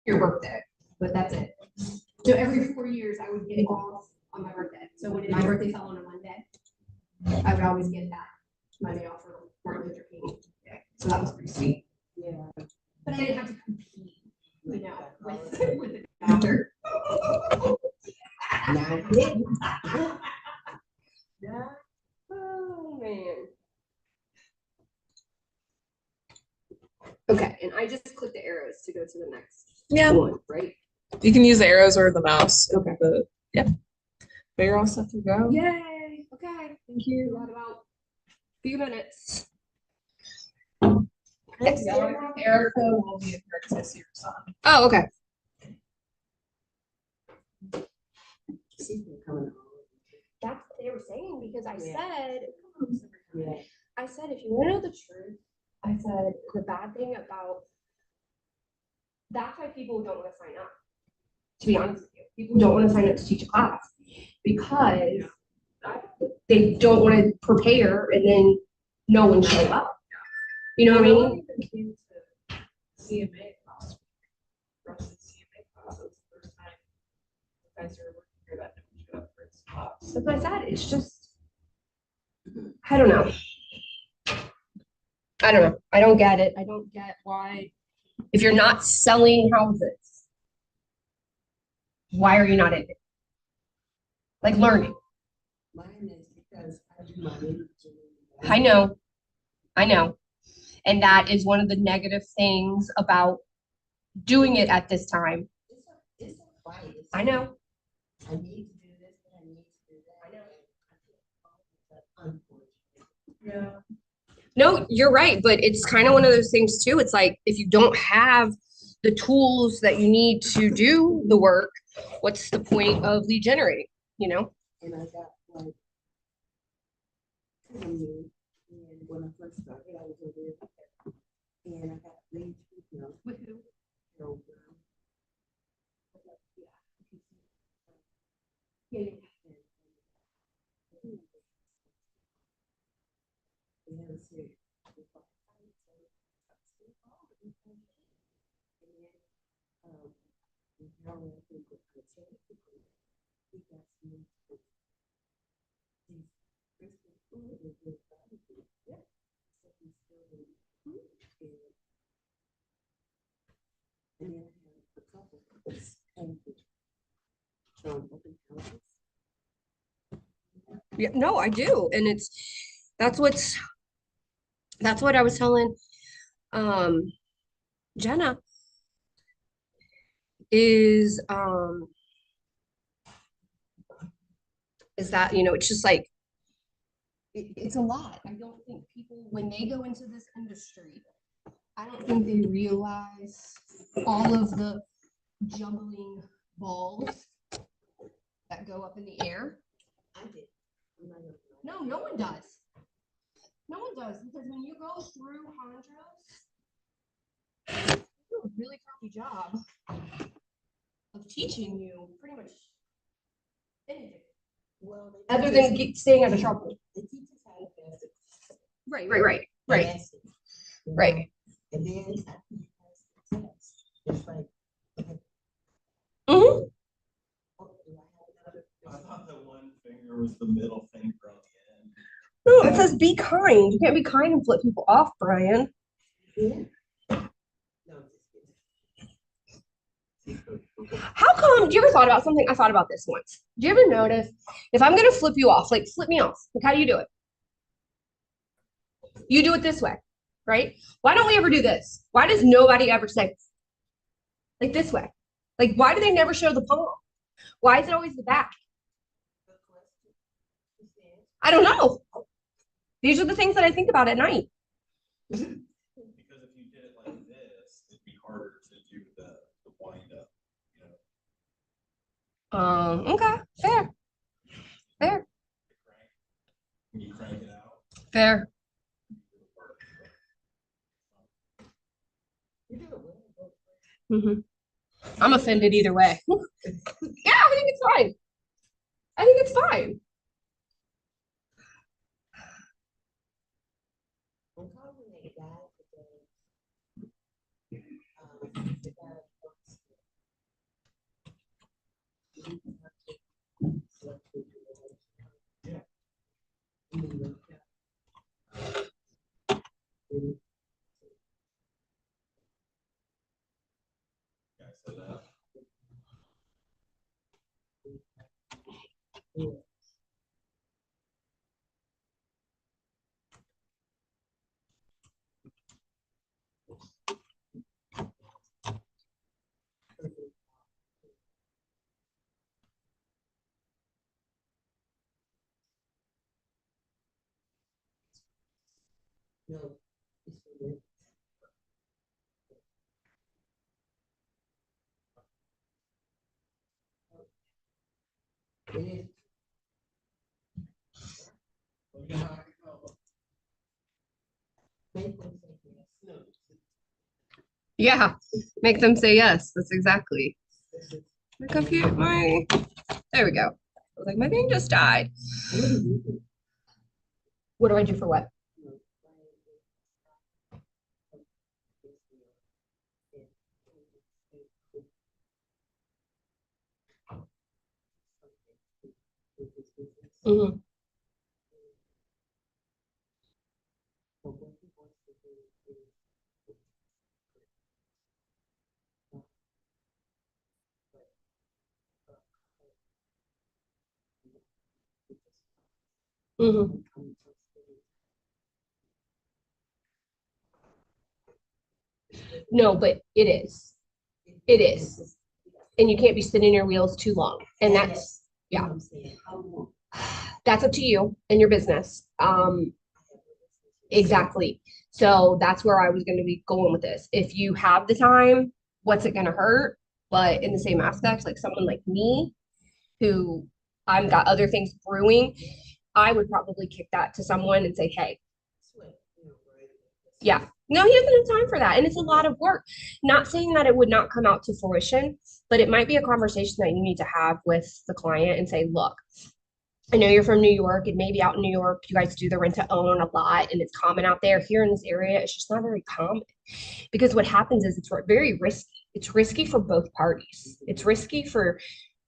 your birthday, but that's it. So every 4 years, I would get off on my birthday. So when my birthday fell on a Monday, I would always get that Monday off for Martin Luther King Day. So that was pretty sweet. Yeah. But I didn't have to compete, with the doctor. Oh man. Okay, and I just click the arrows to go to the next one, right? You can use the arrows or the mouse. Okay. But you're all set to go. Yay. Okay. Thank you. Got about a few minutes. Erica will be a princess, your son. Oh, okay. That's what they were saying because I said, if you want to know the truth, I said the bad thing about that's why people don't want to sign up. To be honest with you, people don't want to sign up to teach a class because they don't want to prepare and then no one show up. You know what I mean? CMA class. Russian CMA class. That's the first time you guys are working here that no one showed up for his class. That's what I said. It's just, I don't know. I don't know. I don't get it. I don't get why, if you're not selling houses, why are you not in it? Like learning. Mine is because I do my literature. I know. And that is one of the negative things about doing it at this time. It's a fight. I know. I need to do this, and I need to do that. I know. Unfortunately. Yeah. No, you're right, but it's kind of one of those things too. It's like if you don't have the tools that you need to do the work, what's the point of lead generating, you know? And I got like, and when I first started, I was over there, and I got leads, With who? so, Yeah. Yeah, no, I do. And that's what I was telling Jenna is that, it's just like it's a lot. I don't think people when they go into this industry, I don't think they realize all of the juggling balls that go up in the air. I did. No, no one does. No one does, because when you go through Hondros, you do a really crappy job of teaching you pretty much anything. Well, Other than staying out of trouble. they teach us how to pass it. Right. Pass it, you know? Right. And then after you pass the test, it's like, okay, Mm-hmm. oh, do I have another? I thought the one finger was the middle finger on the end. No, it says be kind. You can't be kind and flip people off, Brian. Yeah. No, just kidding. How come? Do you ever thought about something? I thought about this once. Do you ever notice if I'm gonna flip you off, like flip me off? Like, how do you do it? You do it this way, right? Why don't we ever do this? Why does nobody ever say like this way? Like, why do they never show the palm? Why is it always the back? I don't know. These are the things that I think about at night. Because if you did it like this, it'd be harder to do the wind up, you know. Okay, fair. When you crank it out. Fair. Mm-hmm. I'm offended either way. Yeah, I think it's fine. I'm calling that guy today. The guy No. It's for me. It is. Make them say yes. No. Yeah, make them say yes. That's exactly. This is- My computer, there we go. I was like, my thing just died. What do you do? What do I do for what? No. Mhm. Mhm. No, but it is. It is. And you can't be spinning your wheels too long. And that's, You know yeah. what I'm saying? How long? That's up to you and your business. Exactly. So that's where I was going to be going with this. If you have the time, what's it going to hurt? But in the same aspect, like someone like me, who I've got other things brewing, I would probably kick that to someone and say, hey, Sweat, you know, right? yeah, no, he doesn't have time for that. And it's a lot of work. Not saying that it would not come out to fruition, but it might be a conversation that you need to have with the client and say, look, I know you're from New York and maybe out in New York, you guys do the rent to own a lot and it's common out there. Here in this area, it's just not very common because what happens is it's very risky. It's risky for both parties. It's risky for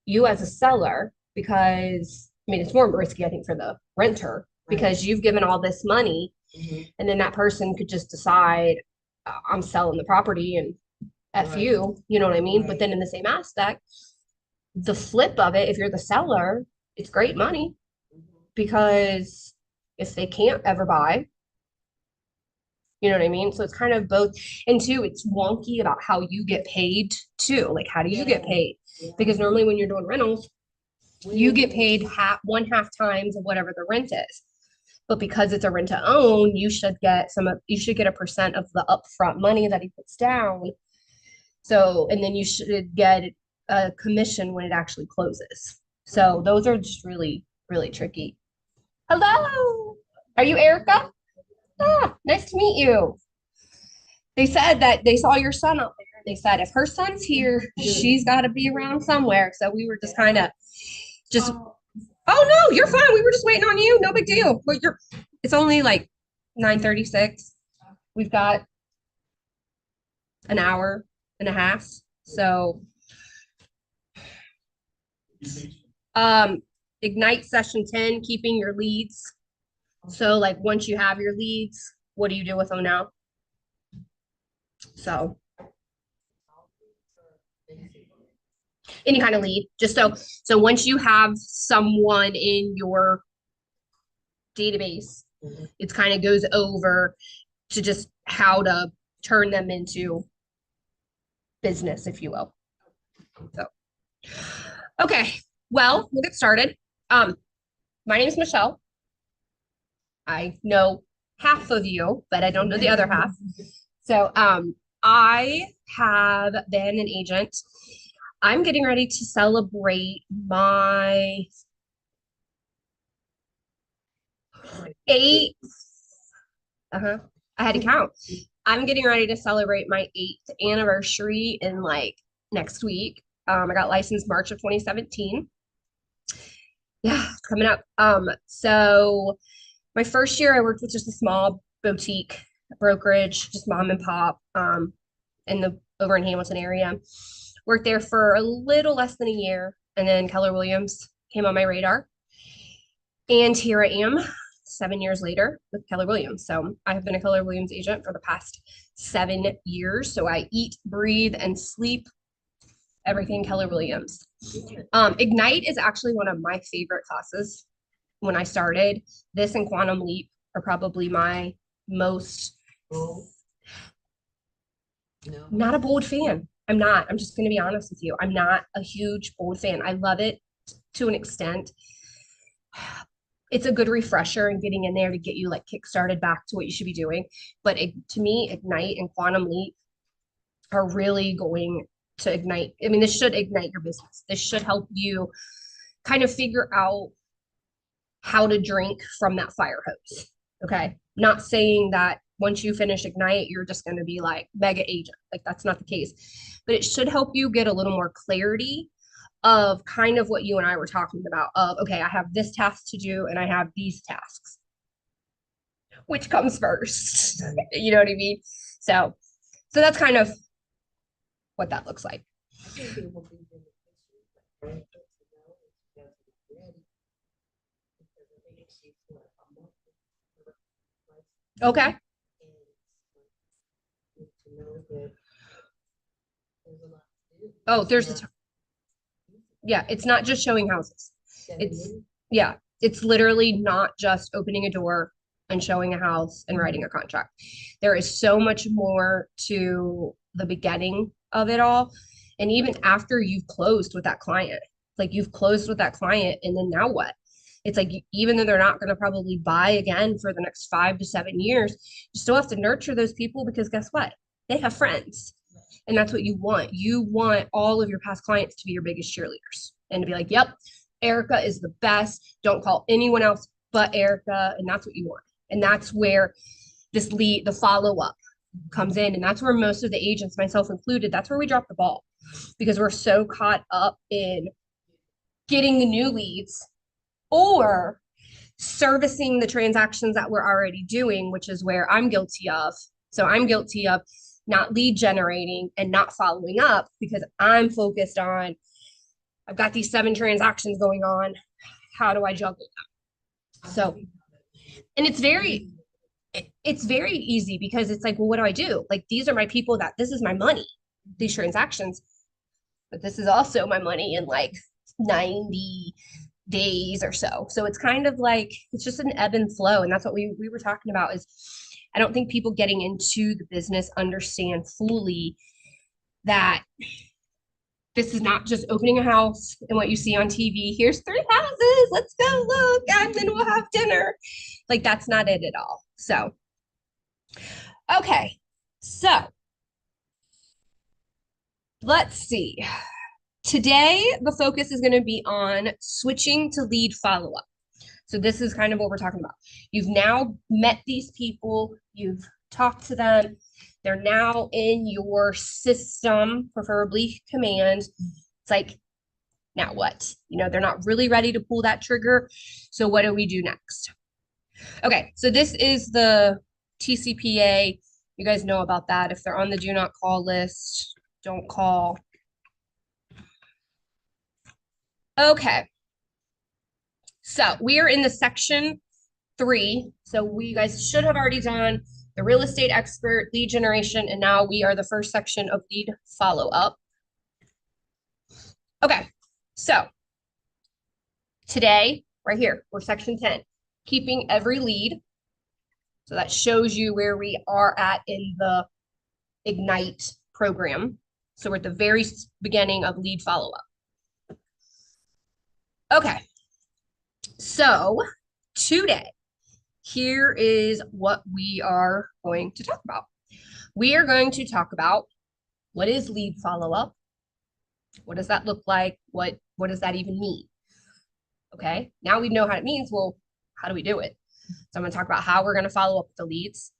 you as a seller because, I mean, it's more risky, I think, for the renter because you've given all this money Mhm. and then that person could just decide, I'm selling the property and F Right. you know what I mean? But Right. then in the same aspect, the flip of it, if you're the seller, it's great money Mhm. because if they can't ever buy, you know what I mean? So it's kind of both. And two, it's wonky about how you get paid too. Like, how do you get Yeah. paid? Yeah. Because normally when you're doing rentals, When you is get it? paid one half times of whatever the rent is. But because it's a rent to own, you should get a percent of the upfront money that he puts down. So, and then you should get a commission when it actually closes. So those are just really, really tricky. Hello, are you Erica? Ah, nice to meet you. They said that they saw your son up there. They said if her son's here, she's got to be around somewhere. So we were just kind of just, oh no, you're fine. We were just waiting on you. No big deal. But it's only like 9:36. We've got an hour and a half. So, um, Ignite session 10, keeping your leads. So like once you have your leads, what do you do with them now? So any kind of lead, just so once you have someone in your database, Mhm. it kind of goes over to just how to turn them into business, if you will. So, okay, well, we'll get started. My name is Michelle. I know half of you, but I don't know the other half. So, I have been an agent. I'm getting ready to celebrate my eighth. Uh-huh. I had to count. I'm getting ready to celebrate my 8th anniversary in like next week. I got licensed March of 2017. Yeah, it's coming up. So my first year I worked with just a small boutique brokerage, just mom and pop, in the over in Hamilton area. Worked there for a little less than a year, and then Keller Williams came on my radar. And here I am 7 years later with Keller Williams. So I have been a Keller Williams agent for the past 7 years. So I eat, breathe, and sleep everything Keller Williams. Ignite is actually one of my favorite classes when I started. This and Quantum Leap are probably my most Oh. No. not a bold fan. I'm not. I'm just going to be honest with you. I'm not a huge bold fan. I love it to an extent. It's a good refresher and getting in there to get you like kick-started back to what you should be doing. But to me, Ignite and Quantum Leap are really going to ignite. I mean, this should ignite your business. This should help you kind of figure out how to drink from that fire hose. Okay. Not saying that once you finish Ignite, you're just going to be like mega agent. Like that's not the case. But it should help you get a little more clarity of kind of what you and I were talking about of, okay, I have this task to do and I have these tasks. Which comes first? You know what I mean? So that's kind of what that looks like. I think it will be beneficial for Erica to know if she doesn't ready. Because I think she's what, a month. Okay. And to know that there's a lot to do. Oh, yeah, it's not just showing houses. It's yeah, it's literally not just opening a door and showing a house and writing a contract. There is so much more to the beginning of it all. And even after you've closed with that client, like you've closed with that client, and then now what? It's like, even though they're not going to probably buy again for the next 5 to 7 years, you still have to nurture those people because guess what? They have friends. And that's what you want. You want all of your past clients to be your biggest cheerleaders and to be like, yep, Erica is the best. Don't call anyone else but Erica. And that's what you want. And that's where this lead, the follow up comes in. And that's where most of the agents, myself included, that's where we drop the ball because we're so caught up in getting the new leads or servicing the transactions that we're already doing, which is where I'm guilty of. So I'm guilty of not lead generating and not following up because I'm focused on, I've got these 7 transactions going on. How do I juggle them? So, and it's very easy because it's like, well, what do I do? Like, these are my people that this is my money, these transactions, but this is also my money in like 90 days or so. So it's kind of like, it's just an ebb and flow. And that's what we were talking about is I don't think people getting into the business understand fully that this is not just opening a house and what you see on TV. Here's 3 houses. Let's go look, and then we'll have dinner. Like that's not it at all. So, okay. So let's see. Today, the focus is going to be on switching to lead follow-up. So this is kind of what we're talking about. You've now met these people, you've talked to them, they're now in your system, preferably command. It's like, now what? You know, they're not really ready to pull that trigger. So what do we do next? Okay, so this is the TCPA. You guys know about that. If they're on the do not call list, don't call. Okay. So we are in the section 3. So we guys should have already done the real estate expert, lead generation, and now we are the first section of lead follow-up. Okay, so today, right here, we're section 10, keeping every lead. So that shows you where we are at in the Ignite program. So we're at the very beginning of lead follow-up. Okay. So today, here is what we are going to talk about. We are going to talk about what is lead follow-up? What does that look like? What does that even mean? Okay, now we know how it means. Well, how do we do it? So I'm going to talk about how we're going to follow up with the leads.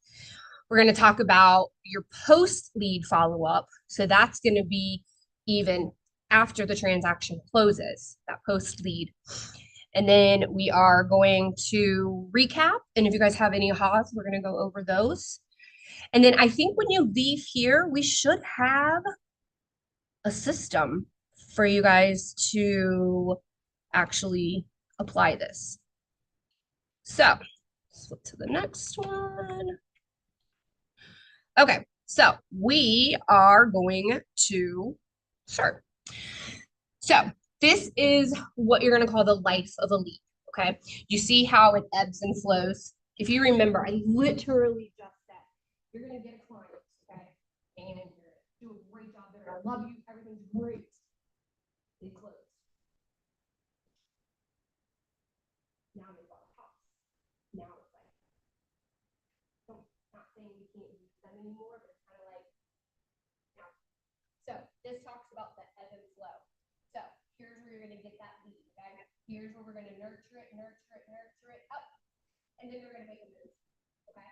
We're going to talk about your post-lead follow-up. So that's going to be even after the transaction closes, that post-lead. And then we are going to recap. And if you guys have any ahas, we're going to go over those. And then I think when you leave here, we should have a system for you guys to actually apply this. So let's flip to the next one. Okay, so we are going to start. So this is what you're gonna call the life of a lead, okay? You see how it ebbs and flows? If you remember, I literally just said, you're gonna get a client, okay? And you're gonna do a great job there. I love you, everything's great. They close. Now they've got a house. Now it's like, not saying you can't use them anymore, but it's kind of like, now. So this talks about the ebb and flow. So here's where you're gonna get that lead, okay? Here's where we're gonna nurture it up, and then we're gonna make a move, okay?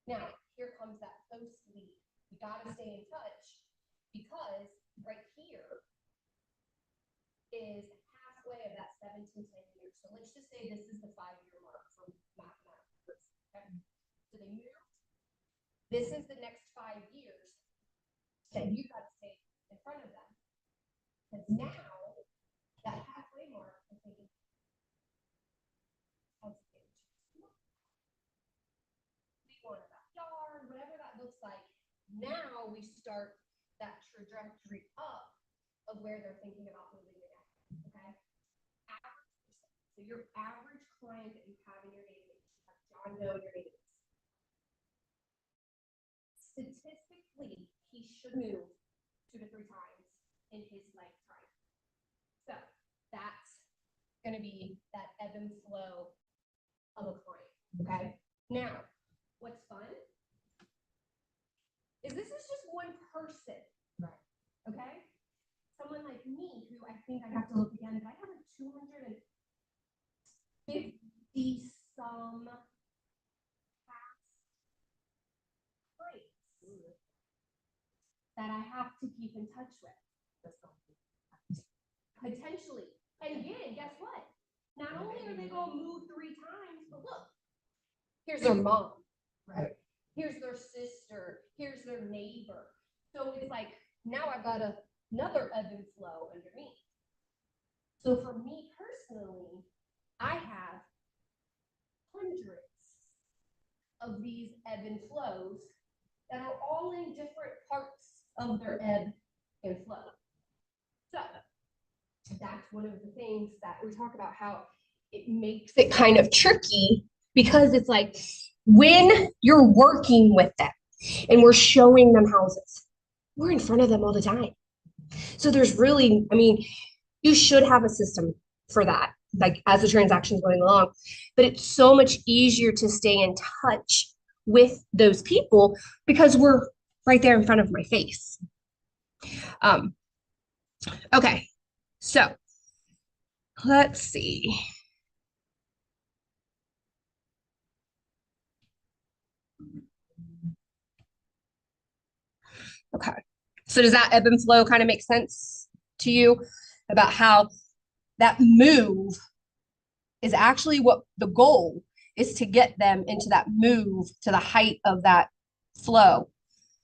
Now, here comes that post lead. We gotta stay in touch because right here is halfway of that 7 to 10 years. So let's just say this is the 5-year mark for mathematics, okay? So they moved. This is the next 5 years that you gotta stay in front of them. Because now, that halfway mark, I'm thinking, we want a backyard, whatever that looks like. Now we start that trajectory up of where they're thinking about moving it out, okay? So your average client that you have in your database, you have John Doe in your database. Statistically, he should move 2 to 3 times in his lifetime. So that's gonna be that ebb and flow of a client, okay? Now, what's fun is this is just one person, right? Okay? Someone like me, who I think I have to look again, but I have like 250 some past clients that I have to keep in touch with. Potentially. And again, guess what? Not only are they gonna move 3 times, but look, here's their mom, right? Here's their sister, here's their neighbor. So it's like, now I've got another ebb and flow underneath. So for me personally, I have hundreds of these ebb and flows that are all in different parts of their ebb and flow. So that's one of the things that we talk about, how it makes it kind of tricky, because it's like when you're working with them and we're showing them houses, we're in front of them all the time. So there's really, I mean, you should have a system for that, like as the transaction's going along, but it's so much easier to stay in touch with those people because we're right there in front of my face. Okay, so let's see. Okay, so does that ebb and flow kind of make sense to you about how that move is actually what the goal is, to get them into that move to the height of that flow?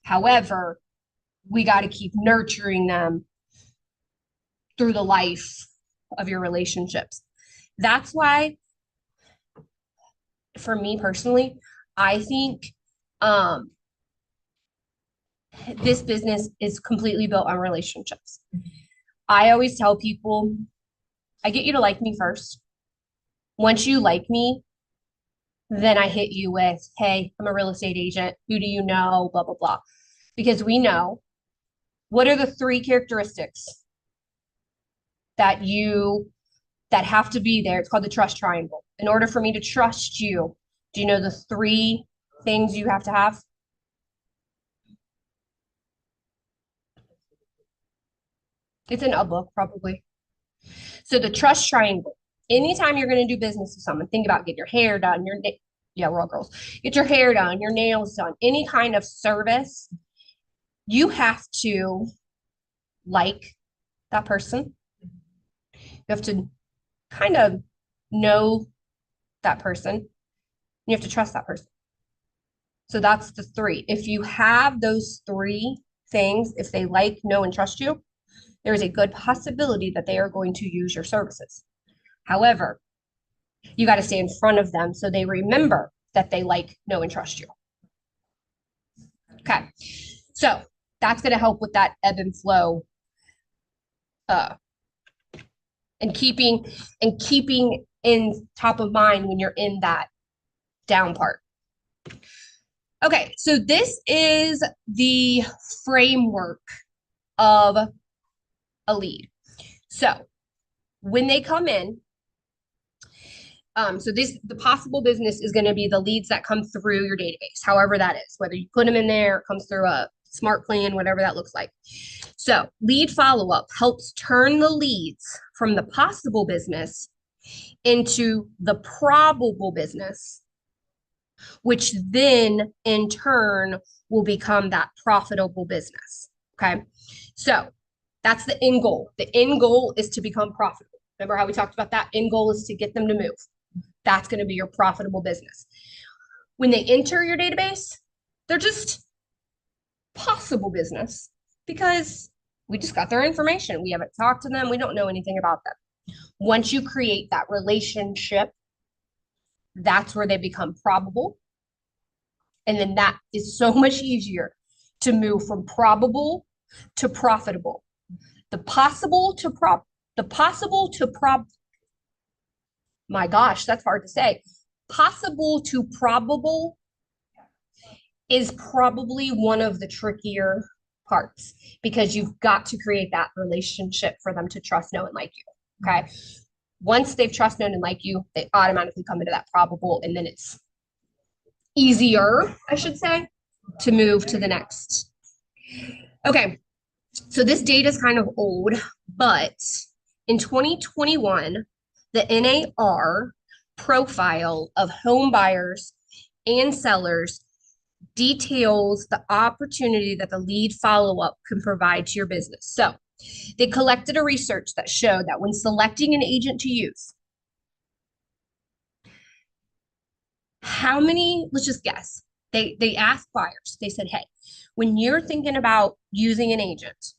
However, we got to keep nurturing them through the life of your relationships. That's why, for me personally, I think this business is completely built on relationships. I always tell people, I get you to like me first. Once you like me, then I hit you with, hey, I'm a real estate agent. Who do you know? Blah, blah, blah. Because we know what are the 3 characteristics that have to be there. It's called the trust triangle. In order for me to trust you, do you know the 3 things you have to have? It's in a book, probably. So the trust triangle. Anytime you're going to do business with someone, think about get your hair done, yeah, we're all girls. Get your hair done, your nails done, any kind of service. You have to like that person. You have to kind of know that person. You have to trust that person. So that's the 3. If you have those 3 things, if they like, know, and trust you, there is a good possibility that they are going to use your services. However, you got to stay in front of them so they remember that they like, know, and trust you. Okay, so that's going to help with that ebb and flow and keeping in top of mind when you're in that down part. Okay, so this is the framework of a lead. So when they come in, so the possible business is going to be the leads that come through your database, however that is, whether you put them in there, it comes through a smart plan, whatever that looks like. So lead follow-up helps turn the leads from the possible business into the probable business, which then in turn will become that profitable business. Okay. So that's the end goal. The end goal is to become profitable. Remember how we talked about that? End goal is to get them to move. That's going to be your profitable business. When they enter your database, they're just possible business because we just got their information. We haven't talked to them. We don't know anything about them. Once you create that relationship, that's where they become probable. And then that is so much easier to move from probable to profitable. My gosh, that's hard to say. Possible to probable is probably one of the trickier parts because you've got to create that relationship for them to trust, know, and like you. Okay. Once they've trust, known, and like you, they automatically come into that probable, and then it's easier, I should say, to move to the next. Okay. So this data is kind of old, but in 2021, the NAR profile of home buyers and sellers details the opportunity that the lead follow-up can provide to your business. So they collected a research that showed that when selecting an agent to use, how many, let's just guess, they asked buyers, they said, hey, when you're thinking about using an agent,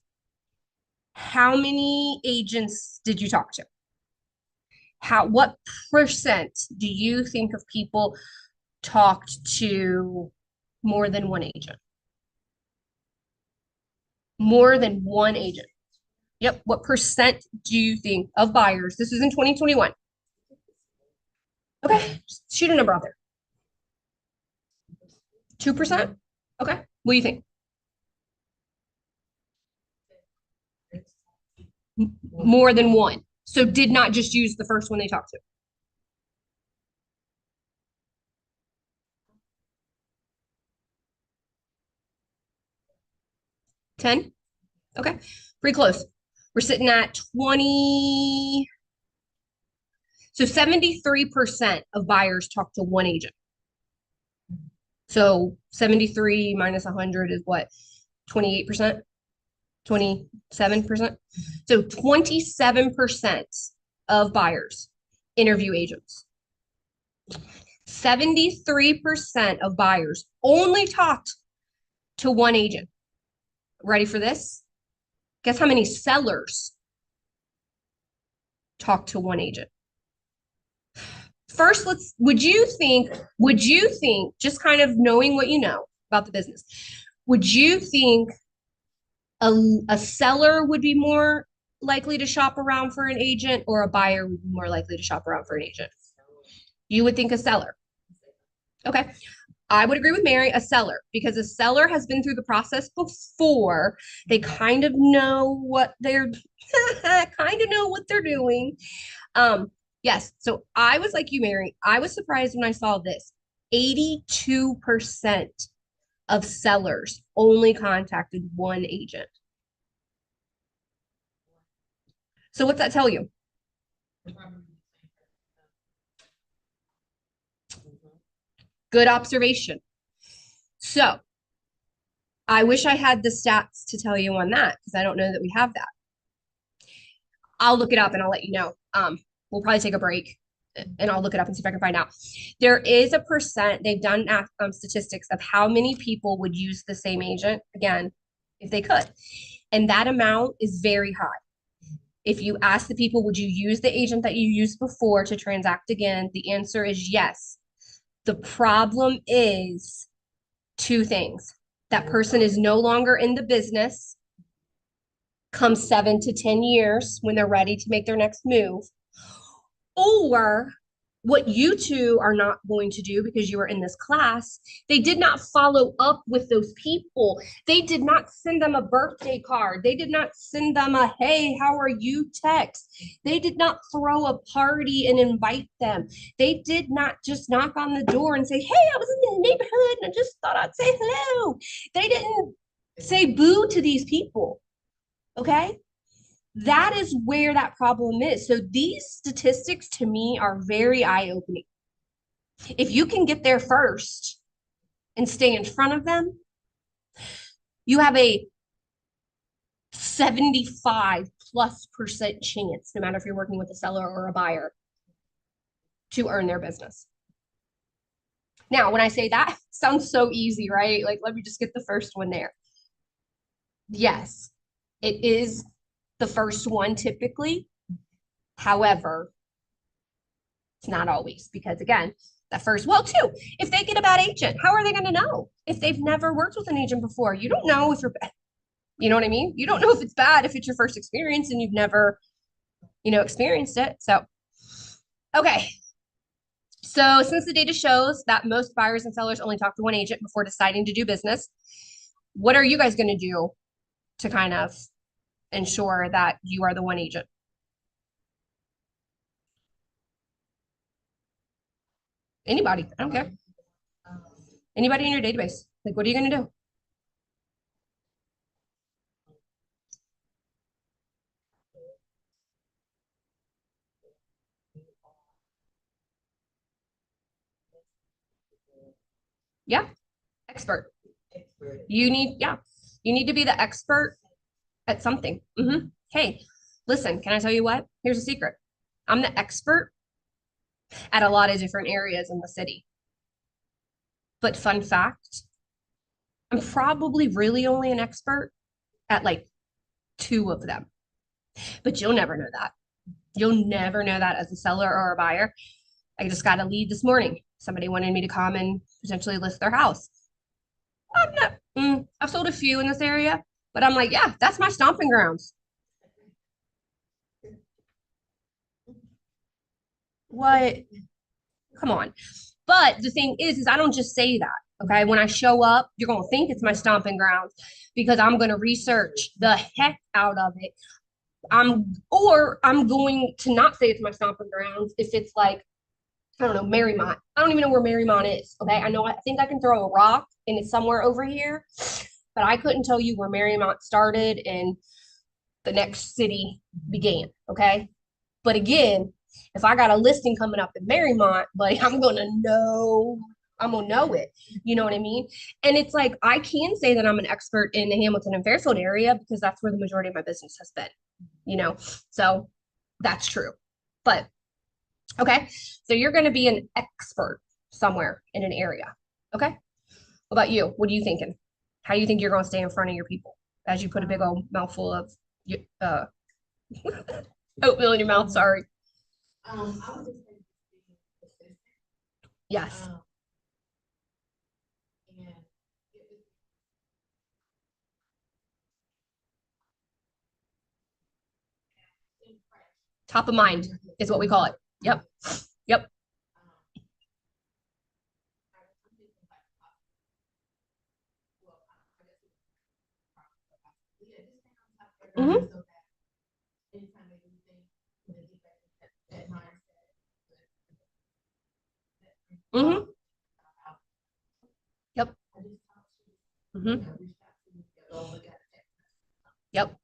how many agents did you talk to? What percent do you think of people talked to more than one agent? More than one agent. Yep. What percent do you think of buyers? This is in 2021. Okay. Shoot a number out there. 2%? Okay. What do you think? More than one. So did not just use the first one they talked to. 10? Okay. Pretty close. We're sitting at 20. So 73% of buyers talk to one agent. So 73 minus 100 is what? 28%? 27%? So 27% of buyers interview agents. 73% of buyers only talked to one agent. Ready for this? Guess how many sellers talk to one agent? First, would you think, just kind of knowing what you know about the business, would you think a seller would be more likely to shop around for an agent or a buyer would be more likely to shop around for an agent? You would think a seller. Okay. I would agree with Mary, a seller, because a seller has been through the process before. They kind of know what they're doing. Yes. So I was like you, Mary. I was surprised when I saw this. 82% of sellers only contacted one agent. So what's that tell you? Good observation. So I wish I had the stats to tell you on that because I don't know that we have that. I'll look it up and I'll let you know. We'll probably take a break and I'll look it up and see if I can find out. There is a percent, they've done statistics of how many people would use the same agent, again, if they could. And that amount is very high. If you ask the people, would you use the agent that you used before to transact again? The answer is yes. The problem is two things. That person is no longer in the business come 7 to 10 years when they're ready to make their next move. Or what you two are not going to do because you are in this class, they did not follow up with those people. They did not send them a birthday card. They did not send them a, hey, how are you text. They did not throw a party and invite them. They did not just knock on the door and say, hey, I was in the neighborhood and I just thought I'd say hello. They didn't say boo to these people. Okay? That is where that problem is. So these statistics to me are very eye-opening. If you can get there first and stay in front of them, you have a 75+% chance, no matter if you're working with a seller or a buyer, to earn their business. Now, when I say that, sounds so easy, right? Like, let me just get the first one there. Yes, it is the first one typically. However, it's not always because again, that first, well, too, if they get a bad agent, how are they going to know if they've never worked with an agent before? You don't know if you're, you know what I mean? You don't know if it's bad if it's your first experience and you've never, experienced it. So, okay. So since the data shows that most buyers and sellers only talk to one agent before deciding to do business, what are you guys going to do to kind of ensure that you are the one agent? Anybody, I don't care. Anybody in your database. Like, what are you going to do? Yeah, expert. You need to be the expert at something. Hey, listen, can I tell you what? Here's a secret. I'm the expert at a lot of different areas in the city. But fun fact, I'm probably really only an expert at like 2 of them. But you'll never know that. You'll never know that as a seller or a buyer. I just got a lead this morning. Somebody wanted me to come and potentially list their house. I've sold a few in this area, but I'm like, yeah, that's my stomping grounds. What? Come on. But the thing is I don't just say that. Okay. When I show up, you're going to think it's my stomping grounds because I'm going to research the heck out of it. I'm going to not say it's my stomping grounds if it's like, I don't know, Marymount. I don't even know where Marymount is. Okay. I think I can throw a rock and it's somewhere over here, but I couldn't tell you where Marymount started and the next city began. Okay. But again, if I got a listing coming up in Marymount, but I'm gonna know it. You know what I mean? And it's like I can say that I'm an expert in the Hamilton and Fairfield area because that's where the majority of my business has been, so that's true. But okay, so you're gonna be an expert somewhere in an area. Okay. What about you? What are you thinking? How do you think you're gonna stay in front of your people as you put a big old mouthful of oatmeal in your mouth? Sorry. I was just thinking consistent. Yes. And it was Top of mind is what we call it. Yep. Yep. Mhm. Mhm. Yep. Mhm. Yep.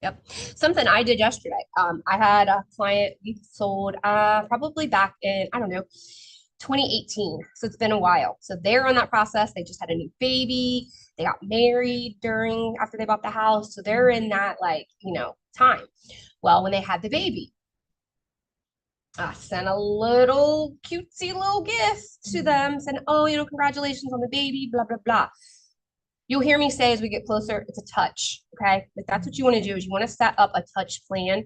Yep. Something I did yesterday. I had a client we sold probably back in, I don't know, 2018. So it's been a while. So they're on that process. They just had a new baby. They got married after they bought the house. So they're in that time. Well, when they had the baby, I sent a little cutesy little gift to them, saying, oh, congratulations on the baby, blah, blah, blah. You'll hear me say as we get closer, it's a touch, okay? Like that's what you want to do is you want to set up a touch plan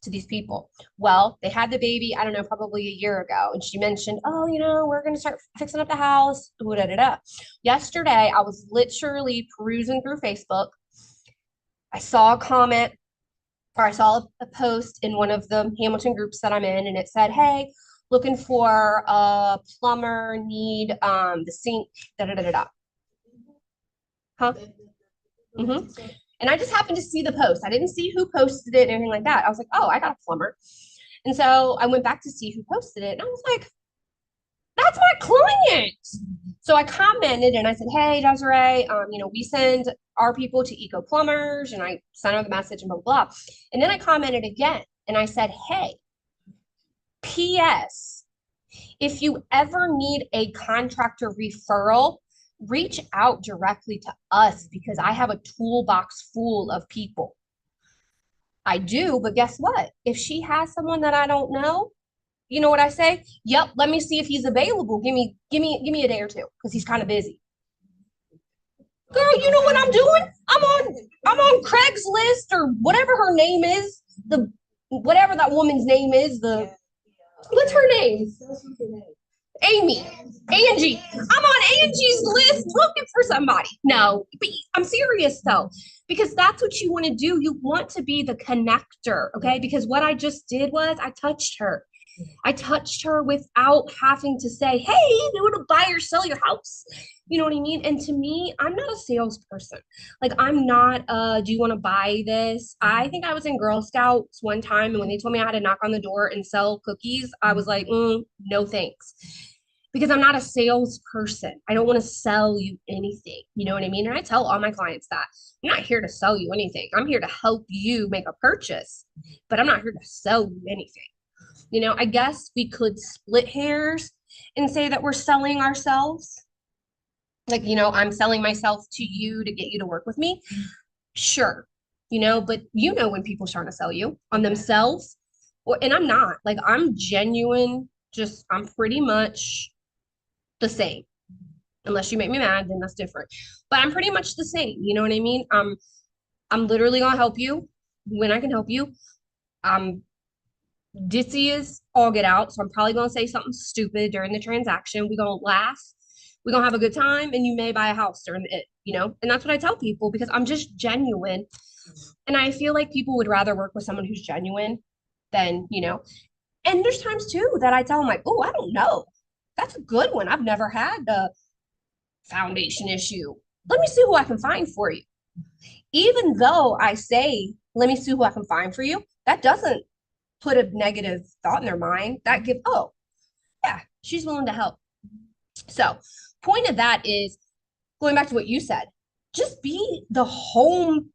to these people. Well, they had the baby, I don't know, probably a year ago. And she mentioned, oh, we're going to start fixing up the house. Yesterday, I was literally perusing through Facebook. I saw a comment or I saw a post in one of the Hamilton groups that I'm in, and it said, "Hey, looking for a plumber, need the sink, da da da da da." Huh? hmm And I just happened to see the post. I didn't see who posted it or anything like that. I was like, "Oh, I got a plumber," and so I went back to see who posted it, and I was like, "That's my client." So I commented and I said, "Hey, Desiree, we send our people to Eco Plumbers," and I sent her the message and blah blah blah. And then I commented again and I said, "Hey, P.S. If you ever need a contractor referral, reach out directly to us because I have a toolbox full of people." I do, but guess what? If she has someone that I don't know, you know what I say? Yep, let me see if he's available. Give me a day or two because he's kind of busy. Girl, you know what I'm doing? I'm on Craigslist or whatever her name is. The whatever that woman's name is, the what's her name? Amy. Angie. I'm on Angie's list looking for somebody. No, but I'm serious though, because that's what you want to do. You want to be the connector, okay? Because what I just did was I touched her. I touched her without having to say, "Hey, you want to buy or sell your house?" You know what I mean? And to me, I'm not a salesperson. Like, I'm not, do you want to buy this? I think I was in Girl Scouts one time, and when they told me I had to knock on the door and sell cookies, I was like, no thanks. Because I'm not a salesperson. I don't want to sell you anything. You know what I mean? And I tell all my clients that I'm not here to sell you anything. I'm here to help you make a purchase, but I'm not here to sell you anything. I guess we could split hairs and say that we're selling ourselves. Like, I'm selling myself to you to get you to work with me. Sure. But when people trying to sell you on themselves. And I'm not. Like, I'm genuine, just I'm pretty much the same. Unless you make me mad, then that's different. But I'm pretty much the same. You know what I mean? I'm literally gonna help you when I can help you. I'm ditzy as all get out. So I'm probably gonna say something stupid during the transaction. We're gonna laugh, we're gonna have a good time, and you may buy a house during it. And that's what I tell people because I'm just genuine. And I feel like people would rather work with someone who's genuine than. And there's times too that I tell them, like, "Oh, I don't know. That's a good one. I've never had a foundation issue. Let me see who I can find for you." Even though I say, "Let me see who I can find for you," that doesn't put a negative thought in their mind. That give, "Oh, yeah, she's willing to help." So, point of that is going back to what you said, just be the home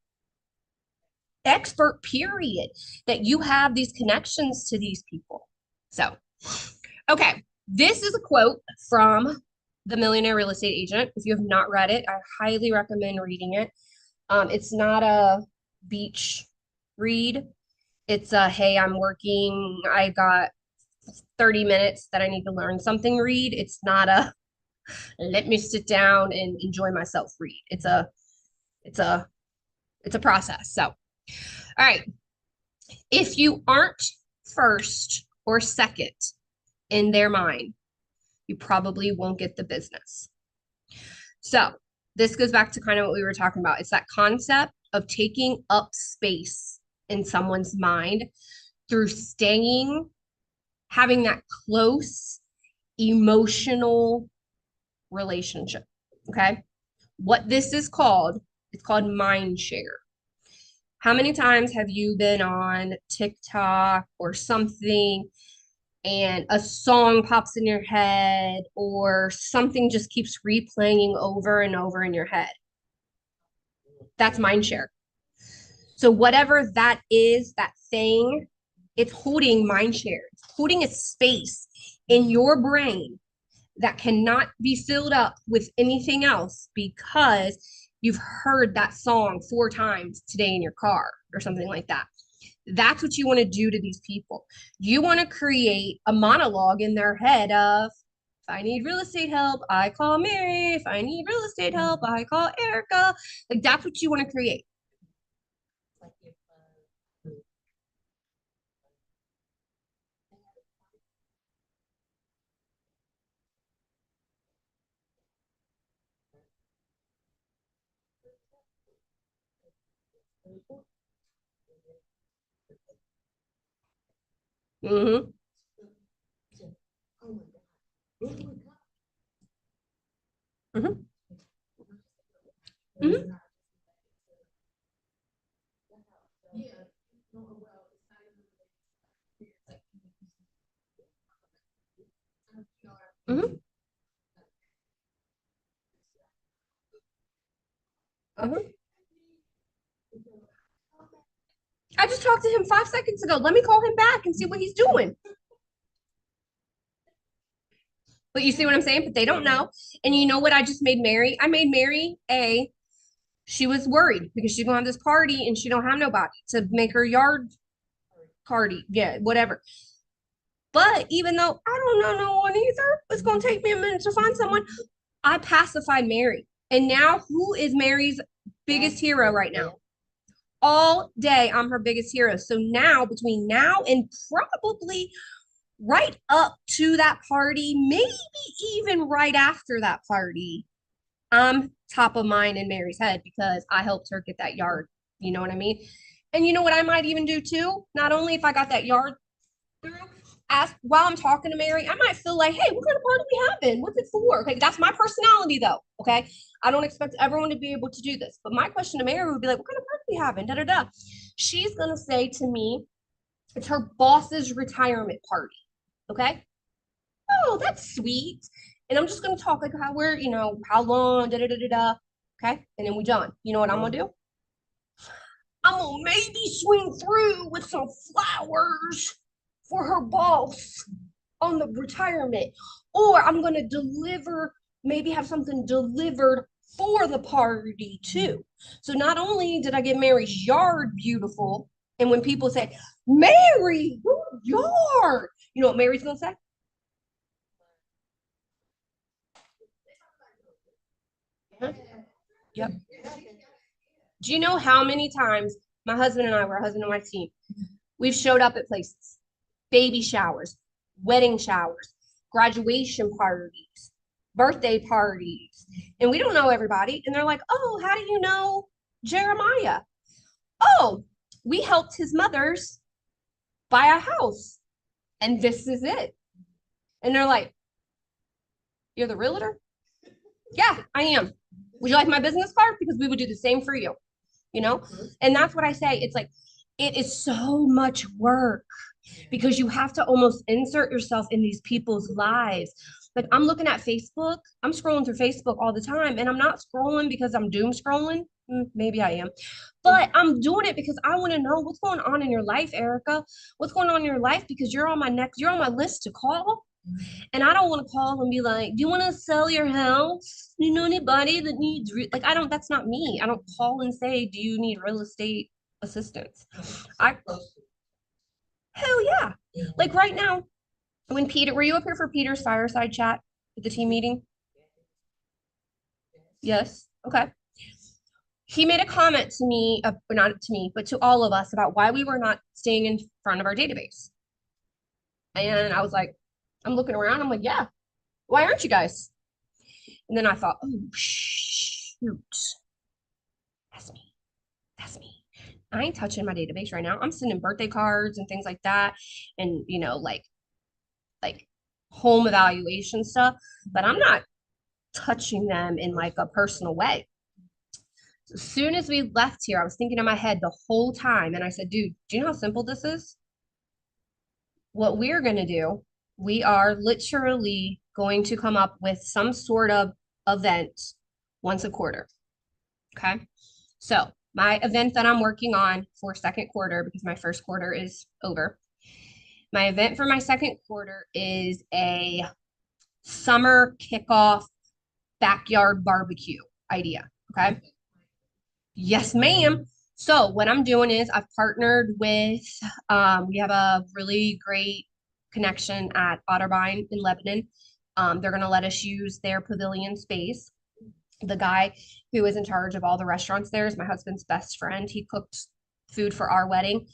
expert, period, that you have these connections to these people. So, okay, this is a quote from The Millionaire Real Estate Agent. If you have not read it, I highly recommend reading it. It's not a beach read. It's a, "Hey, I'm working, I got 30 minutes that I need to learn something" read. It's not a "let me sit down and enjoy myself" read. It's a it's a process. So, all right. If you aren't first or second in their mind, you probably won't get the business. So, this goes back to kind of what we were talking about. It's that concept of taking up space in someone's mind through having that close emotional relationship. Okay. What this is called, it's called mind share. How many times have you been on TikTok or something and a song pops in your head or something just keeps replaying over and over in your head? That's mind share. So whatever that is, that thing, it's holding mind share. It's holding a space in your brain that cannot be filled up with anything else because you've heard that song 4 times today in your car or something like that. That's what you want to do to these people. You want to create a monologue in their head of, "If I need real estate help, I call Mary. If I need real estate help, I call Erica." Like, that's what you want to create. Like if, Mm-hmm. Oh my God. Where do we go? Mhm. It's not- Yeah. No, well, it's not even related. It's like, Mhm. Uh-huh. I just talked to him 5 seconds ago. Let me call him back and see what he's doing. But you see what I'm saying? But they don't know. And you know what I just made Mary? I made Mary she was worried because she's gonna have this party and she don't have nobody to make her yard party. Yeah, whatever. But even though I don't know no one either, it's gonna take me a minute to find someone. I pacified Mary. And now who is Mary's biggest hero right now? All day I'm her biggest hero. So now between now and probably right up to that party, maybe even right after that party, I'm top of mind in Mary's head because I helped her get that yard. You know what I mean? And you know what I might even do too? Not only if I got that yard through, ask while I'm talking to Mary, I might feel like, hey, what kind of party we having? What's it for? Okay, that's my personality though. Okay. I don't expect everyone to be able to do this. But my question to Mary would be like, what kind of party we having? Da da da. She's gonna say to me, it's her boss's retirement party. Okay. Oh, that's sweet. And I'm just gonna talk like how we're, how long, da da da da da. Okay. And then we done. You know what I'm gonna do? I'm gonna maybe swing through with some flowers for her boss on the retirement. Or I'm gonna deliver, maybe have something delivered for the party too. So not only did I get Mary's yard beautiful, and when people say, Mary, your yard, you know what Mary's gonna say? Yep. Do you know how many times my husband and I were a husband and wife team? We've showed up at places, baby showers, wedding showers, graduation parties, birthday parties, and we don't know everybody. And they're like, oh, how do you know Jeremiah? Oh, we helped his mothers buy a house, and this is it. And they're like, you're the realtor? Yeah, I am. Would you like my business card? Because we would do the same for you, you know? And that's what I say. It's like, it is so much work because you have to almost insert yourself in these people's lives. Like I'm looking at Facebook, I'm scrolling through Facebook all the time, and I'm not scrolling because I'm doom scrolling. Maybe I am, but I'm doing it because I want to know what's going on in your life, Erica. What's going on in your life because you're on my list to call. And I don't want to call and be like, do you want to sell your house? Do you know anybody that needs, like, I don't, that's not me. I don't call and say, do you need real estate assistance? I, hell yeah. Like right now, when Peter, were you up here for Peter's fireside chat at the team meeting? Yes. Okay. He made a comment to me, not to me, but to all of us about why we were not staying in front of our database. And I was like, I'm looking around. I'm like, yeah, why aren't you guys? And then I thought, oh, shoot. That's me. That's me. I ain't touching my database right now. I'm sending birthday cards and things like that. And, like home evaluation stuff, but I'm not touching them in like a personal way. So as soon as we left here, I was thinking in my head the whole time. And I said, dude, do you know how simple this is? What we're going to do, we are literally going to come up with some sort of event once a quarter. Okay. So my event that I'm working on for second quarter, because my first quarter is over, my event for my second quarter is a summer kickoff backyard barbecue idea. Okay. Yes, ma'am. So what I'm doing is I've partnered with, we have a really great connection at Otterbein in Lebanon. They're going to let us use their pavilion space. The guy who is in charge of all the restaurants there is my husband's best friend. He cooked food for our wedding.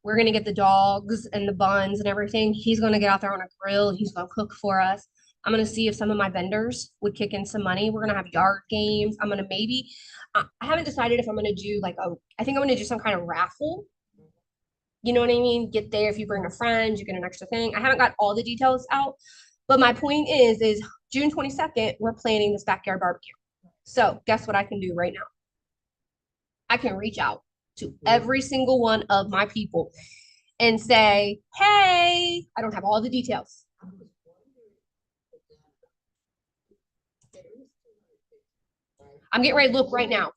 We're going to get the dogs and the buns and everything. He's going to get out there on a grill and he's going to cook for us. I'm going to see if some of my vendors would kick in some money. We're going to have yard games. I'm going to I haven't decided if I'm going to do I think I'm going to do some kind of raffle You know what I mean? Get there. If you bring a friend, you get an extra thing. I haven't got all the details out, but my point is June 22nd, we're planning this backyard barbecue. So guess what I can do right now? I can reach out to every single one of my people and say, hey, I don't have all the details. I was wondering if there is 250, right? I'm getting ready to look right now.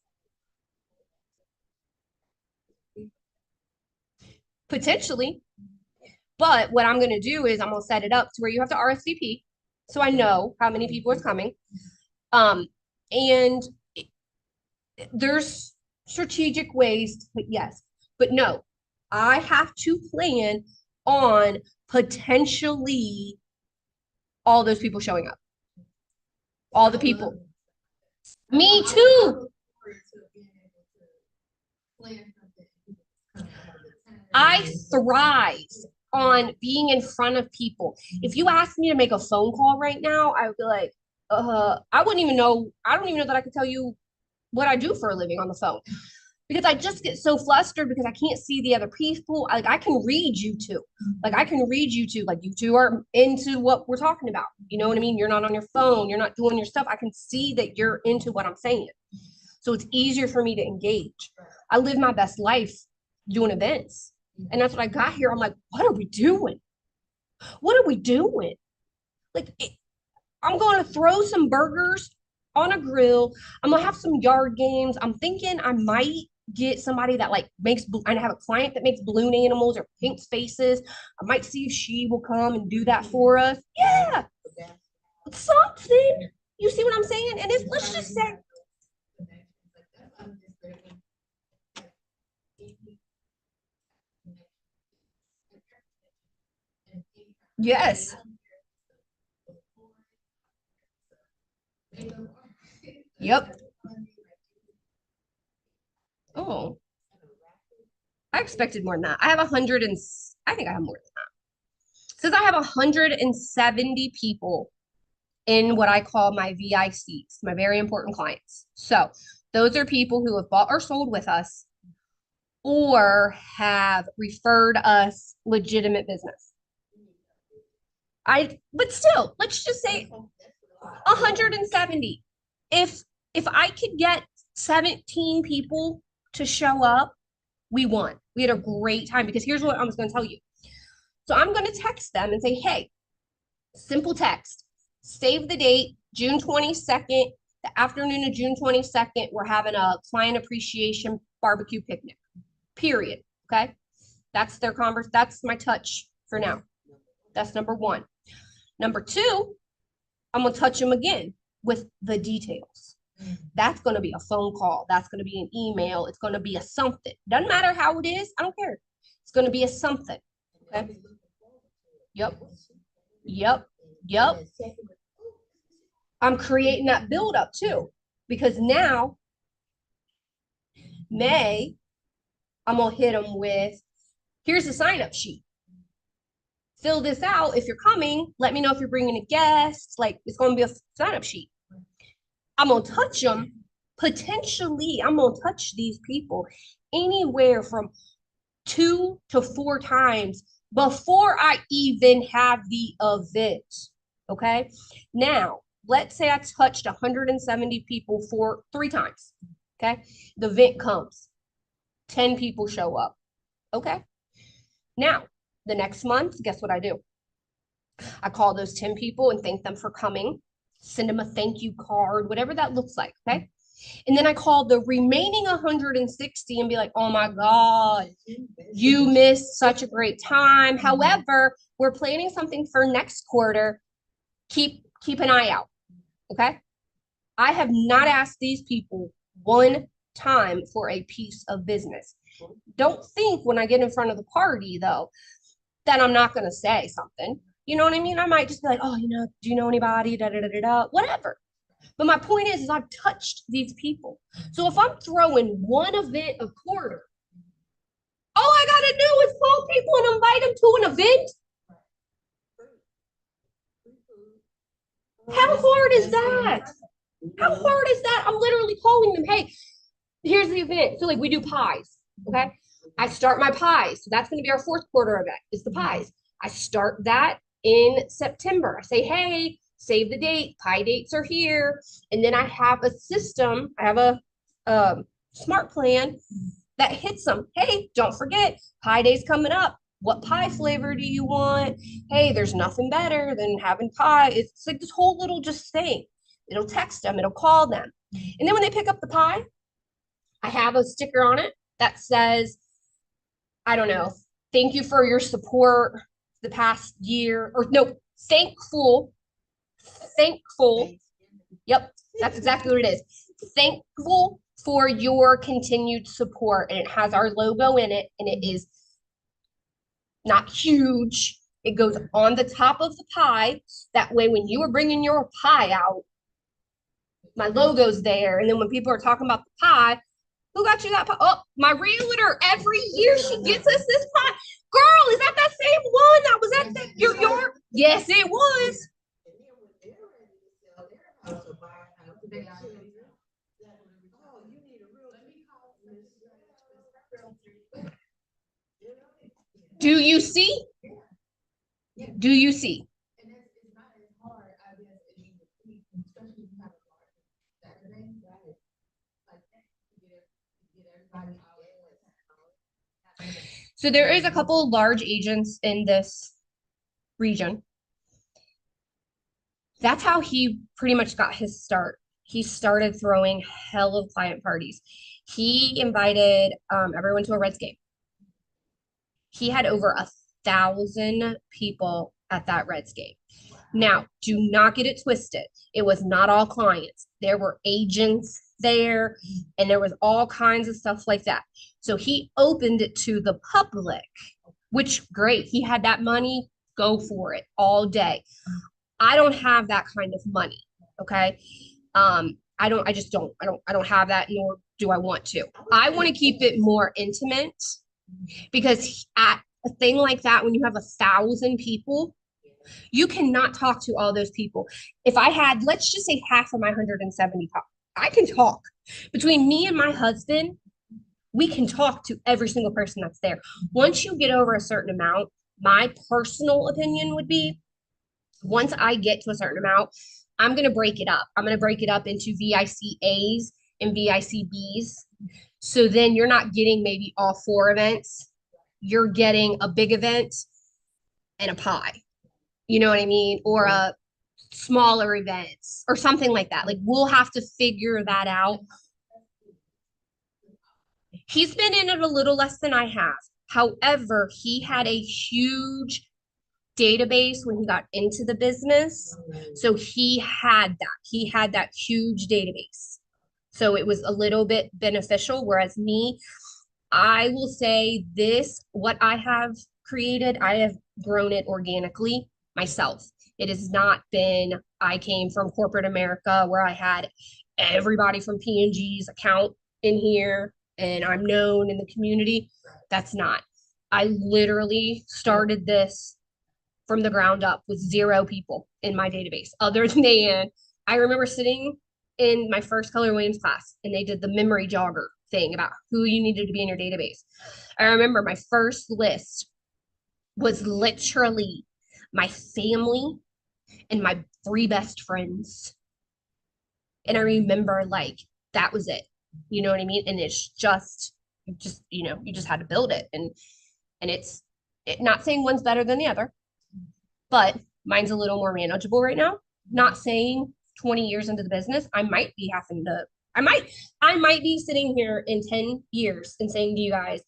Potentially. But what I'm going to do is I'm going to set it up to where you have to RSVP. So I know how many people is coming. And there's strategic ways to put yes, but no, I have to plan on potentially all those people showing up. All the people. Me too. I thrive on being in front of people. If you asked me to make a phone call right now, I would be like, I wouldn't even know. I don't even know that I could tell you what I do for a living on the phone because I just get so flustered because I can't see the other people. I can read you two. I can read you two. Like you two are into what we're talking about. You know what I mean? You're not on your phone. You're not doing your stuff. I can see that you're into what I'm saying. So it's easier for me to engage. I live my best life doing events. And that's what I got here. I'm like, what are we doing? What are we doing? I'm going to throw some burgers on a grill. I'm going to have some yard games. I'm thinking I might get somebody that I have a client that makes balloon animals or paints faces. I might see if she will come and do that for us. Yeah. Something. You see what I'm saying? And let's just say, yes. Yep. Oh, I expected more than that. I think I have more than that. Since I have 170 people in what I call my VICs, my very important clients. So those are people who have bought or sold with us or have referred us legitimate business. But still, let's just say 170. If I could get 17 people to show up, we won. We had a great time because here's what I was going to tell you. So I'm going to text them and say, hey, simple text, save the date, June 22nd, the afternoon of June 22nd, we're having a client appreciation barbecue picnic, period. Okay. That's that's my touch for now. That's number one. Number two, I'm going to touch them again with the details. That's going to be a phone call. That's going to be an email. It's going to be a something. Doesn't matter how it is. I don't care. It's going to be a something. Okay. Yep. Yep. Yep. I'm creating that build up too, because now May, I'm going to hit them with, here's the sign up sheet. Fill this out. If you're coming, let me know if you're bringing a guest. It's going to be a sign up sheet. I'm going to touch them. Potentially, I'm going to touch these people anywhere from 2 to 4 times before I even have the event. Okay. Now, let's say I touched 170 people 3 times. Okay. The event comes. 10 people show up. Okay. Now, the next month, guess what I do? I call those 10 people and thank them for coming. Send them a thank you card, whatever that looks like. Okay. And then I call the remaining 160 and be like, oh my God, you missed such a great time. However, we're planning something for next quarter. Keep an eye out. Okay. I have not asked these people one time for a piece of business. Don't think when I get in front of the party though, that I'm not going to say something. You know what I mean? I might just be like, oh, do you know anybody? Da, da, da, da, da, whatever. But my point is I've touched these people. So if I'm throwing one event a quarter, all I got to do is call people and invite them to an event. How hard is that? How hard is that? I'm literally calling them, hey, here's the event. So we do pies, okay? I start my pies. So that's going to be our fourth quarter event is the pies. I start that in September. I say, hey, save the date. Pie dates are here. And then I have a system. I have a smart plan that hits them. Hey, don't forget, pie day's coming up. What pie flavor do you want? Hey, there's nothing better than having pie. It's like this whole little just thing. It'll text them, it'll call them. And then when they pick up the pie, I have a sticker on it that says, I don't know, thank you for your support the past year, or no, thankful. Yep, that's exactly what it is. Thankful for your continued support. And it has our logo in it, and it is not huge. It goes on the top of the pie. That way, when you are bringing your pie out, my logo's there. And then when people are talking about the pie, who got you that pie? Oh, my realtor. Every year she gets us this pie. Girl, is that same one that was at your? Yes, it was. And then when they're ready to sell their house or buy a house, they say, oh, you need a real. Do you see? Do you see? And it's not as hard, I guess, as you would think, especially if you have a large Saturday, right? Like, to get everybody out. So there is a couple large agents in this region. That's how he pretty much got his start. He started throwing hell of client parties. He invited everyone to a Reds game. He had over 1,000 people at that Reds game. Now, do not get it twisted. It was not all clients. There were agents there, and there was all kinds of stuff like that. So he opened it to the public, which great. He had that money, go for it all day. I don't have that kind of money. Okay. I just don't, I don't have that, nor do I want to. I want to keep it more intimate because at a thing like that, when you have 1,000 people, you cannot talk to all those people. If I had, let's just say half of my 170 talk, I can talk. Between me and my husband, we can talk to every single person that's there. Once you get over a certain amount, my personal opinion would be once I get to a certain amount, I'm going to break it up. I'm going to break it up into VICAs and VICBs. So then you're not getting maybe all 4 events. You're getting a big event and a pie. You know what I mean? Or a smaller events or something like that. Like we'll have to figure that out. He's been in it a little less than I have. However, he had a huge database when he got into the business. So he had that. He had that huge database. So it was a little bit beneficial. Whereas me, I will say this, what I have created, I have grown it organically myself. It has not been, I came from corporate America where I had everybody from P&G's account in here and I'm known in the community. That's not. I literally started this from the ground up with 0 people in my database, other than I remember sitting in my first Keller Williams class and they did the memory jogger thing about who you needed to be in your database. I remember my first list was literally my family and my 3 best friends. And I remember like that was it. You know what I mean? And it's just, you just had to build it. And not saying one's better than the other, but mine's a little more manageable right now. Not saying 20 years into the business, I might be sitting here in 10 years and saying to you guys,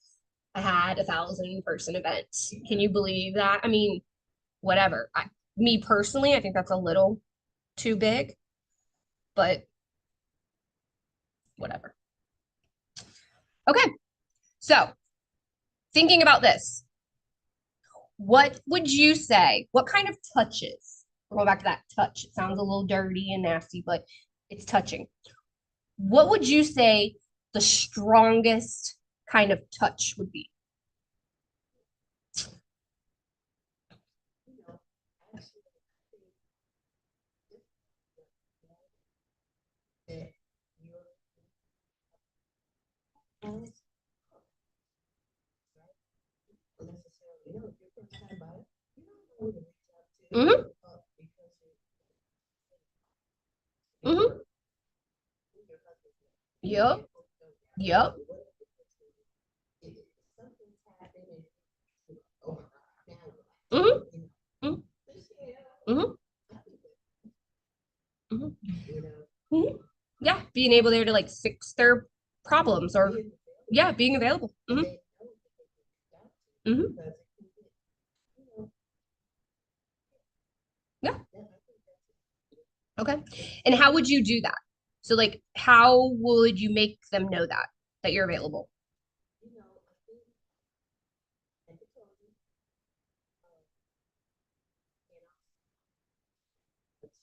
I had 1,000-person events. Can you believe that? I mean, whatever. Me personally, I think that's a little too big, but whatever. Okay. So thinking about this, what would you say? What kind of touches? We're going back to that touch. It sounds a little dirty and nasty, but it's touching. What would you say the strongest kind of touch would be? Mhm. Mhm. Yep. Yep. Mhm. Mhm. Mhm. Mhm. Mhm. Yeah, being able there to like fix their problems or yeah, being available. Hmm. Yeah. Okay. And how would you do that? So like how would you make them know that you're available?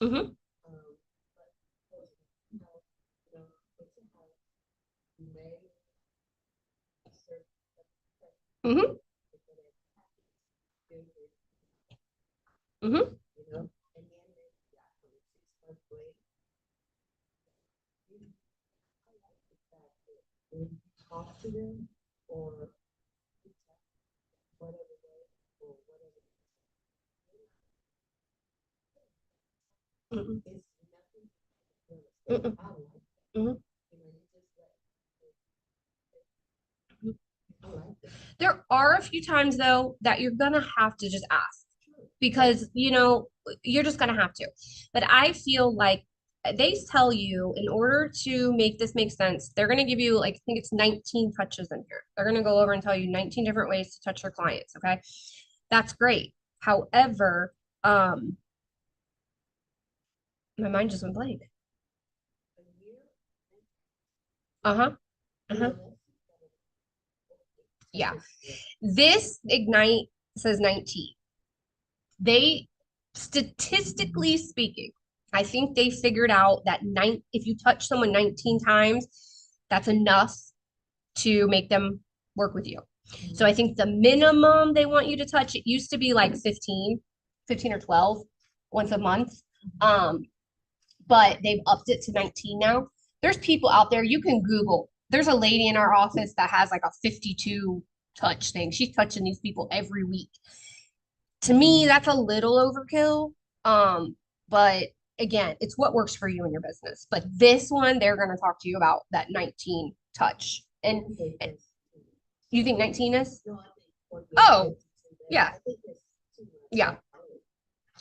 Hmm. Hmm. Hmm. Mm-mm. Mm-mm. Mhm. There are a few times though that you're gonna have to just ask because you're just gonna have to. But I feel like they tell you in order to make this make sense, they're gonna give you like I think it's 19 touches in here. They're gonna go over and tell you 19 different ways to touch your clients. Okay, that's great. However, my mind just went blank. Uh-huh. Uh-huh. Yeah. This Ignite says 19. They statistically speaking, I think they figured out that if you touch someone 19 times, that's enough to make them work with you. So I think the minimum they want you to touch, it used to be like 15 or 12 once a month. Um, but they've upped it to 19 now. There's people out there you can Google. There's a lady in our office that has like a 52 touch thing. She's touching these people every week. To me, that's a little overkill. But again, it's what works for you and your business. But this one, they're going to talk to you about that 19 touch. And you think 19 is? Oh, yeah. Yeah.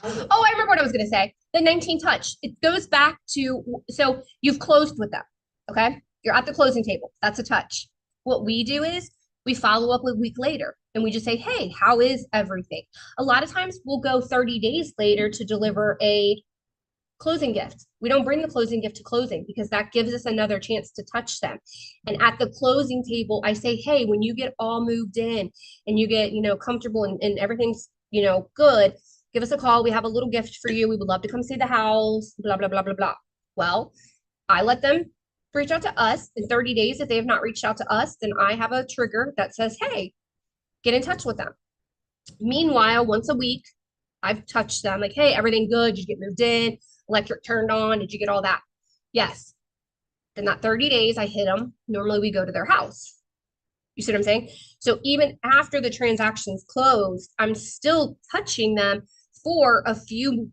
Oh, I remember what I was going to say. The 19 touch. It goes back to so you've closed with them. Okay. You're at the closing table. That's a touch. What we do is we follow up a week later and we just say, hey, how is everything? A lot of times we'll go 30 days later to deliver a closing gift. We don't bring the closing gift to closing because that gives us another chance to touch them. And at the closing table, I say, hey, when you get all moved in and you get, comfortable and everything's, good, give us a call. We have a little gift for you. We would love to come see the house, blah, blah, blah, blah, blah. Well, I let them reach out to us in 30 days. If they have not reached out to us, then I have a trigger that says, hey, get in touch with them. Meanwhile, once a week, I've touched them like, hey, everything good? Did you get moved in? Electric turned on? Did you get all that? Yes. Then that 30 days, I hit them. Normally we go to their house. You see what I'm saying? So even after the transaction's closed, I'm still touching them for a few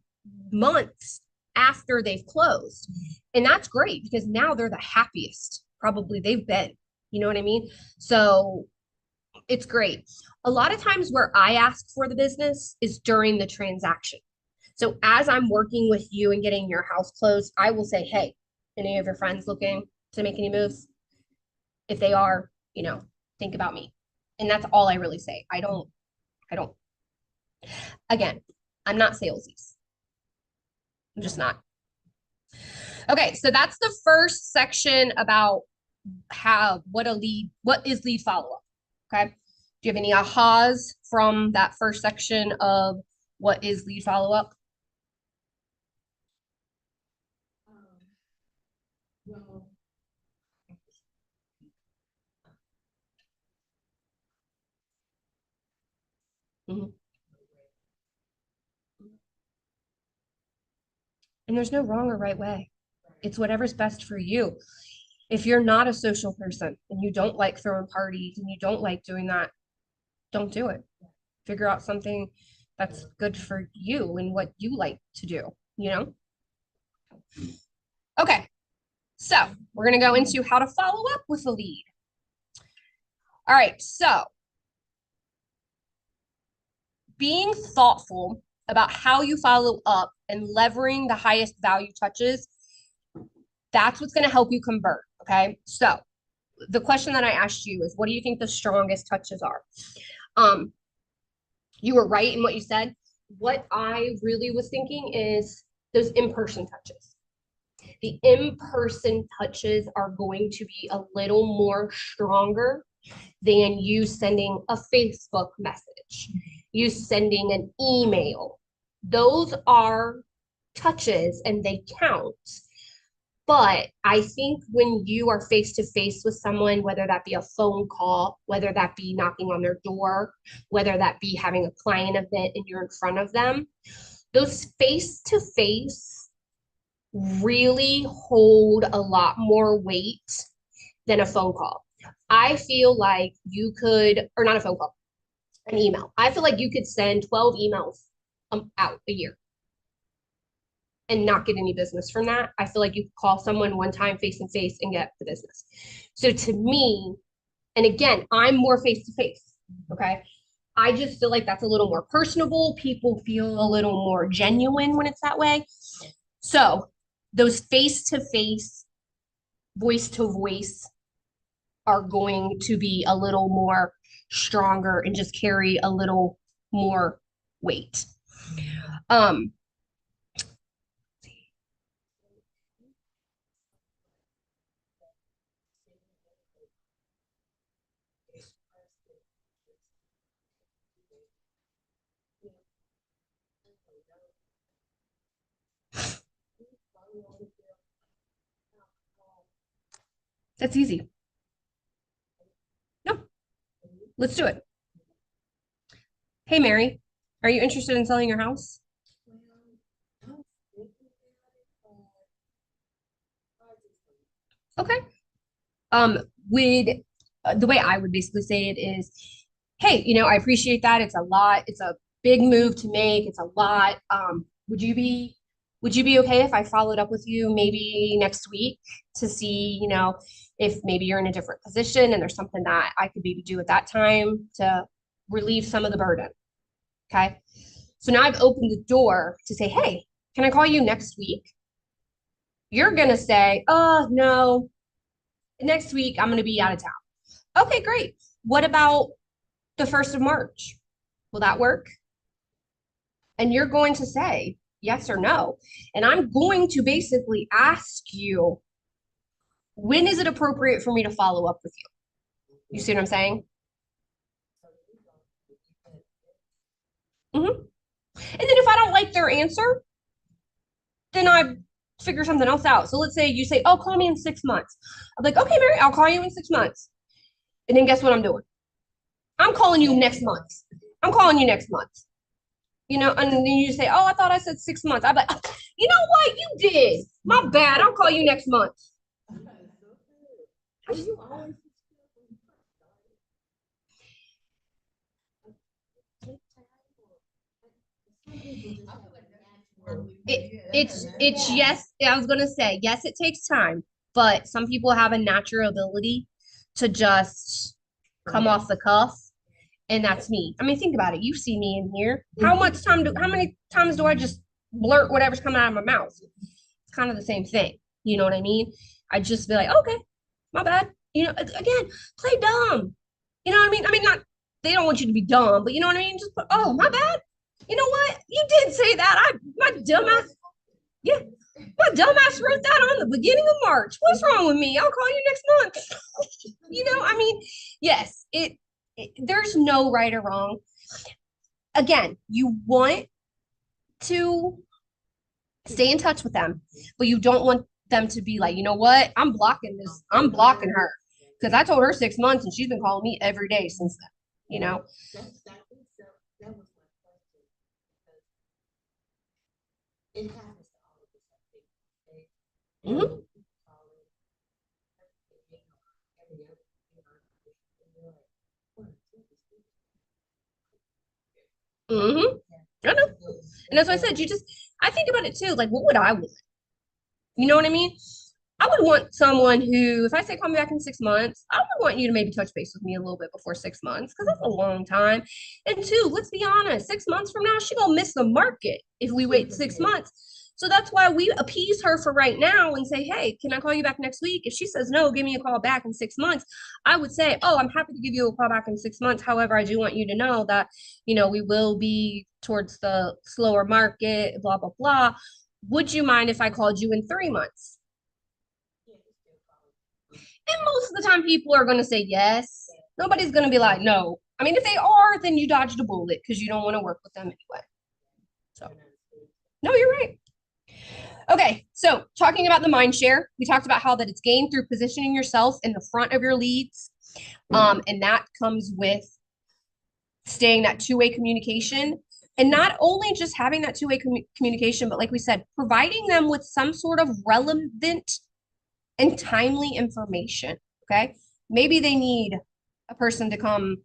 months after they've closed. And that's great because now they're the happiest probably they've been. You know what I mean? So it's great. A lot of times where I ask for the business is during the transaction. So as I'm working with you and getting your house closed, I will say, hey, any of your friends looking to make any moves? If they are, think about me. And that's all I really say. I don't, again, I'm not salesy. I'm just not. Okay, so that's the first section about what is lead follow-up. Okay. Do you have any ahas from that first section of what is lead follow-up? Well, Mhm. And there's no wrong or right way. It's whatever's best for you. If you're not a social person and you don't like throwing parties and you don't like doing that, don't do it. Figure out something that's good for you and what you like to do, you know? Okay, so we're gonna go into how to follow up with a lead. All right, so being thoughtful about how you follow up and levering the highest value touches, that's what's gonna help you convert, okay? So the question that I asked you is, what do you think the strongest touches are? You were right in what you said. What I really was thinking is those in-person touches. The in-person touches are going to be a little more stronger than you sending a Facebook message, you sending an email. Those are touches and they count. But I think when you are face to face with someone, whether that be a phone call, whether that be knocking on their door, whether that be having a client event and you're in front of them, those face to face really hold a lot more weight than a phone call. I feel like you could, or not a phone call, an email. I feel like you could send 12 emails out a year and not get any business from that. I feel like you could call someone one time face to face and get the business. So to me, and again, I'm more face to face. Okay. I just feel like that's a little more personable. People feel a little more genuine when it's that way. So those face to face, voice to voice are going to be a little more stronger and just carry a little more weight. Um, that's easy. No, let's do it. Hey, Mary, are you interested in selling your house? Okay. Um, would the way I would basically say it is, hey, I appreciate that. It's a lot. It's a big move to make. It's a lot. Would you be okay if I followed up with you maybe next week to see, if maybe you're in a different position and there's something that I could maybe do at that time to relieve some of the burden. Okay. So now I've opened the door to say, hey, can I call you next week? You're gonna say, oh no, next week I'm gonna be out of town. Okay, great. What about the 1st of March? Will that work? And you're going to say yes or no. And I'm going to basically ask you, when is it appropriate for me to follow up with you? You see what I'm saying? Mhm. And then if I don't like their answer, then I figure something else out. So let's say you say, oh, call me in 6 months. I'm like, okay, Mary, I'll call you in 6 months. And then guess what I'm doing? I'm calling you next month. I'm calling you next month. And then you say, oh, I thought I said 6 months. I'm like, you know what? You did. My bad. I'll call you next month. It's yes. I was gonna say yes. It takes time, but some people have a natural ability to just come off the cuff, and that's me. I mean, think about it. You see me in here. How many times do I just blurt whatever's coming out of my mouth? It's kind of the same thing. You know what I mean? I just be like, okay, my bad. Again, play dumb. You know what I mean? I mean, not they don't want you to be dumb, but you know what I mean? Just put, oh, my bad. You know what? You did say that. My dumbass, yeah, my dumbass wrote that on the beginning of March. What's wrong with me? I'll call you next month. I mean, yes, there's no right or wrong. Again, you want to stay in touch with them, but you don't want them to be like, you know what? I'm blocking this. I'm blocking her because I told her 6 months and she's been calling me every day since then. That was my question. It happens to all of us, I think. Okay? Mhm. Every other, and you're like, what? Hmm. I know. And that's why I said, I think about it too. Like, what would I want? You know what I mean? I would want someone who, if I say call me back in 6 months, I would want you to maybe touch base with me a little bit before 6 months because that's a long time. And two, let's be honest, 6 months from now, she gonna miss the market if we wait 6 months. So that's why we appease her for right now and say, hey, can I call you back next week? If she says no, give me a call back in 6 months. I would say, oh, I'm happy to give you a call back in 6 months. However, I do want you to know that, we will be towards the slower market, blah, blah, blah. Would you mind if I called you in 3 months? And most of the time, people are going to say yes. Nobody's going to be like, no. I mean, if they are, then you dodged a bullet because you don't want to work with them anyway. So, no, you're right. Okay, so talking about the mind share, we talked about how that it's gained through positioning yourself in the front of your leads. And that comes with staying that two-way communication. And not only just having that two-way communication, but like we said, providing them with some sort of relevant and timely information. Okay. Maybe they need a person to come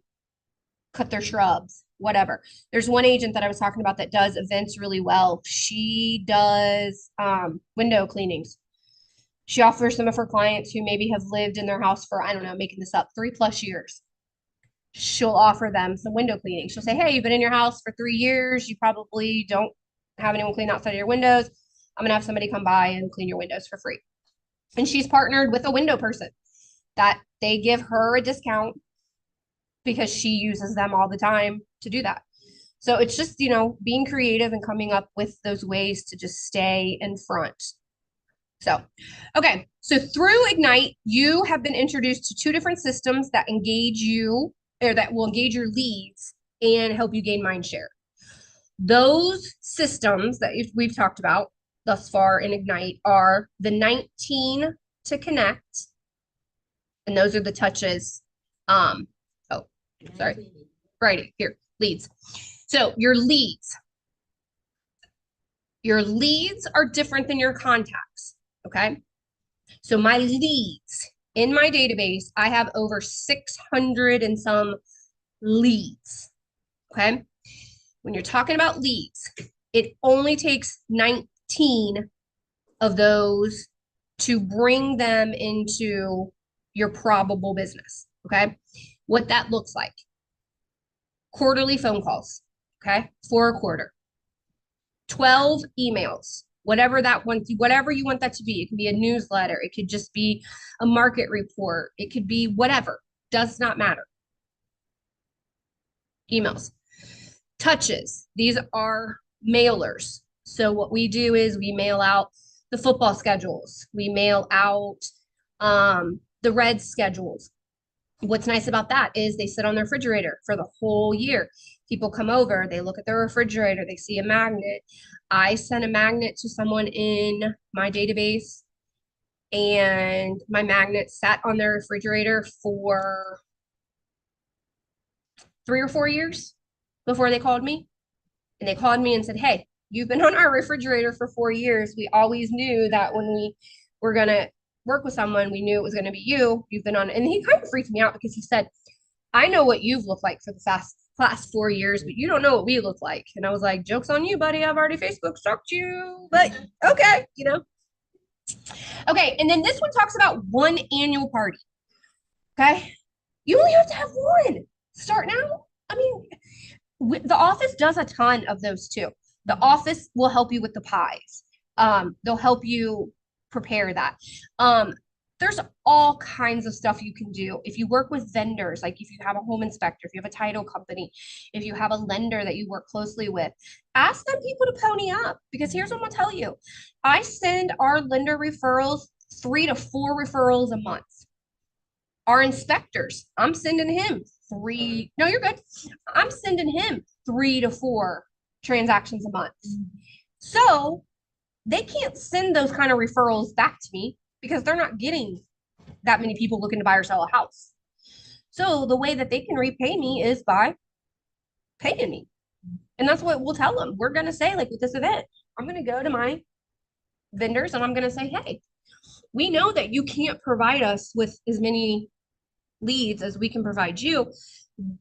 cut their shrubs, whatever. There's one agent that I was talking about that does events really well. She does window cleanings. She offers some of her clients who maybe have lived in their house for, I don't know, making this up, 3+ years. She'll offer them some window cleaning. She'll say, hey, you've been in your house for 3 years. You probably don't have anyone clean outside of your windows. I'm going to have somebody come by and clean your windows for free. And she's partnered with a window person that they give her a discount because she uses them all the time to do that. So it's just, being creative and coming up with those ways to just stay in front. So, okay. So through Ignite, you have been introduced to 2 different systems that engage you, or that will engage your leads and help you gain mind share. Those systems that we've talked about thus far in Ignite are the 19 to connect. And those are the touches. Sorry. Right here, leads. So your leads are different than your contacts. Okay. So my leads in my database, I have over 600 and some leads. Okay. When you're talking about leads, it only takes 19 of those to bring them into your probable business. Okay. What that looks like. Quarterly phone calls. Okay. For a quarter. 12 emails. Whatever you want that to be. It can be a newsletter. It could just be a market report. It could be whatever. Does not matter. Emails. Touches. These are mailers. So what we do is we mail out the football schedules. We mail out the Reds schedules. What's nice about that is they sit on their refrigerator for the whole year. People come over, they look at their refrigerator, they see a magnet. I sent a magnet to someone in my database, and my magnet sat on their refrigerator for 3 or 4 years before they called me. And they called me and said, hey, you've been on our refrigerator for 4 years. We always knew that when we were going to work with someone, we knew it was going to be you. You've been on. And he kind of freaked me out because he said, I know what you've looked like for the past 4 years, but you don't know what we look like. And I was like, joke's on you, buddy. I've already Facebook stalked you, but okay, Okay, and then this one talks about one annual party. Okay, you only have to have one. Start now. I mean, the office does a ton of those too. The office will help you with the pies. They'll help you prepare that. There's all kinds of stuff you can do. If you work with vendors, like if you have a home inspector, if you have a title company, if you have a lender that you work closely with, ask them people to pony up, because here's what I'm gonna tell you. I send our lender referrals 3 to 4 referrals a month. Our inspectors, I'm sending him 3. No, you're good. I'm sending him 3 to 4 transactions a month. So they can't send those kind of referrals back to me because they're not getting that many people looking to buy or sell a house. So the way that they can repay me is by paying me. And that's what we'll tell them. We're going to say, like with this event, I'm going to go to my vendors and I'm going to say, hey, we know that you can't provide us with as many leads as we can provide you.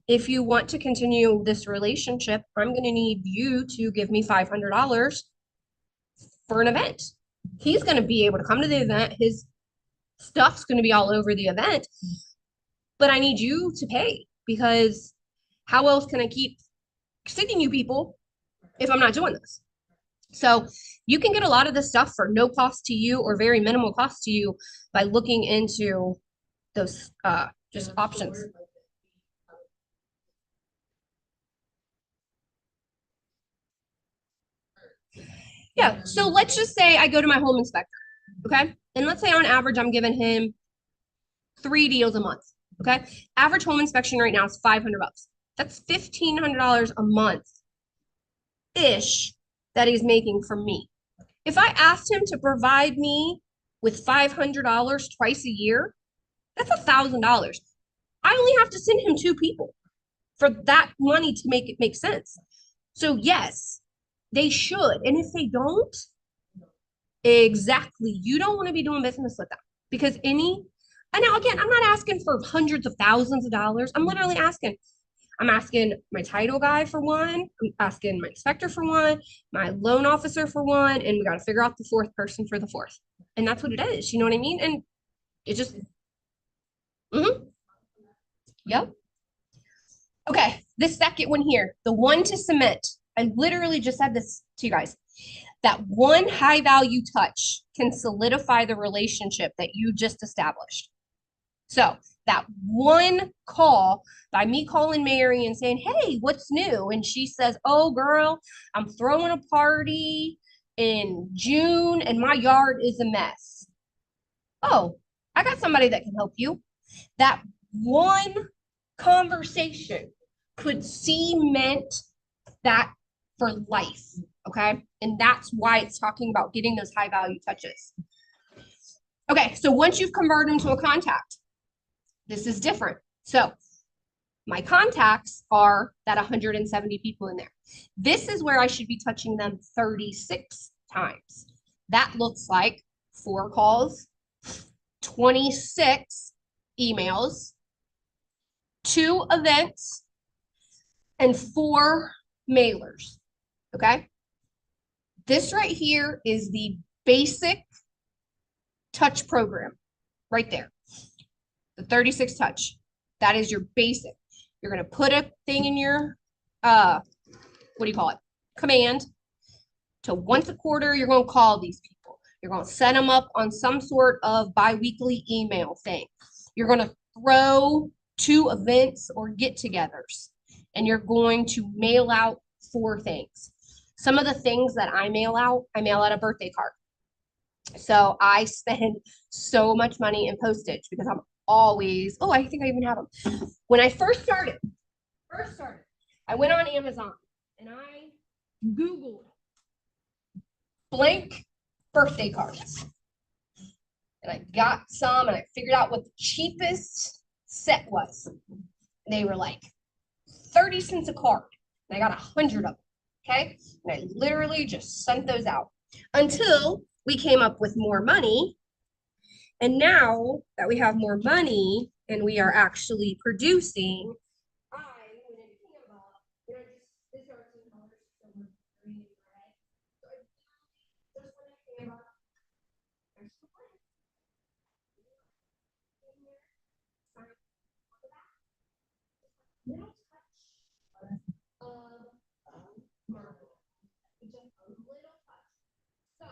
if you want to continue this relationship, I'm gonna need you to give me $500 for an event. He's gonna be able to come to the event. His stuff's gonna be all over the event, but I need you to pay because how else can I keep sending you people if I'm not doing this? So you can get a lot of this stuff for no cost to you or very minimal cost to you by looking into those just options. Yeah, so let's just say I go to my home inspector, okay? And let's say on average, I'm giving him 3 deals a month, okay? Average home inspection right now is $500. That's $1,500 a month-ish that he's making from me. If I asked him to provide me with $500 twice a year, that's $1,000. I only have to send him 2 people for that money to make it make sense. So yes, they should. And if they don't, exactly, you don't want to be doing business with them because and now again, I'm not asking for hundreds of thousands of dollars. I'm literally I'm asking my title guy for one, I'm asking my inspector for one, my loan officer for one, and we got to figure out the fourth person for the fourth. And that's what it is. You know what I mean? And it just, yep. Okay, the second one here, the one to submit. I literally just said this to you guys. That one high value touch can solidify the relationship that you just established. So that one call by me calling Mary and saying, hey, what's new? And she says, oh, girl, I'm throwing a party in June and my yard is a mess. Oh, I got somebody that can help you. That one conversation could cement that for life. Okay. And that's why it's talking about getting those high value touches. Okay. So once you've converted them to a contact, this is different. So my contacts are that 170 people in there. This is where I should be touching them 36 times. That looks like 4 calls, 26 emails, 2 events, and 4 mailers. Okay. This right here is the basic touch program right there. The 36 touch. That is your basic. You're going to put a thing in your, what do you call it? Command to once a quarter, you're going to call these people. You're going to set them up on some sort of biweekly email thing. You're going to throw 2 events or get-togethers, and you're going to mail out 4 things. Some of the things that I mail out a birthday card. So I spend so much money in postage because I'm always, oh, I think I even have them. When I first started, I went on Amazon and I Googled blank birthday cards. And I got some and I figured out what the cheapest set was. They were like 30 cents a card. And I got 100 of them. Okay. And I literally just sent those out until we came up with more money. And now that we have more money and we are actually producing, I went into Canva and I just, these are some colors, silver, green, and red. So I just went into Canva. There's the plan. Little touch of marble. Just a little touch. So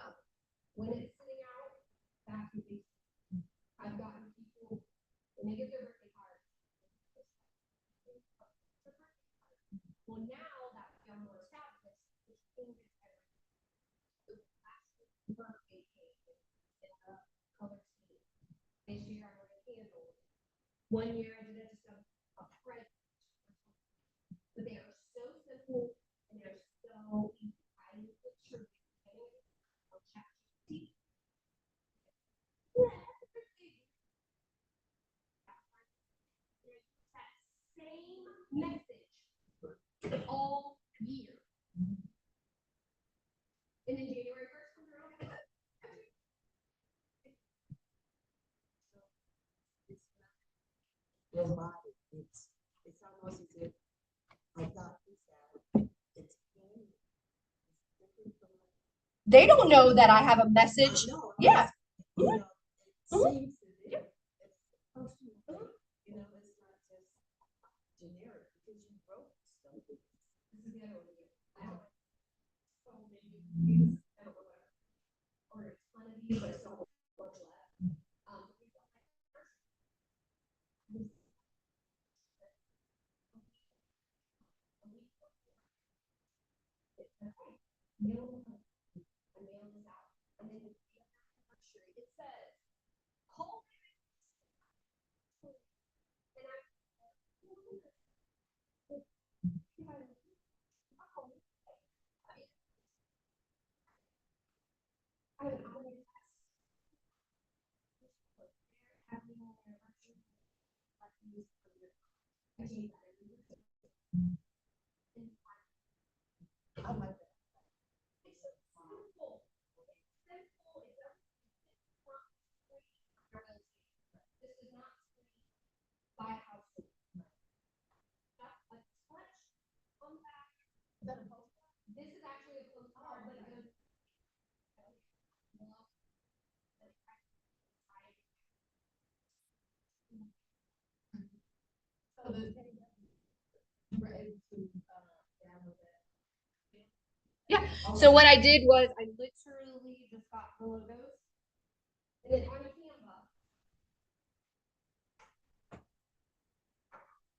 when it's sitting out, that's what they, I've gotten people, when they get their birthday card. Well, now that we are more established, which changes everything. The plastic birthday cake and the color scheme. This year I'm going to candle. One year I did it just a present. But they are so simple and they're so easy. I literally I'll check. Same message all year. And then January 1st comes around. Robotic. It's almost They don't know that I have a message. Yeah. You know, it Mhm. seems to be, it's personal, you know, it's not just generic, because you wrote something. This is the other one, I don't. So maybe use, I don't know what, or it's one of these, but it's not what's left. It says, call. And I'm gonna I like that. This is not buy a house. That's a touch on that. Is that a postcard? This is actually a postcard, but it goes. So you were able to, download that. Yeah. So what I did was I literally just got the logos. And then on Canva.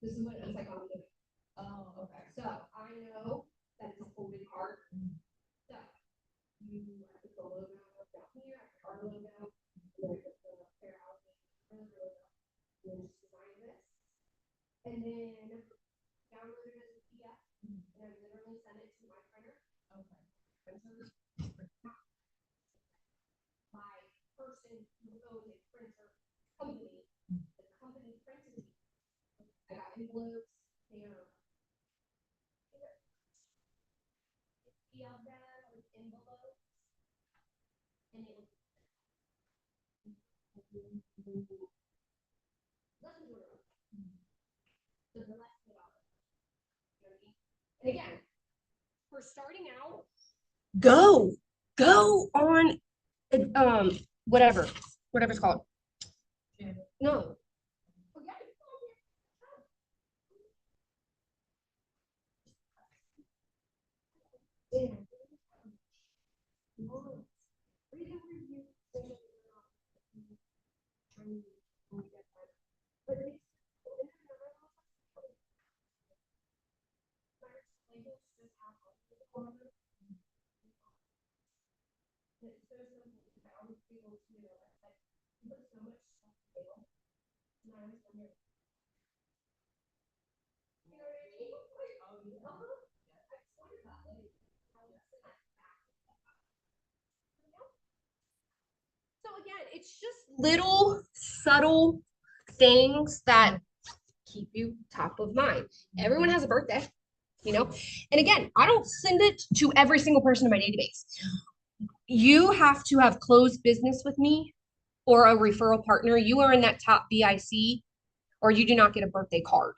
This is what it looks like on the. Oh, okay. So I know that it's a folded card. So you have to put the logo down here, our logo, and then put the fair housing, logo, and then just design this. And then download it as a PDF, and I literally send it to my printer. Okay. My person who owns a printer company, the company printed it. I got envelopes, they're. Of them with envelopes. And it was. Less than $200. So the less than $1. You know what I mean? And again, for starting out. Go on, whatever it's called. No. Oh, yeah. Yeah. So again, it's just little subtle things that keep you top of mind. Everyone has a birthday, you know? And again, I don't send it to every single person in my database. You have to have closed business with me or a referral partner. You are in that top BIC, or you do not get a birthday card.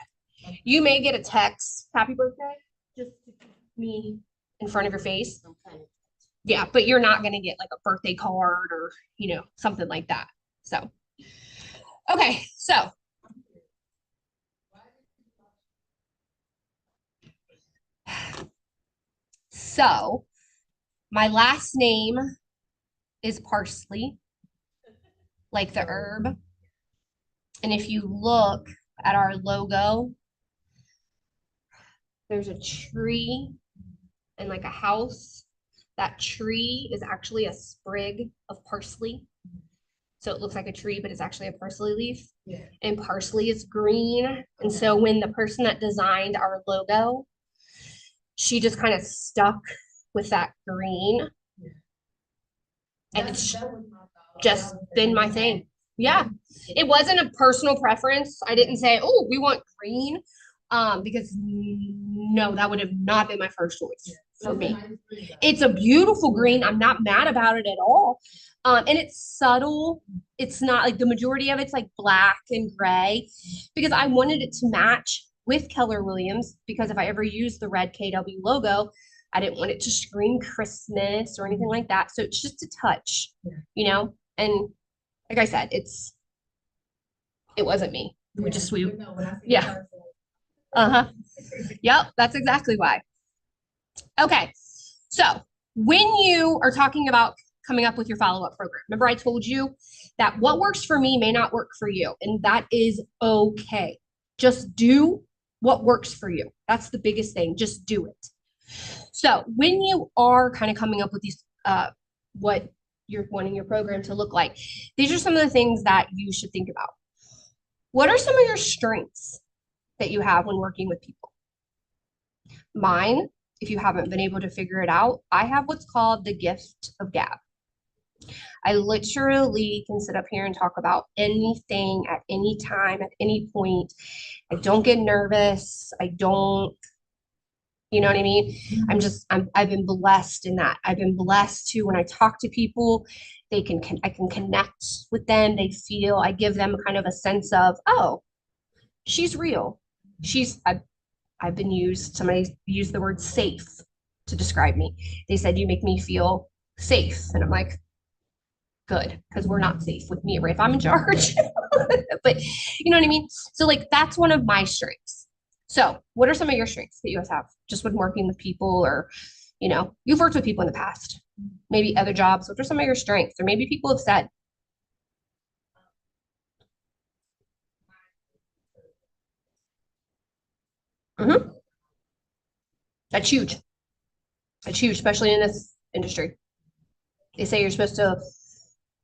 You may get a text, happy birthday, just to keep me in front of your face. Yeah, but you're not gonna get like a birthday card or, something like that. So, okay, so. So, my last name is parsley, like the herb. And if you look at our logo, there's a tree and like a house. That tree is actually a sprig of parsley. So it looks like a tree, but it's actually a parsley leaf. Yeah. And parsley is green. And so when the person that designed our logo, she just kind of stuck with that green. Yeah. And it's That was my thought. just been my thing. Yeah. It wasn't a personal preference. I didn't say, oh, we want green. Because no, that would have not been my first choice for me. It's a beautiful green. I'm not mad about it at all. And it's subtle. It's not like the majority of it's like black and gray because I wanted it to match with Keller Williams because if I ever use the red KW logo, I didn't want it to scream Christmas or anything like that. So it's just a touch, you know? And like I said, it wasn't me. We just, we, No, when I see yeah. cars, uh-huh. Yep, that's exactly why. Okay, so when you are talking about coming up with your follow-up program, remember I told you that what works for me may not work for you, and that is okay. Just do what works for you. That's the biggest thing. Just do it. So when you are kind of coming up with these, what you're wanting your program to look like, these are some of the things that you should think about. What are some of your strengths that you have when working with people? Mine, if you haven't been able to figure it out, I have what's called the gift of gab. I literally can sit up here and talk about anything at any time, at any point. I don't get nervous. I don't, you know what I mean? I've been blessed in that. I've been blessed to when I talk to people, I can connect with them. I give them kind of a sense of, oh, she's real. Somebody used the word safe to describe me. They said, you make me feel safe. And I'm like, good, because we're not safe with me if I'm in charge. But you know what I mean? So like, that's one of my strengths. So what are some of your strengths that you guys have just when working with people, or, you know, you've worked with people in the past, maybe other jobs. What are some of your strengths? Or maybe people have said, mm-hmm. That's huge. That's huge, especially in this industry. They say you're supposed to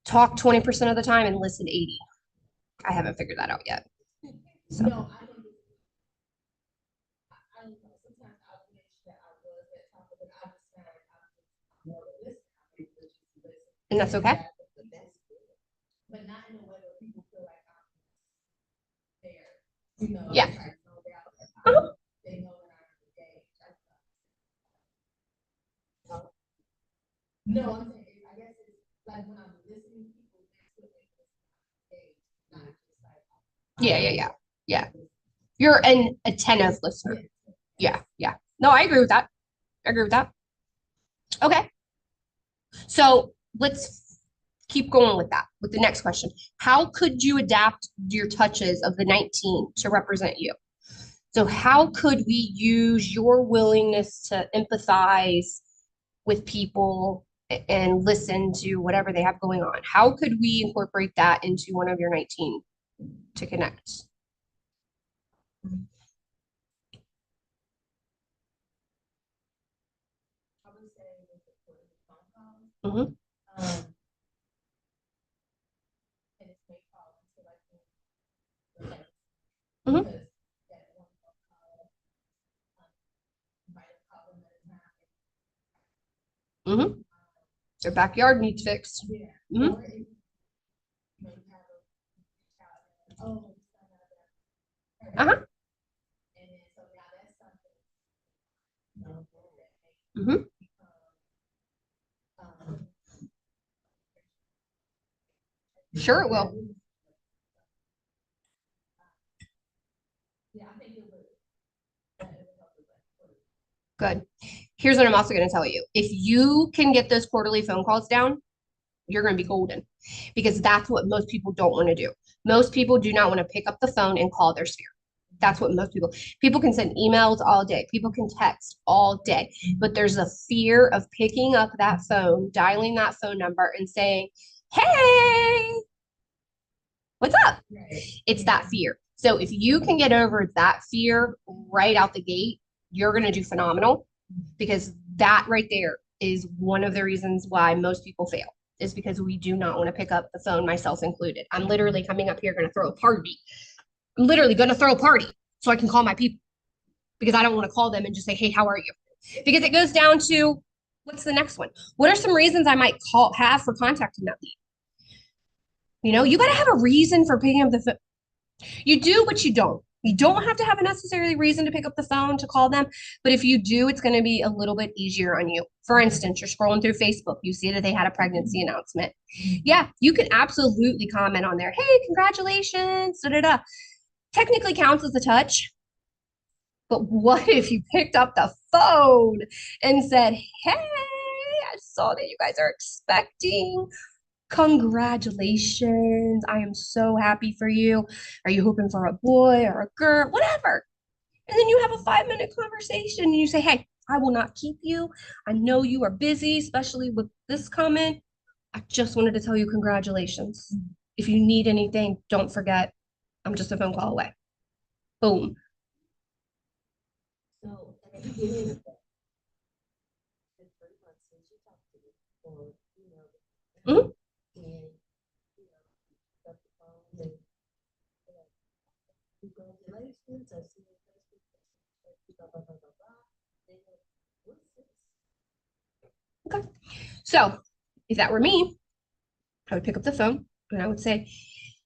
talk 20% of the time and listen 80. I haven't figured that out yet. So. No, I don't know. Sometimes I wish that I was that type of, but I just found I'm more of a listener. And that's okay. But not in a way where people feel like I'm there. You know, Yeah. it's like, no doubt, they know that I'm engaged. No, I'm saying, I guess it's like when I'm listening to people, that's what makes me engaged, not just like. Yeah. You're an attentive listener. Yeah. No, I agree with that. Okay. So let's keep going with that, with the next question. How could you adapt your touches of the 19 to represent you? So how could we use your willingness to empathize with people and listen to whatever they have going on? How could we incorporate that into one of your 19 to connect? I would say with the phone calls. Mhm. And it's make calls to like. Mhm. Because that one phone call, might have called them at a time. Mhm. Their backyard needs fixed. Yeah. Mhm. Or if, you know, you have a child, oh, it's not that. Uh-huh. And then, so now that's something. You know, that Mhm. um, Sure it will. Yeah, I think it would. That it would help with that. Good. Here's what I'm also going to tell you. If you can get those quarterly phone calls down, you're going to be golden, because that's what most people don't want to do. Most people do not want to pick up the phone and call their sphere. That's what people can send emails all day. People can text all day, but there's a fear of picking up that phone, dialing that phone number and saying, hey, what's up? Right. It's that fear. So if you can get over that fear right out the gate, you're going to do phenomenal, because that right there is one of the reasons why most people fail, is because we do not want to pick up the phone, myself included. I'm literally coming up here going to throw a party. I'm literally going to throw a party so I can call my people, because I don't want to call them and just say, hey, how are you? Because it goes down to, what's the next one? What are some reasons I might have for contacting that lead? You know, you got to have a reason for picking up the phone. You do, but you don't. You don't have to have a necessarily reason to pick up the phone to call them, but if you do, it's going to be a little bit easier on you. For instance, you're scrolling through Facebook, you see that they had a pregnancy announcement. Yeah, you can absolutely comment on there. Hey, congratulations, da da da. Technically counts as a touch, But what if you picked up the phone and said, hey, I saw that you guys are expecting. Congratulations. I am so happy for you. Are you hoping for a boy or a girl? Whatever. And then you have a 5-minute conversation and you say, hey, I will not keep you. I know you are busy, especially with this coming. I just wanted to tell you congratulations. If you need anything, don't forget, I'm just a phone call away. Boom. So, and you get in with that. It's 3 months since you talked to me, or, you know. Mhm. And, you know, got the phone and, congratulations, I see your Facebook, blah, blah, blah, blah, blah. Then, what's this? So if that were me, I would pick up the phone and I would say,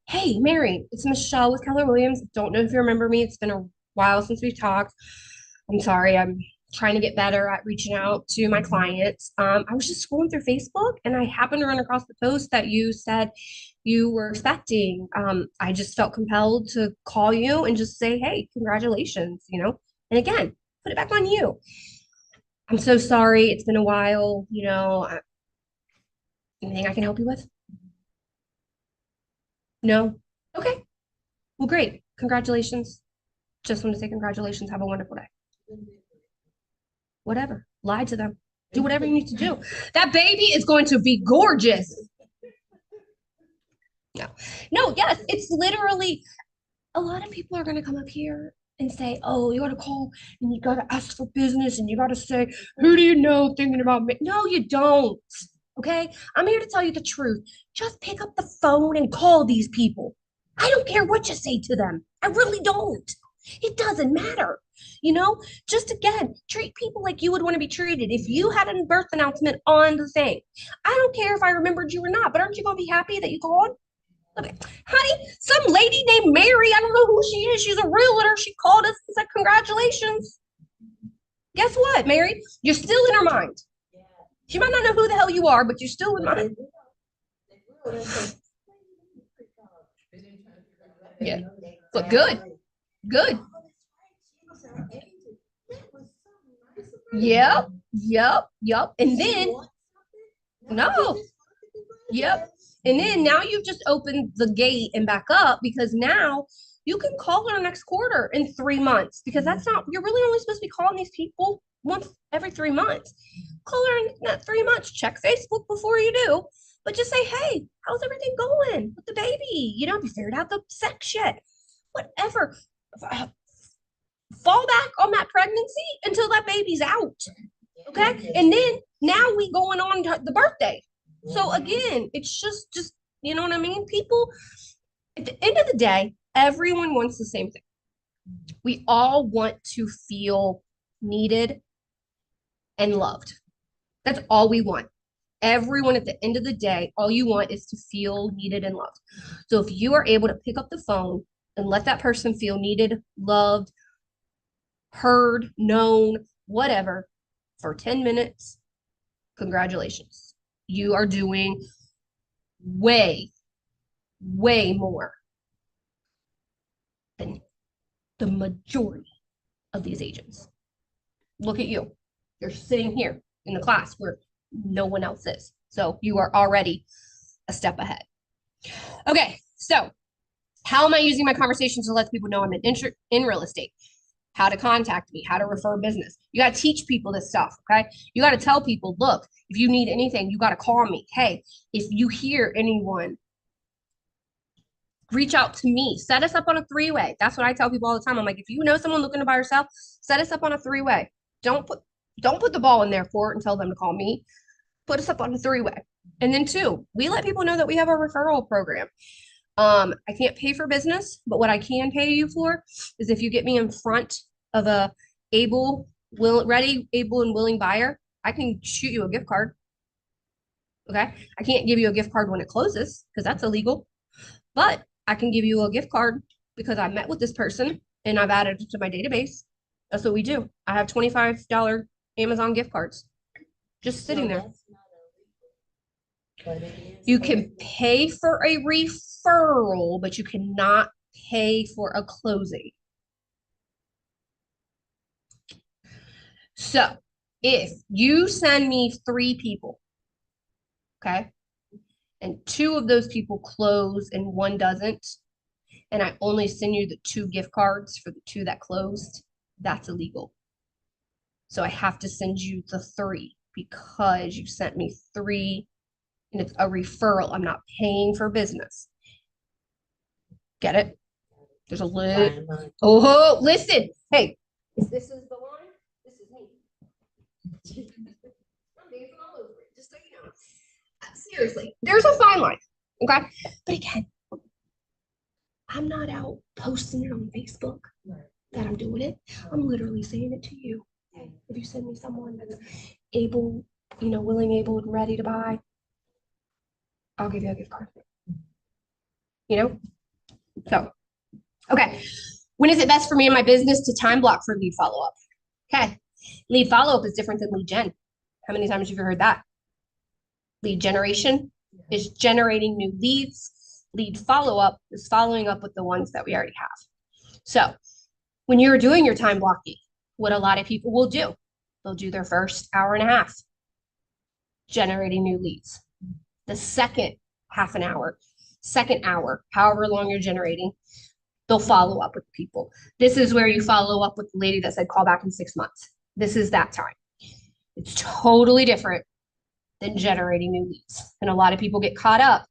hey, Mary, it's Michelle with Keller Williams. Don't know if you remember me. It's been a while since we've talked. I'm sorry. I'm trying to get better at reaching out to my clients. I was just scrolling through Facebook and I happened to run across the post that you said you were expecting. I just felt compelled to call you and just say, hey, congratulations, you know? And again, put it back on you. I'm so sorry. It's been a while, you know. Anything I can help you with? No? Okay. Well, great. Congratulations. Just want to say congratulations. Have a wonderful day. Whatever. Lie to them. Do whatever you need to do. That baby is going to be gorgeous. No. No, yes, it's literally a lot of people are going to come up here and say, oh, you got to call and you got to ask for business and you got to say, who do you know thinking about me? No, you don't. Okay. I'm here to tell you the truth. Just pick up the phone and call these people. I don't care what you say to them. I really don't. It doesn't matter. You know, just again, treat people like you would want to be treated. If you had a birth announcement on the thing, I don't care if I remembered you or not, but aren't you going to be happy that you called? Okay. Honey, some lady named Mary, I don't know who she is. She's a realtor. She called us and said, congratulations. Guess what, Mary? You're still in her mind. Yeah. She might not know who the hell you are, but you're still in But mind. they will, they'll say, They didn't try to figure out what Yeah. they know. But good. Good. Oh, that's right, she was our agent. That was so nice of her. Yep. Yep. Yep. And Did she then, want something? No. you just wanted to Yep. And then now you've just opened the gate and back up because now you can call her next quarter in 3 months because that's not, you're really only supposed to be calling these people once every 3 months. Call her in that 3 months, check Facebook before you do, but just say, hey, how's everything going with the baby? You know, have you figured out the sex yet? Whatever. Fall back on that pregnancy until that baby's out. Okay. And then now we going on to the birthday. So again, it's just, you know what I mean? People, at the end of the day, everyone wants the same thing. We all want to feel needed and loved. That's all we want. Everyone at the end of the day, all you want is to feel needed and loved. So if you are able to pick up the phone and let that person feel needed, loved, heard, known, whatever, for 10 minutes, congratulations. You are doing way, way more than the majority of these agents. Look at you. You're sitting here in the class where no one else is. So you are already a step ahead. Okay, so how am I using my conversations to let people know I'm in real estate? How to contact me, how to refer business. You got to teach people this stuff, okay? You got to tell people, look, if you need anything, you got to call me. Hey, if you hear anyone, reach out to me. Set us up on a three-way. That's what I tell people all the time. I'm like, if you know someone looking to buy or sell, set us up on a three-way. Don't put the ball in their court and tell them to call me. Put us up on a three-way. And then two, we let people know that we have a referral program. I can't pay for business, but what I can pay you for is if you get me in front of a able and willing buyer, I can shoot you a gift card. Okay. I can't give you a gift card when it closes because that's illegal, but I can give you a gift card because I met with this person and I've added it to my database. That's what we do. I have $25 Amazon gift cards just sitting there. That's not illegal, but it is You can illegal. pay for a referral, but you cannot pay for a closing. So if you send me 3 people, okay, and 2 of those people close and 1 doesn't, and I only send you the 2 gift cards for the 2 that closed, that's illegal. So I have to send you the 3 because you sent me 3 and it's a referral. I'm not paying for business. Get it? There's a lit. Oh, listen. Hey, this is the line. This is me. I'm dancing all over it, just so you know. Seriously, there's a fine line. Okay. But again, I'm not out posting it on Facebook that I'm doing it. I'm literally saying it to you. Hey, if you send me someone that's able, willing, able, and ready to buy, I'll give you a gift card. So, okay. When is it best for me and my business to time block for lead follow-up? Okay. Lead follow-up is different than lead gen. How many times have you heard that? Lead generation is generating new leads. Lead follow-up is following up with the ones that we already have. So when you're doing your time blocking, what a lot of people will do, they'll do their first hour and a half generating new leads. The second half an hour, second hour, however long you're generating, they'll follow up with people. This is where you follow up with the lady that said call back in 6 months. This is that time. It's totally different than generating new leads. And a lot of people get caught up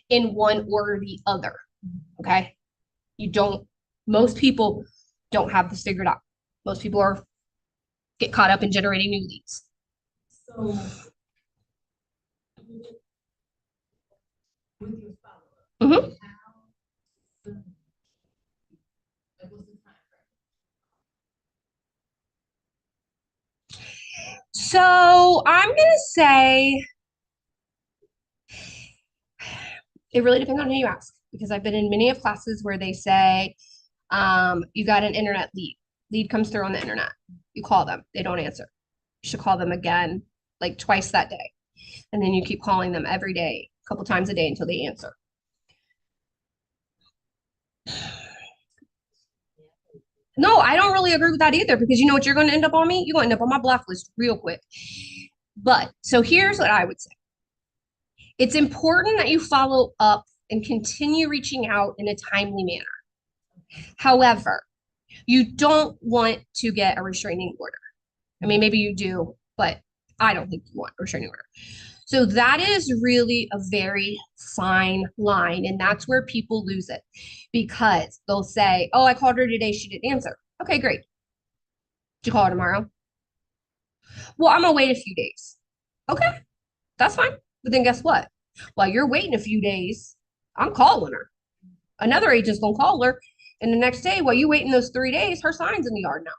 in one or the other. Okay. Most people don't have this figured out. Most people get caught up in generating new leads. So with your follow-up, Mhm. how soon? Like, what's the time frame? So I'm going to say it really depends on who you ask, because I've been in many of classes where they say, you got an internet lead. Lead comes through on the internet. You call them. They don't answer. You should call them again, like twice that day. And then you keep calling them every day, a couple times a day until they answer. No, I don't really agree with that either, because you know what you're going to end up on me? You're going to end up on my block list real quick. But so here's what I would say. It's important that you follow up and continue reaching out in a timely manner. However, you don't want to get a restraining order. I mean, maybe you do, but I don't think you want a restraining order. So that is really a very fine line. And that's where people lose it, because they'll say, oh, I called her today. She didn't answer. Okay, great. Did you call her tomorrow? Well, I'm going to wait a few days. Okay, that's fine. But then guess what? While you're waiting a few days, I'm calling her. Another agent's going to call her. And the next day, while you waiting those 3 days, her sign's in the yard now.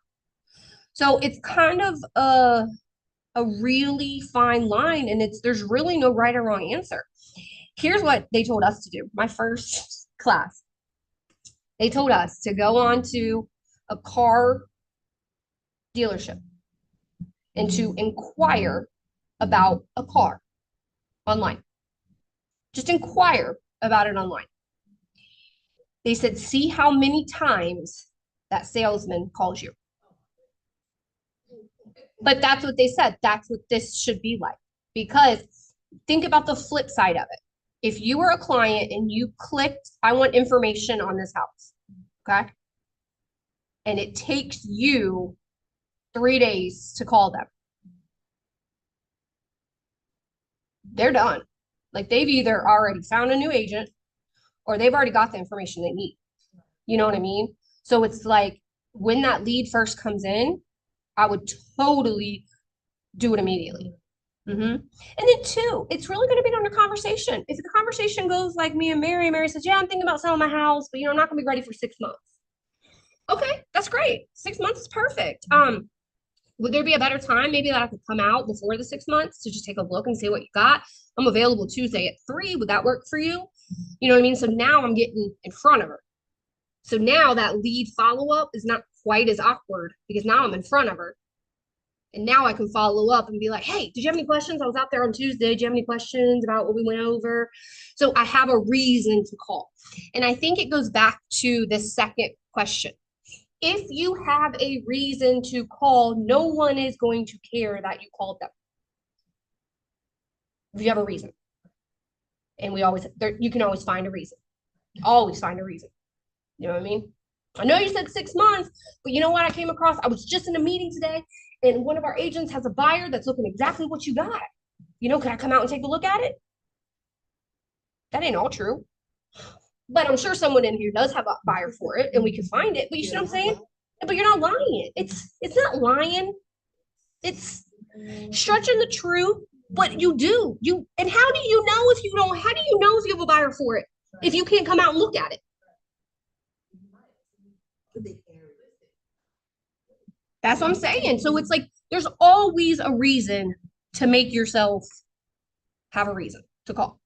So it's kind of a really fine line, and there's really no right or wrong answer. Here's what they told us to do. My first class, they told us to go on to a car dealership and to inquire about a car online. Just inquire about it online. They said, see how many times that salesman calls you. But that's what they said. That's what this should be like. Because think about the flip side of it. If you were a client and you clicked, I want information on this house, okay? And it takes you 3 days to call them. They're done. Like, they've either already found a new agent or they've already got the information they need. You know what I mean? So it's like when that lead first comes in, I would totally do it immediately. And then 2, it's really going to be on the conversation. If the conversation goes like me and Mary says, yeah, I'm thinking about selling my house, but I'm not going to be ready for 6 months. Okay, that's great. 6 months is perfect. Would there be a better time maybe that I could come out before the 6 months to just take a look and see what you got? I'm available Tuesday at 3. Would that work for you? You know what I mean? So now I'm getting in front of her. So now that lead follow-up is not quite as awkward, because now I'm in front of her. And now I can follow up and be like, hey, did you have any questions? I was out there on Tuesday. Did you have any questions about what we went over? So I have a reason to call. And I think it goes back to the second question. If you have a reason to call, no one is going to care that you called them. If you have a reason. And you can always find a reason. Always find a reason. You know what I mean? I know you said 6 months, but you know what I came across? I was just in a meeting today, and one of our agents has a buyer that's looking exactly what you got. Can I come out and take a look at it? That ain't all true. But I'm sure someone in here does have a buyer for it, and we can find it. But you see what I'm saying? But you're not lying. It's not lying. It's stretching the truth. But you do. And how do you know if you don't? How do you know if you have a buyer for it if you can't come out and look at it? That's what I'm saying. So it's like there's always a reason to make yourself have a reason to call.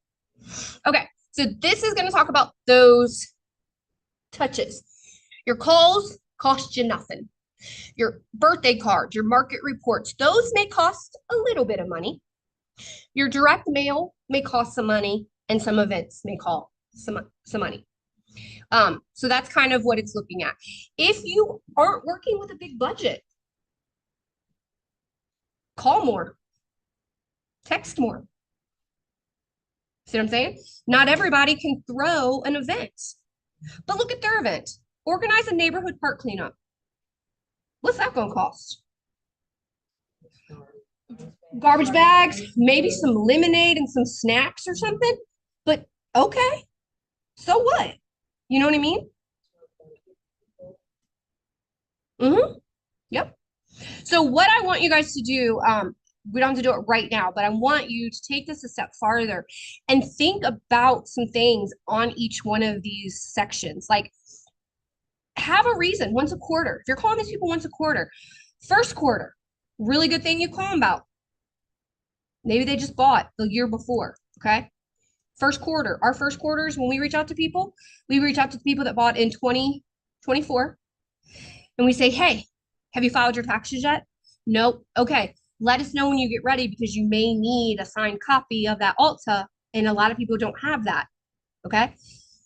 Okay, so this is going to talk about those touches. Your calls cost you nothing. Your birthday cards, your market reports, those may cost a little bit of money. Your direct mail may cost some money, and some events may cost some money. So that's kind of what it's looking at. If you aren't working with a big budget, call more, text more. See what I'm saying? Not everybody can throw an event, but look at their event. Organize a neighborhood park cleanup. What's that going to cost? Garbage bags, maybe some lemonade and some snacks or something. But okay, so what? You know what I mean? Yep. So what I want you guys to do, we don't have to do it right now, but I want you to take this a step farther and think about some things on each one of these sections. Like, have a reason once a quarter. If you're calling these people once a quarter, first quarter, really good thing you call them about. Maybe they just bought the year before, okay? First quarter, our first quarters, when we reach out to people, we reach out to the people that bought in 2024, and we say, hey, have you filed your taxes yet? Nope. Okay. Let us know when you get ready because you may need a signed copy of that Alta, and a lot of people don't have that. Okay.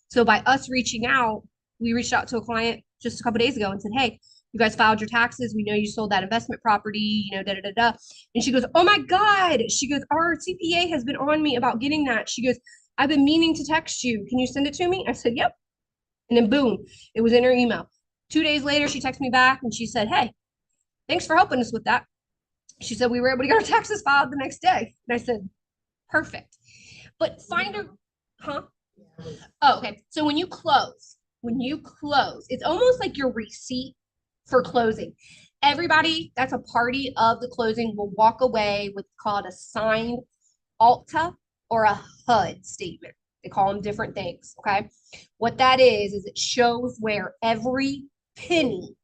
So by us reaching out, we reached out to a client just a couple days ago and said, hey, you guys filed your taxes. We know you sold that investment property, da da da da. And she goes, oh my God. She goes, our CPA has been on me about getting that. She goes, I've been meaning to text you. Can you send it to me? I said, yep. And then boom, it was in her email. 2 days later, she texted me back and she said, hey, thanks for helping us with that. She said we were able to get our taxes filed the next day. And I said, perfect. But find a, huh? Oh, okay. So when you close, it's almost like your receipt for closing. Everybody that's a party of the closing will walk away with called a signed Alta or a HUD statement. They call them different things, okay? What that is it shows where every penny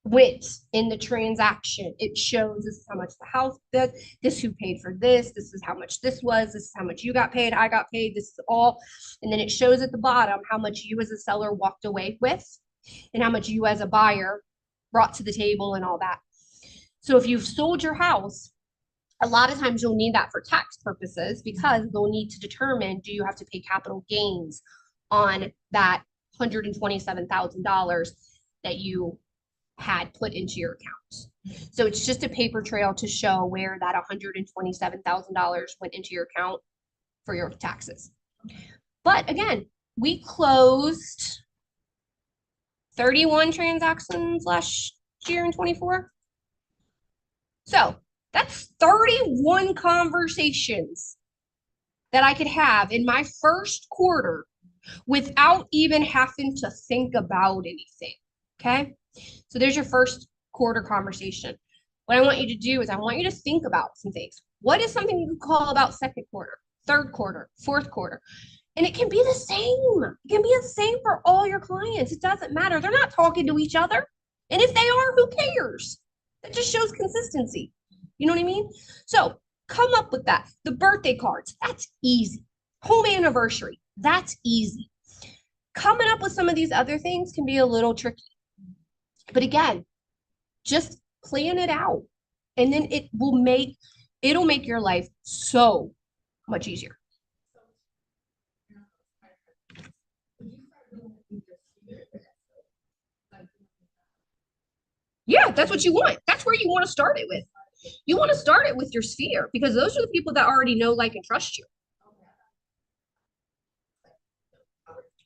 went in the transaction. It shows this is how much the house did, this who paid for this is how much this was, this is how much you got paid, I got paid, this is all. And then it shows at the bottom how much you as a seller walked away with and how much you as a buyer brought to the table and all that. So if you've sold your house, a lot of times you'll need that for tax purposes because they'll need to determine, do you have to pay capital gains on that $127,000 that you had put into your account. So it's just a paper trail to show where that $127,000 went into your account for your taxes. But again, we closed 31 transactions last year in 24. So that's 31 conversations that I could have in my first quarter without even having to think about anything. Okay. So there's your first quarter conversation. What I want you to do is I want you to think about some things. What is something you call about second quarter, third quarter, fourth quarter? And it can be the same. It can be the same for all your clients. It doesn't matter. They're not talking to each other. And if they are, who cares? That just shows consistency. You know what I mean? So come up with that. The birthday cards, that's easy. Home anniversary, that's easy. Coming up with some of these other things can be a little tricky. But again, just plan it out. And then it'll make your life so much easier. Yeah, that's what you want. That's where you want to start it with. You want to start it with your sphere because those are the people that already know, like, and trust you.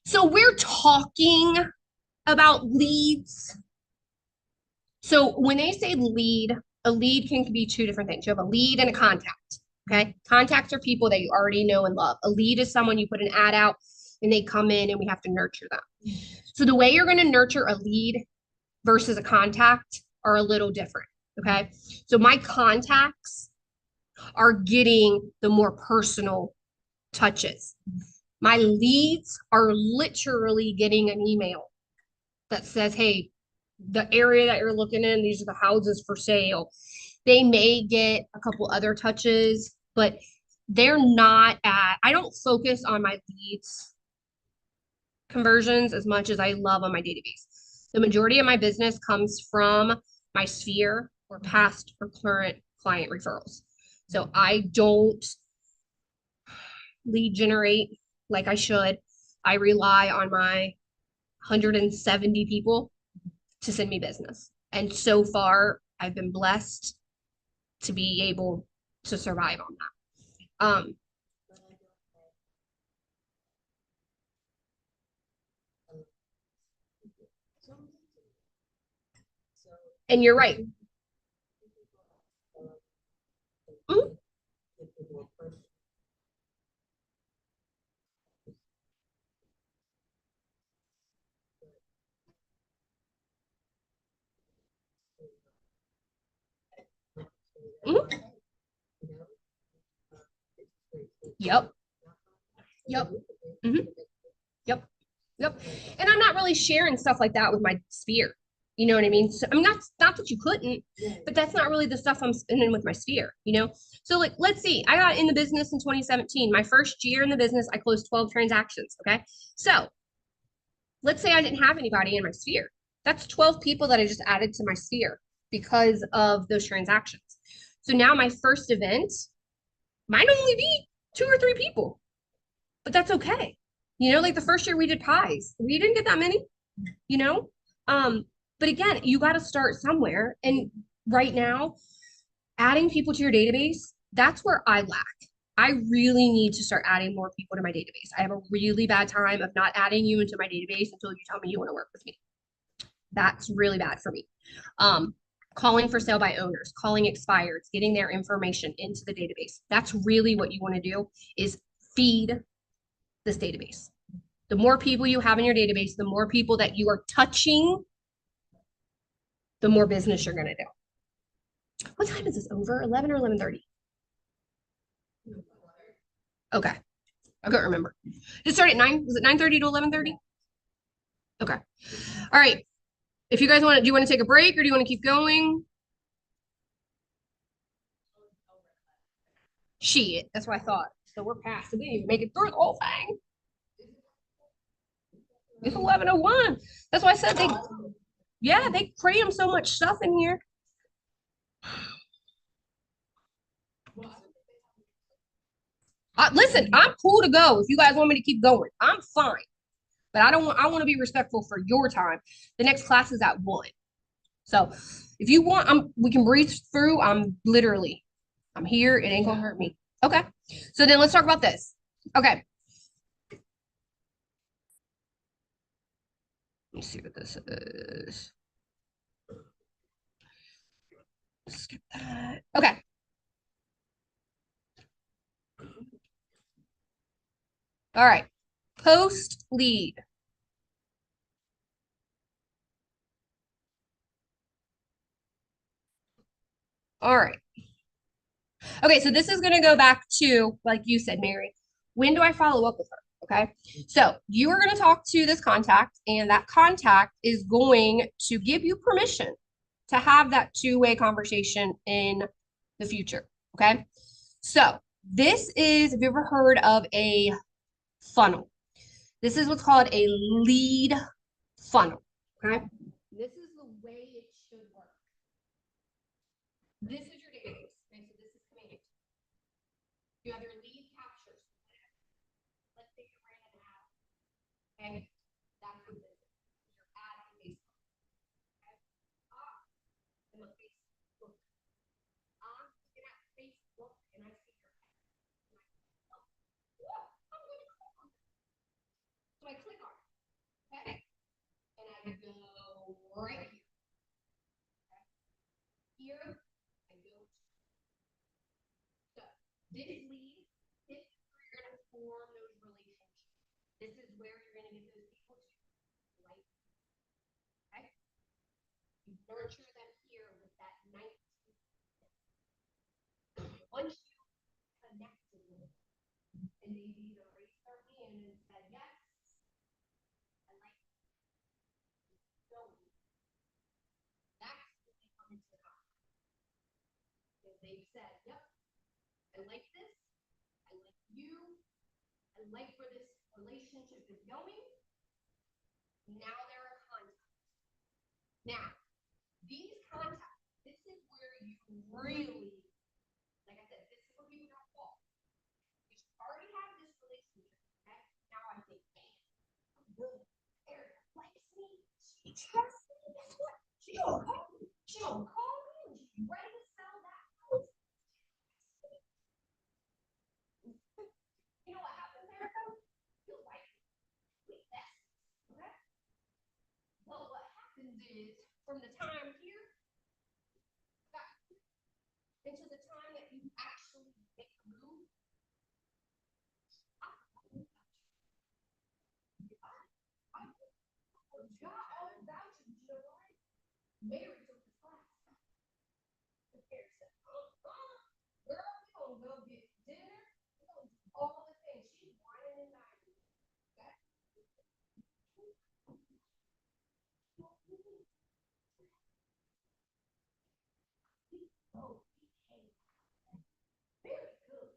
So we're talking about leads. So when they say lead, a lead can be two different things. You have a lead and a contact. Okay. Contacts are people that you already know and love. A lead is someone you put an ad out and they come in and we have to nurture them. So the way you're going to nurture a lead versus a contact are a little different. Okay. So my contacts are getting the more personal touches. My leads are literally getting an email that says, hey, the area that you're looking in, these are the houses for sale. They may get a couple other touches, but they're not at, I don't focus on my leads conversions as much as I love on my database. The majority of my business comes from my sphere or past or current client referrals. So I don't lead generate like I should. I rely on my 170 people to send me business. And so far, I've been blessed to be able to survive on that. And you're right. Mhm. Mhm. Yep. Yep. Mhm. Yep. Yep. And I'm not really sharing stuff like that with my sphere. You know what I mean? So, I mean, not that you couldn't, but that's not really the stuff I'm spending with my sphere, you know? So like, let's see, I got in the business in 2017. My first year in the business, I closed 12 transactions. Okay. So let's say I didn't have anybody in my sphere. That's 12 people that I just added to my sphere because of those transactions. So now my first event might only be 2 or 3 people, but that's okay. You know, like the first year we did pies, we didn't get that many, you know? Um, but again, you got to start somewhere. And right now, adding people to your database, that's where I lack. I really need to start adding more people to my database. I have a really bad time of not adding you into my database until you tell me you want to work with me. That's really bad for me. Um, Calling for sale by owners, calling expireds, getting their information into the database. That's really what you want to do is feed this database. The more people you have in your database, the more people that you are touching, the more business you're going to do. What time is this over? 11 or 11:30? Okay. I couldn't remember. It started at 9. Was it 9:30 to 11:30? Okay. All right. If you guys want to, do you want to take a break or do you want to keep going? Shit. That's what I thought. So we're past. We didn't even make it through the whole thing. It's 11:01. That's why I said yeah, they cram so much stuff in here. Listen, I'm cool to go. If you guys want me to keep going, I'm fine. But I want to be respectful for your time. The next class is at 1. So if you want, we can breathe through. I'm here. It ain't gonna hurt me. Okay. So then let's talk about this. Okay. Let me see what this is. Skip that. Okay. All right. Post lead. All right. Okay, so this is going to go back to, like you said, Mary, when do I follow up with her? Okay, so you are going to talk to this contact, and that contact is going to give you permission to have that two-way conversation in the future. Okay, so this is, have you ever heard of a funnel? This is what's called a lead funnel. Okay, this is the way it should work. This is your database. Okay, so this is coming. You have your lead captures. Let's say you ran an ad. Okay. That's what this is. Your ad on Facebook. Okay. I go right here. Okay? Here, I go. So this lead, this is where you're gonna form those relationships. This is where you're gonna get those people to like. Okay? You nurture them here with that 19. Once you connected with them, and they've either raised their hand and said, yes, I like going. That's when they come into the conversation. Because they've said, yep, I like this, I like you, I like where this relationship is going. Now they're a contact. Now, these contacts, this is where you really, like I said, this is where people don't fall. You already have this relationship, okay? Now I think, man, boom, Erica likes me, she trusts me, guess what? She gonna call me, and she's ready to sell that house. You know what happens, Erica? You like me, we best, okay? Well, what happens is, from the time here, into the time that you actually make a move, God, all about you, you know what? Mary took this class. Mary said, girl, we gonna go get dinner, we gonna do all the things. She's whining and dining. Okay? Oh, very good.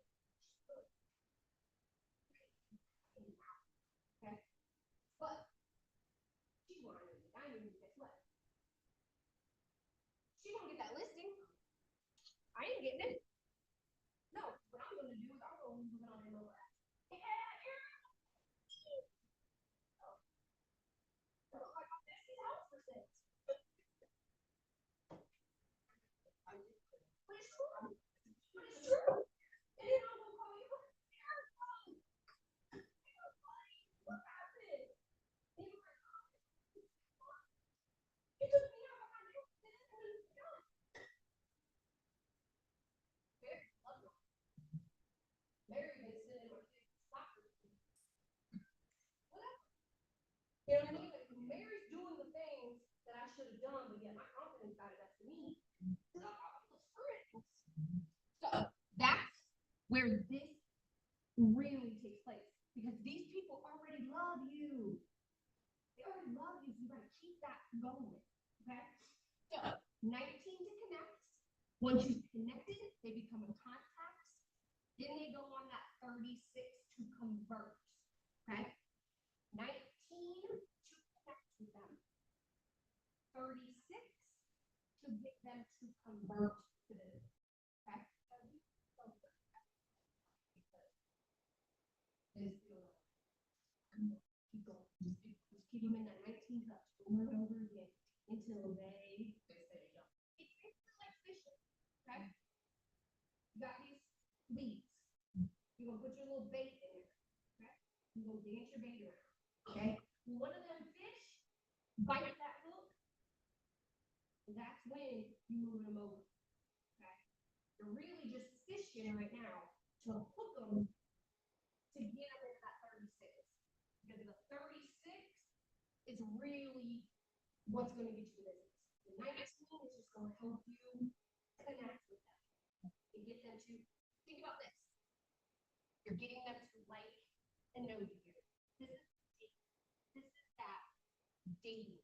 Okay? But she's whining and dining, guess what? She gonna get that listing. I ain't getting it. No, what I'm gonna do is I'm gonna move it on in over. But it's true. But it's true. And then I'm gonna call you. What happened? You took me out behind you. Mary been sitting on the soccer. Whatever. You know what I mean? Like, Mary's doing the things that I should have done, but yet my confidence got it up to me. So that's where this really takes place. Because these people already love you. They already love you, so you gotta keep that going. Okay? So 19 to connect. Once you've connected, they become a contact. Then they go on that 36 to convert. Okay? 19 to connect with them. 36 to get them to convert to this. Okay? Just keep them in that 19 touch over and over again until they say no. It's basically like fishing. Okay? You got these leads. You're gonna put your little bait in there. Okay? You're gonna dance your bait around. Okay? One of them fish bite that hook. That's when you move them over. Okay? You're really just fishing right now to hook them to get them into that 36. Because the 36 is really what's going to get you the business. The 19 is just going to help you connect with them and get them to think about this. You're getting them to like and know you. This is that dating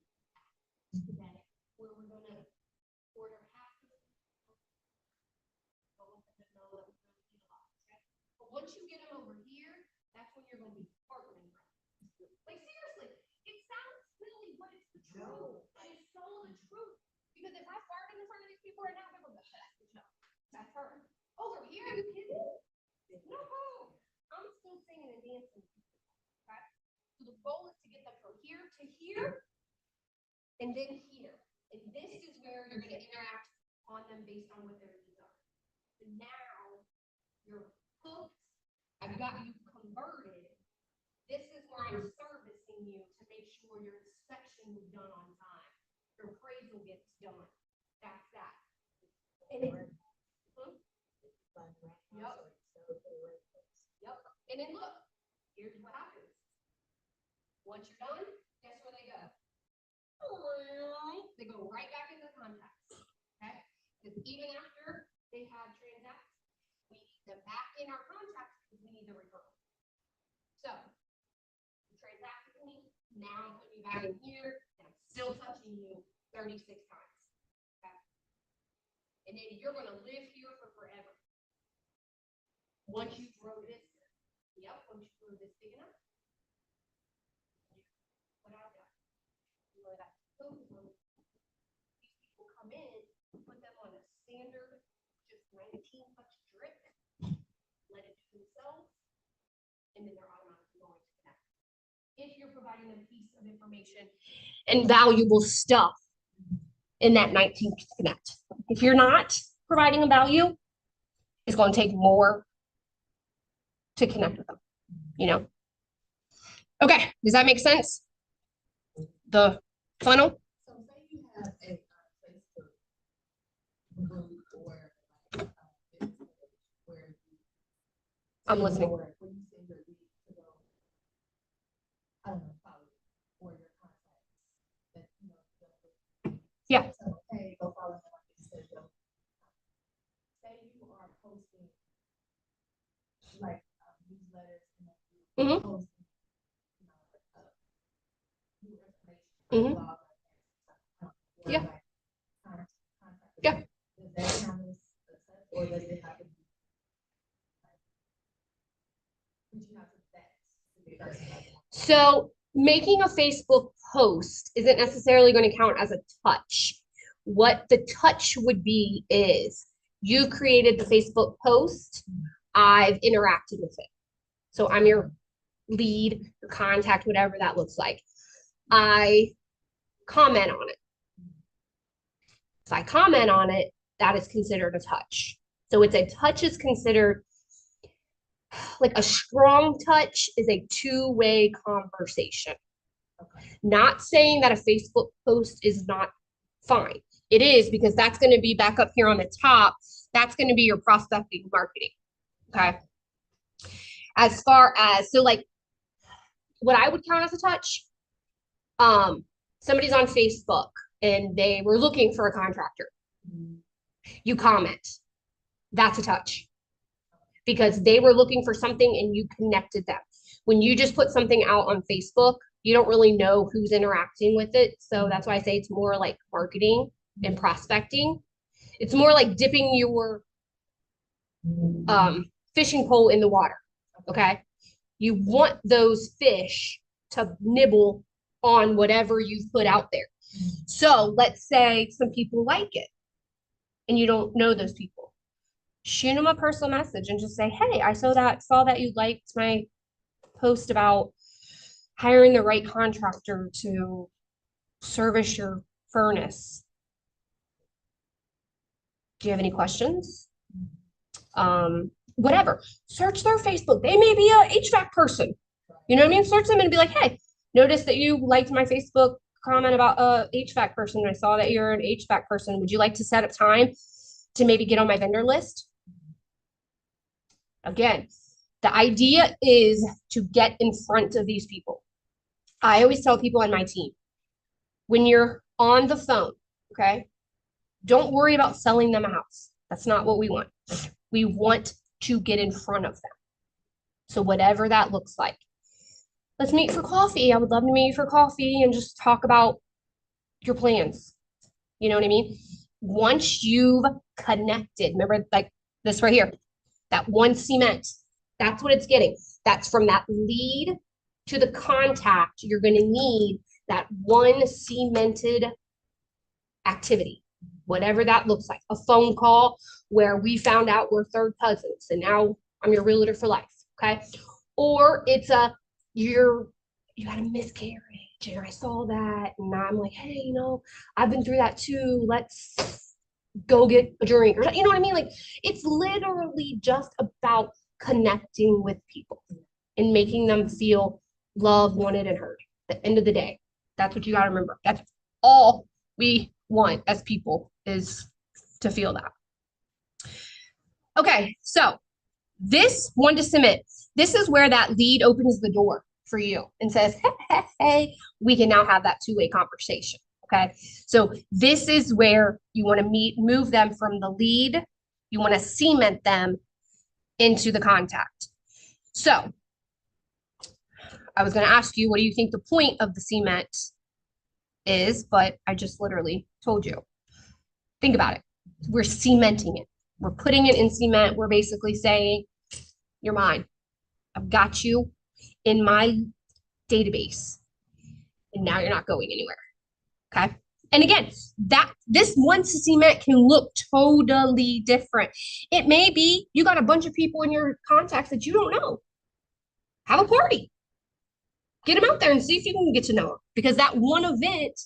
today where we're going to order half of it. But once you get them over here, that's when you're going to be partnering. Like seriously, it sounds silly, but it's the truth. It is so the truth. Because if I fart in front of these people right now, they're going to go, that's her. Over here, are you kidding? No, I'm still singing and dancing. Okay? So the goal is to get them from here to here, and then here. And this is where you're going to interact on them based on what their needs are. So now you're hooked. I've got you converted. This is where I'm servicing asking you to make sure your inspection was done on time, your appraisal gets done. That's that. And it- Hmm? Yep. Yep. And then look, here's what happens. Once you're done, guess where they go? They go right back into contacts. Okay? Because even after they have transacted, we need them back in our contracts because we need the referral. So, you transact with me, now I'm putting you back in here, and I'm still touching you 36 times. Okay? And then you're gonna live here for forever. Once you grow this, once you grow this big enough. What I've done. You know that. These people come in, put them on a standard, just 19 touch drip, let it do themselves, and then they're automatically going to connect. If you're providing them a piece of information and valuable stuff in that 19 connect. If you're not providing a value, it's going to take more to connect with them, you know? Okay, does that make sense? The funnel? So say you have a Facebook group or like business where you. I'm listening. Where you send your lead to go, I don't know, follow or your contacts that, you know. Yeah. So, hey, go follow them on Facebook. Say you are posting like newsletters and then you Mhm. post, you know, new information. Mhm. blog, or Yeah. like contact. Yeah. Does that count as success, or does it have to be? Would you have to vet the person? So making a Facebook post isn't necessarily going to count as a touch. What the touch would be is you created the Facebook post, I've interacted with it. So I'm your lead, your contact, whatever that looks like. I comment on it. If I comment on it, that is considered a touch. So it's a touch is considered like a strong touch is a two-way conversation. Not saying that a Facebook post is not fine. It is because that's going to be back up here on the top. That's going to be your prospecting marketing. Okay. As far as, so like what I would count as a touch, somebody's on Facebook and they were looking for a contractor. You comment. That's a touch because they were looking for something and you connected them. When you just put something out on Facebook, you don't really know who's interacting with it. So that's why I say it's more like marketing and prospecting. It's more like dipping your fishing pole in the water. Okay. You want those fish to nibble on whatever you've put out there. So let's say some people like it and you don't know those people. Shoot them a personal message and just say, hey, I saw that you liked my post about hiring the right contractor to service your furnace. Do you have any questions? Whatever. Search their Facebook. They may be a HVAC person. You know what I mean? Search them and be like, hey, notice that you liked my Facebook comment about a HVAC person. I saw that you're an HVAC person. Would you like to set up time to maybe get on my vendor list? Again, the idea is to get in front of these people. I always tell people on my team, when you're on the phone, okay, don't worry about selling them a house. That's not what we want. We want to get in front of them. So whatever that looks like. Let's meet for coffee. I would love to meet you for coffee and just talk about your plans. You know what I mean? Once you've connected, remember like this right here, that one cement, that's what it's getting. That's from that lead to the contact. You're going to need that one cemented activity, whatever that looks like. A phone call where we found out we're third cousins and now I'm your realtor for life. Okay. Or it's you had a miscarriage and I saw that and I'm like, hey, you know, I've been through that too. Let's go get a drink, or you know what I mean? Like it's literally just about connecting with people and making them feel loved, wanted, and heard. the end of the day. That's what you got to remember. That's all we want as people is to feel that. Okay, so this one to submit, this is where that lead opens the door for you and says, hey, we can now have that two-way conversation. Okay, so this is where you want to move them from the lead. You want to cement them into the contact. So I was going to ask you, what do you think the point of the cement is? But I just literally told you. Think about it. We're cementing it. We're putting it in cement. We're basically saying, you're mine. I've got you in my database. And now you're not going anywhere. Okay. And again, this one cement can look totally different. It may be you got a bunch of people in your contacts that you don't know. Have a party. Get them out there and see if you can get to know them. Because that one event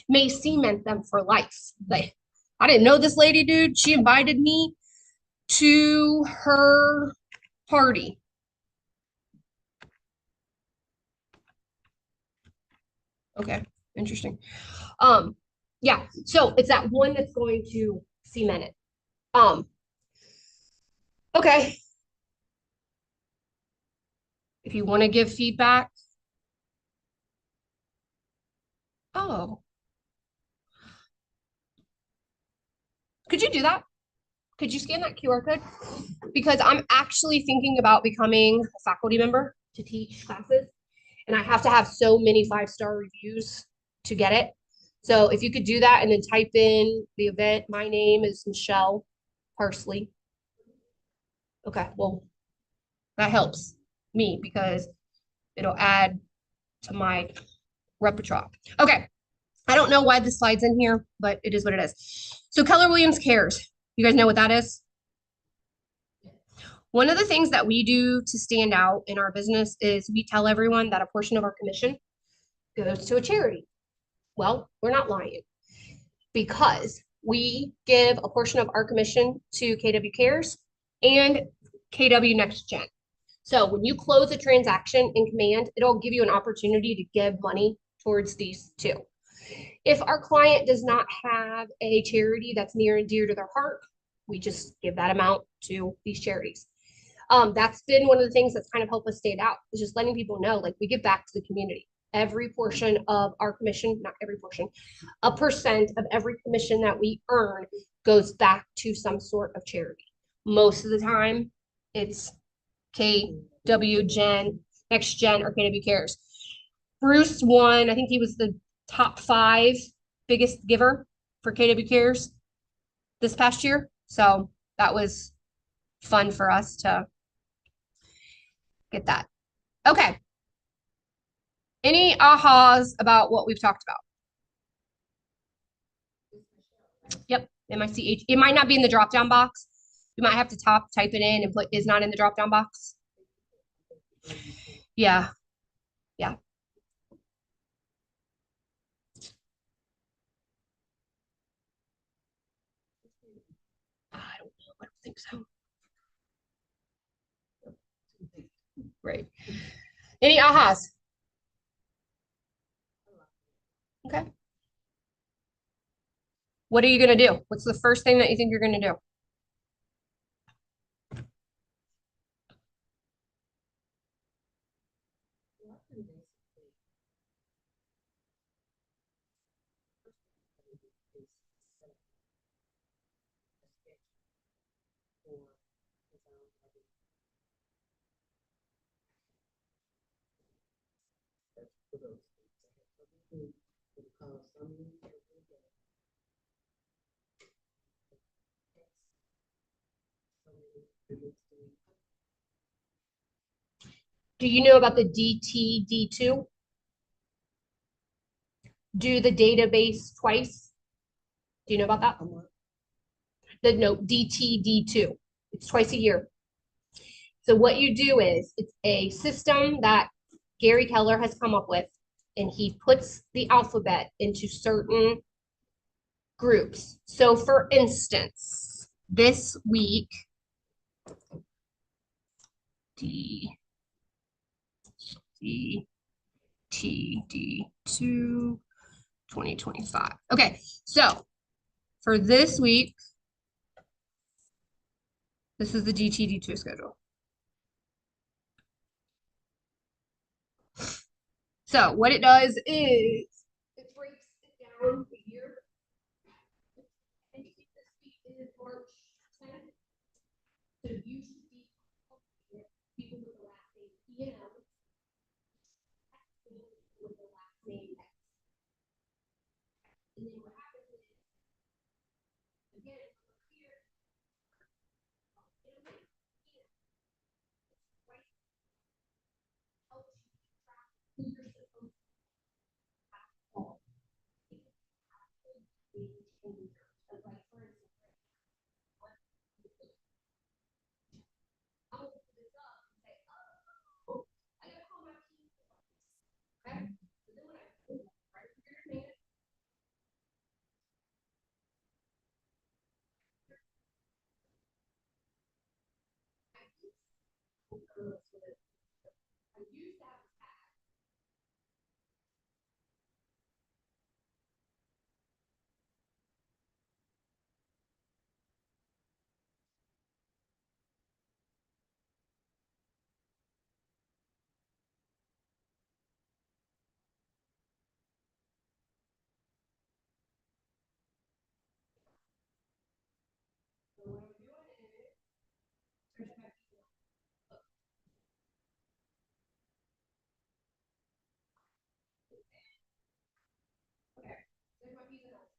may cement them for life. Like, I didn't know this lady, dude. She invited me to her party. Okay, interesting. Yeah, so it's that one that's going to cement it. Okay. If you want to give feedback. Oh, could you do that? Could you scan that QR code? Because I'm actually thinking about becoming a faculty member to teach classes, and I have to have so many 5-star reviews to get it. So if you could do that and then type in the event, my name is Michelle Parsley. Okay, well, that helps me because it'll add to my repertoire. Okay, I don't know why this slide's in here, but it is what it is. So Keller Williams Cares. You guys know what that is? One of the things that we do to stand out in our business is we tell everyone that a portion of our commission goes to a charity. Well, we're not lying because we give a portion of our commission to KW Cares and KW Next Gen. So when you close a transaction in Command, it'll give you an opportunity to give money towards these two. If our client does not have a charity that's near and dear to their heart, we just give that amount to these charities. That's been one of the things that's kind of helped us stand out, is just letting people know, like, we give back to the community. Every portion of our commission, not every portion, a percent of every commission that we earn goes back to some sort of charity. Most of the time, it's KW Gen, Next Gen, or KW Cares. Bruce won, I think he was the top 5 biggest giver for KW Cares this past year. So that was fun for us to get that. Okay. Any ahas about what we've talked about? Yep, MICH. It might not be in the drop-down box. You might have to type it in and put is not in the drop-down box. Yeah. Yeah. I don't know. I don't think so. Right. Any ahas? Okay. What are you going to do? What's the first thing that you think you're going to do? Do you know about the DTD2? Do the database twice. Do you know about that? No, DTD2. It's twice a year. So what you do is it's a system that Gary Keller has come up with, and he puts the alphabet into certain groups. So for instance, this week, D, T, DTD2 2025. Okay, so for this week, this is the DTD2 schedule. So what it does is it breaks it down the year. And you think this week is March 10th. So you should be people with the last name PM with the last name X. And then what happens is, again, here, helps you track who you're supposed to call. Like, for instance, I'll look this up and say, oh, I gotta call my team. Okay? So then when I do that, right here, man, I use that tag. So what I'm doing is, search my people. Okay, there's my people.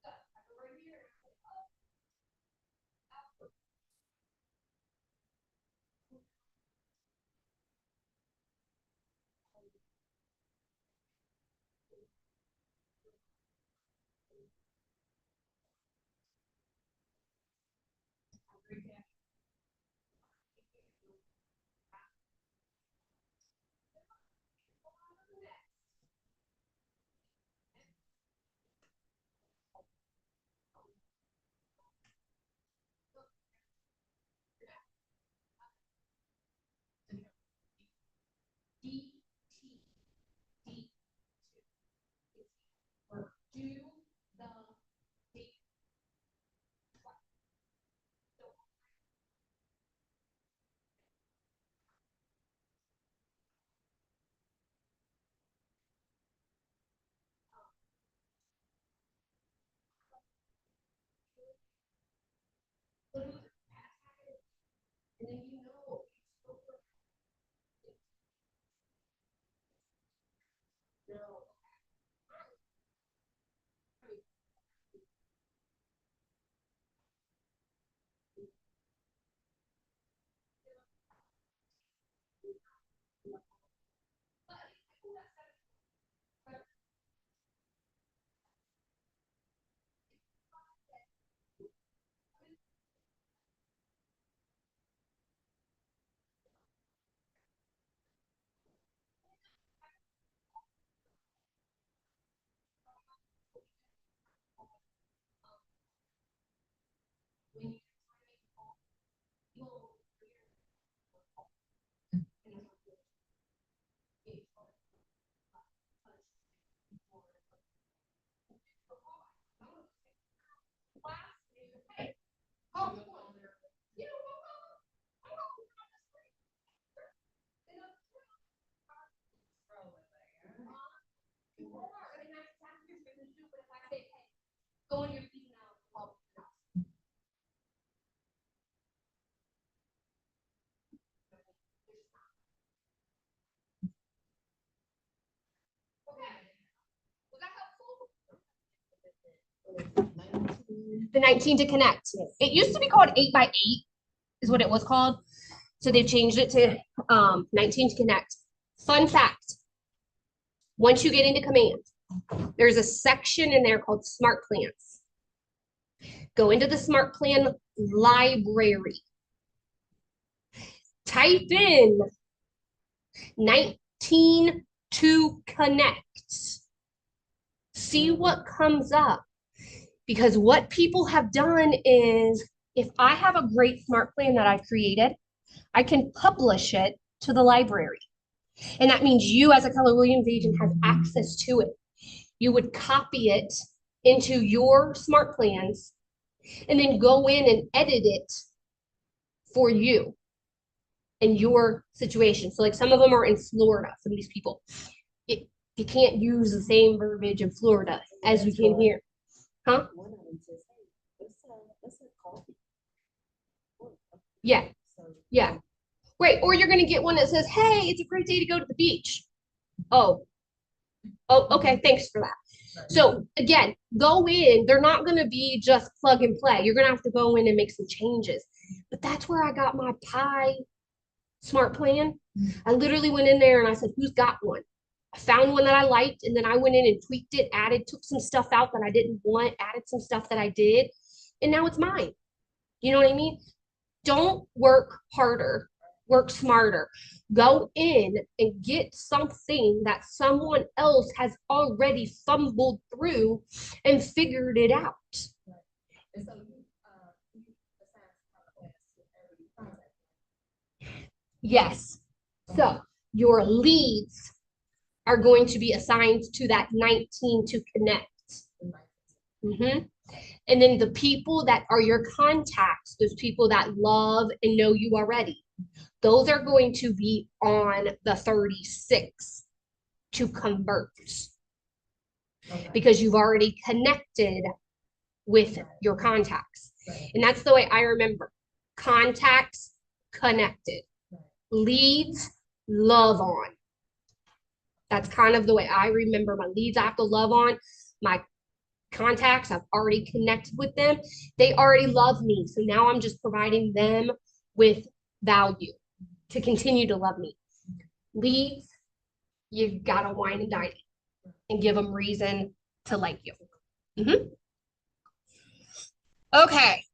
So I go right here and I say, oh, DTD2. Or do the date twice. So and then you know no. When you you'll go on your feet now. Was that helpful? The 19 to connect. It used to be called 8x8 is what it was called. So they've changed it to 19 to connect. Fun fact. Once you get into command, there's a section in there called smart plans. Go into the smart plan library. Type in 19 to connect. See what comes up. Because what people have done is, if I have a great smart plan that I've created, I can publish it to the library. And that means you as a Keller Williams agent has access to it. You would copy it into your smart plans and then go in and edit it for you in your situation. So like some of them are in Florida, some of these people. You can't use the same verbiage in Florida as we can here. Huh? One of them says, hey, let's have coffee. Yeah, So, yeah. Right. Or you're gonna get one that says, hey, it's a great day to go to the beach. Oh. Oh, okay, thanks for that. So again, go in, they're not gonna be just plug and play. You're gonna have to go in and make some changes. But that's where I got my pie smart plan. I literally went in there and I said, who's got one? I found one that I liked, and then I went in and tweaked it, added, took some stuff out that I didn't want, added some stuff that I did, and now it's mine. You know what I mean? Don't work harder, work smarter. Go in and get something that someone else has already fumbled through and figured it out. And so you assign contact with every contact. Yes. So your leads are going to be assigned to that 19 to connect. Mhm. And then the people that are your contacts, those people that love and know you already, those are going to be on the 36 to convert Okay. because you've already connected with your contacts. Right. And that's the way I remember. Contacts connected. Leads love on. That's kind of the way I remember my leads I have to love on. My contacts, I've already connected with them. They already love me. So now I'm just providing them with value to continue to love me. Leads, you've got to wine and dine it and give them reason to like you. Mhm. Okay.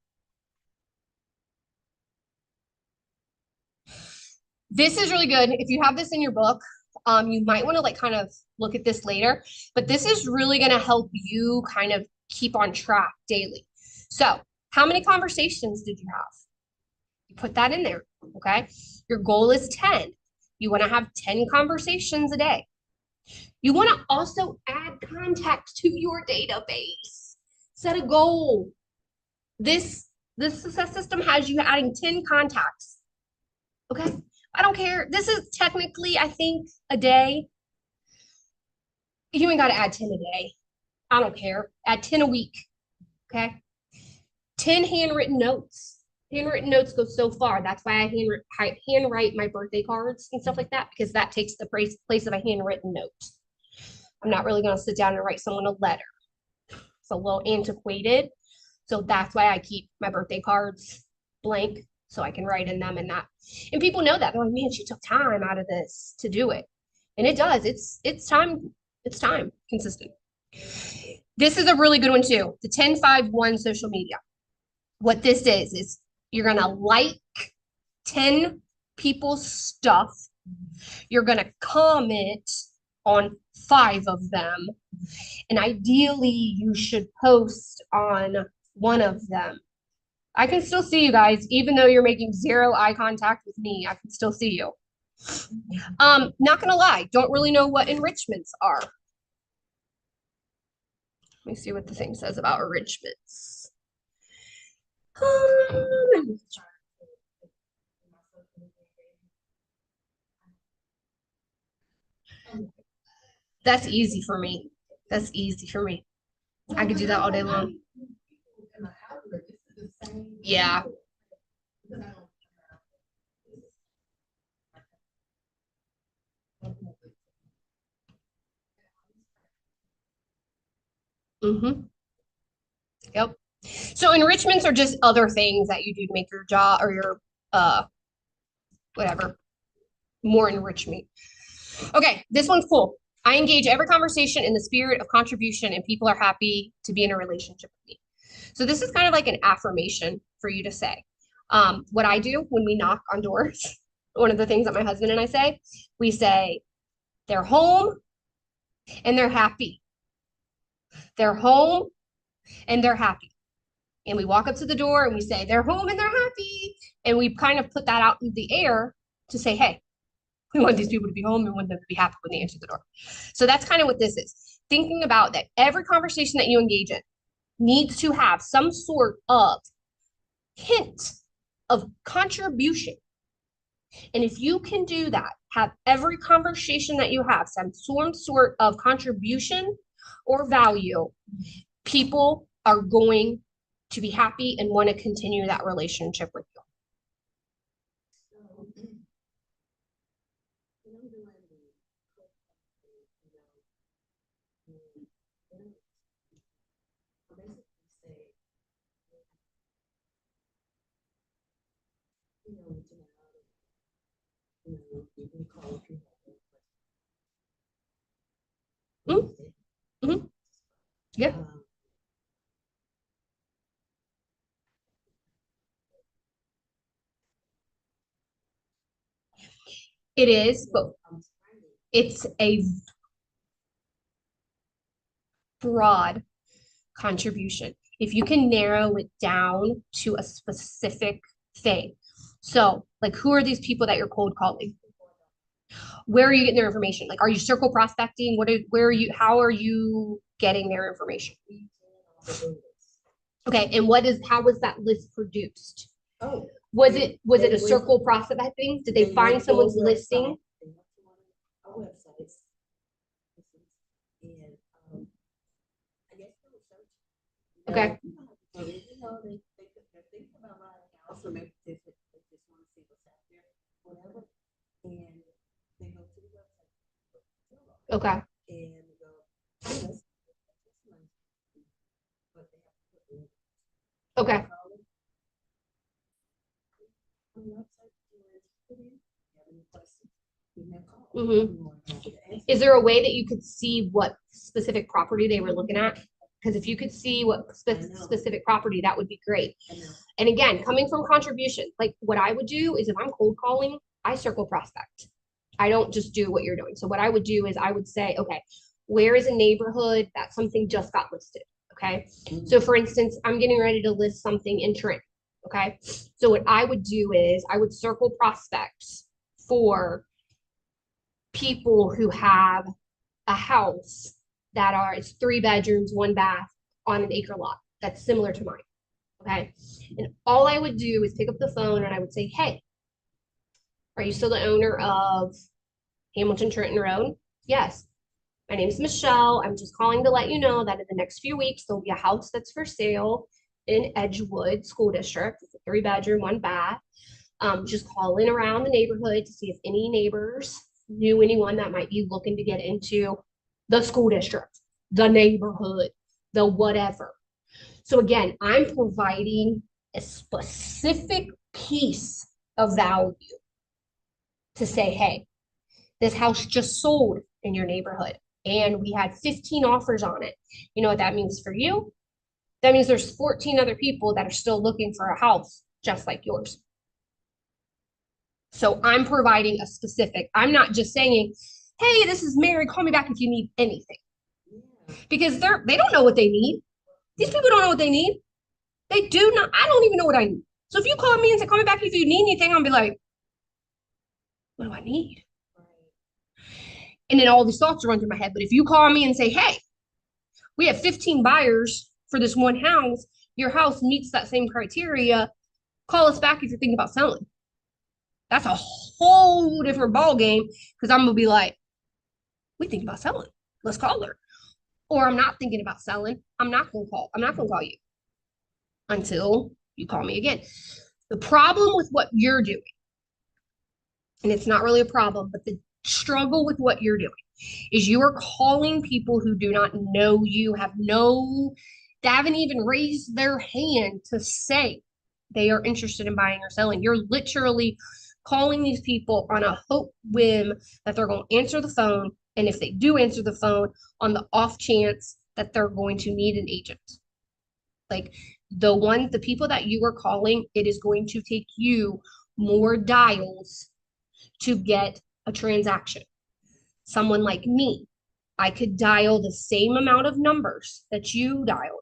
This is really good. If you have this in your book, you might want to like kind of look at this later, but this is really going to help you kind of keep on track daily. So, how many conversations did you have? You put that in there, okay? Your goal is 10. You want to have 10 conversations a day. You want to also add contacts to your database. Set a goal. This success system has you adding 10 contacts. Okay? I don't care. This is technically, I think, a day. You ain't got to add 10 a day. I don't care. Add 10 a week. Okay? 10 handwritten notes. Handwritten notes go so far. That's why I handwrite my birthday cards and stuff like that, because that takes the place of a handwritten note. I'm not really going to sit down and write someone a letter. It's a little antiquated. So that's why I keep my birthday cards blank so I can write in them and that. And people know that. They're like, man, she took time out of this to do it. And it does. It's time consistent. This is a really good one too. The 10-5-1 social media. What this is you're gonna like 10 people's stuff. You're gonna comment on 5 of them. And ideally you should post on 1 of them. I can still see you guys, even though you're making 0 eye contact with me, I can still see you. Not gonna lie, don't really know what enrichments are. Let me see what the thing says about enrichments. That's easy for me. That's easy for me. I could do that all day long. Yeah. Mm-hmm. Yep. So enrichments are just other things that you do to make your job or your whatever more enrichment. Okay, this one's cool. I engage every conversation in the spirit of contribution, and people are happy to be in a relationship with me. So this is kind of like an affirmation for you to say. What I do when we knock on doors, one of the things that my husband and I say, we say, they're home and they're happy. They're home and they're happy. And we walk up to the door and we say, they're home and they're happy. And we kind of put that out in the air to say, hey, We want these people to be home and want them to be happy when they answer the door. So that's kind of what this is. Thinking about that every conversation that you engage in needs to have some sort of hint of contribution. And if you can do that, have every conversation that you have some sort of contribution or value, people are going to be happy and want to continue that relationship with you. Mhm. Yeah. It is, but it's a broad contribution. If you can narrow it down to a specific thing. So, like, who are these people that you're cold calling? Where are you getting their information? Like, are you circle prospecting? How are you getting their information? Okay, and how was that list produced? Oh. Was it they a went- circle prospecting? Did they went find to someone's our listing? website. They went to one of our websites. And, I guess they were searching. Okay. So they, they're thinking about buying a house, or maybe they just want to see what's out there, whatever. And they go to the website. Okay. And they go, "Oh, let's get this money." But they have to put it. Okay. On the website, put in, have any questions, give me a call. Mhm. I'm more than happy to answer. Is there a way that you could see what specific property they were looking at? Because if you could see what specific property, that would be great. I know. And again, coming from contribution, like what I would do is if I'm cold calling, I circle prospect. I don't just do what you're doing. So what I would do is I would say, okay, where is a neighborhood that something just got listed? Okay. So for instance, I'm getting ready to list something in Trent. Okay. So what I would do is I would circle prospects for people who have a house it's 3 bedrooms, 1 bath on an acre lot that's similar to mine. Okay. And all I would do is pick up the phone and I would say, hey, are you still the owner of Hamilton Trenton Road? Yes. My name is Michelle. I'm just calling to let you know that in the next few weeks, there'll be a house that's for sale in Edgewood School District. It's a 3 bedroom, 1 bath. Just calling around the neighborhood to see if any neighbors knew anyone that might be looking to get into the school district, the neighborhood, the whatever. So again, I'm providing a specific piece of value to say, hey, this house just sold in your neighborhood and we had 15 offers on it. You know what that means for you? That means there's 14 other people that are still looking for a house just like yours. So I'm providing a specific, I'm not just saying, hey, this is Mary, call me back if you need anything. Because they don't know what they need. These people don't know what they need. They do not, I don't even know what I need. So if you call me and say, call me back if you need anything, I'll be like, what do I need? And then all these thoughts run through my head. But if you call me and say, hey, we have 15 buyers for this one house, your house meets that same criteria, call us back if you're thinking about selling. That's a whole different ball game because I'm gonna be like, we think about selling. Let's call her. Or I'm not thinking about selling. I'm not gonna call you until you call me again. The problem with what you're doing, and it's not really a problem, but the struggle with what you're doing is you are calling people who do not know you, they haven't even raised their hand to say they are interested in buying or selling. You're literally calling these people on a hope whim that they're going to answer the phone. And if they do answer the phone, on the off chance that they're going to need an agent. Like the people that you are calling, it is going to take you more dials to get a transaction. Someone like me, I could dial the same amount of numbers that you dialed,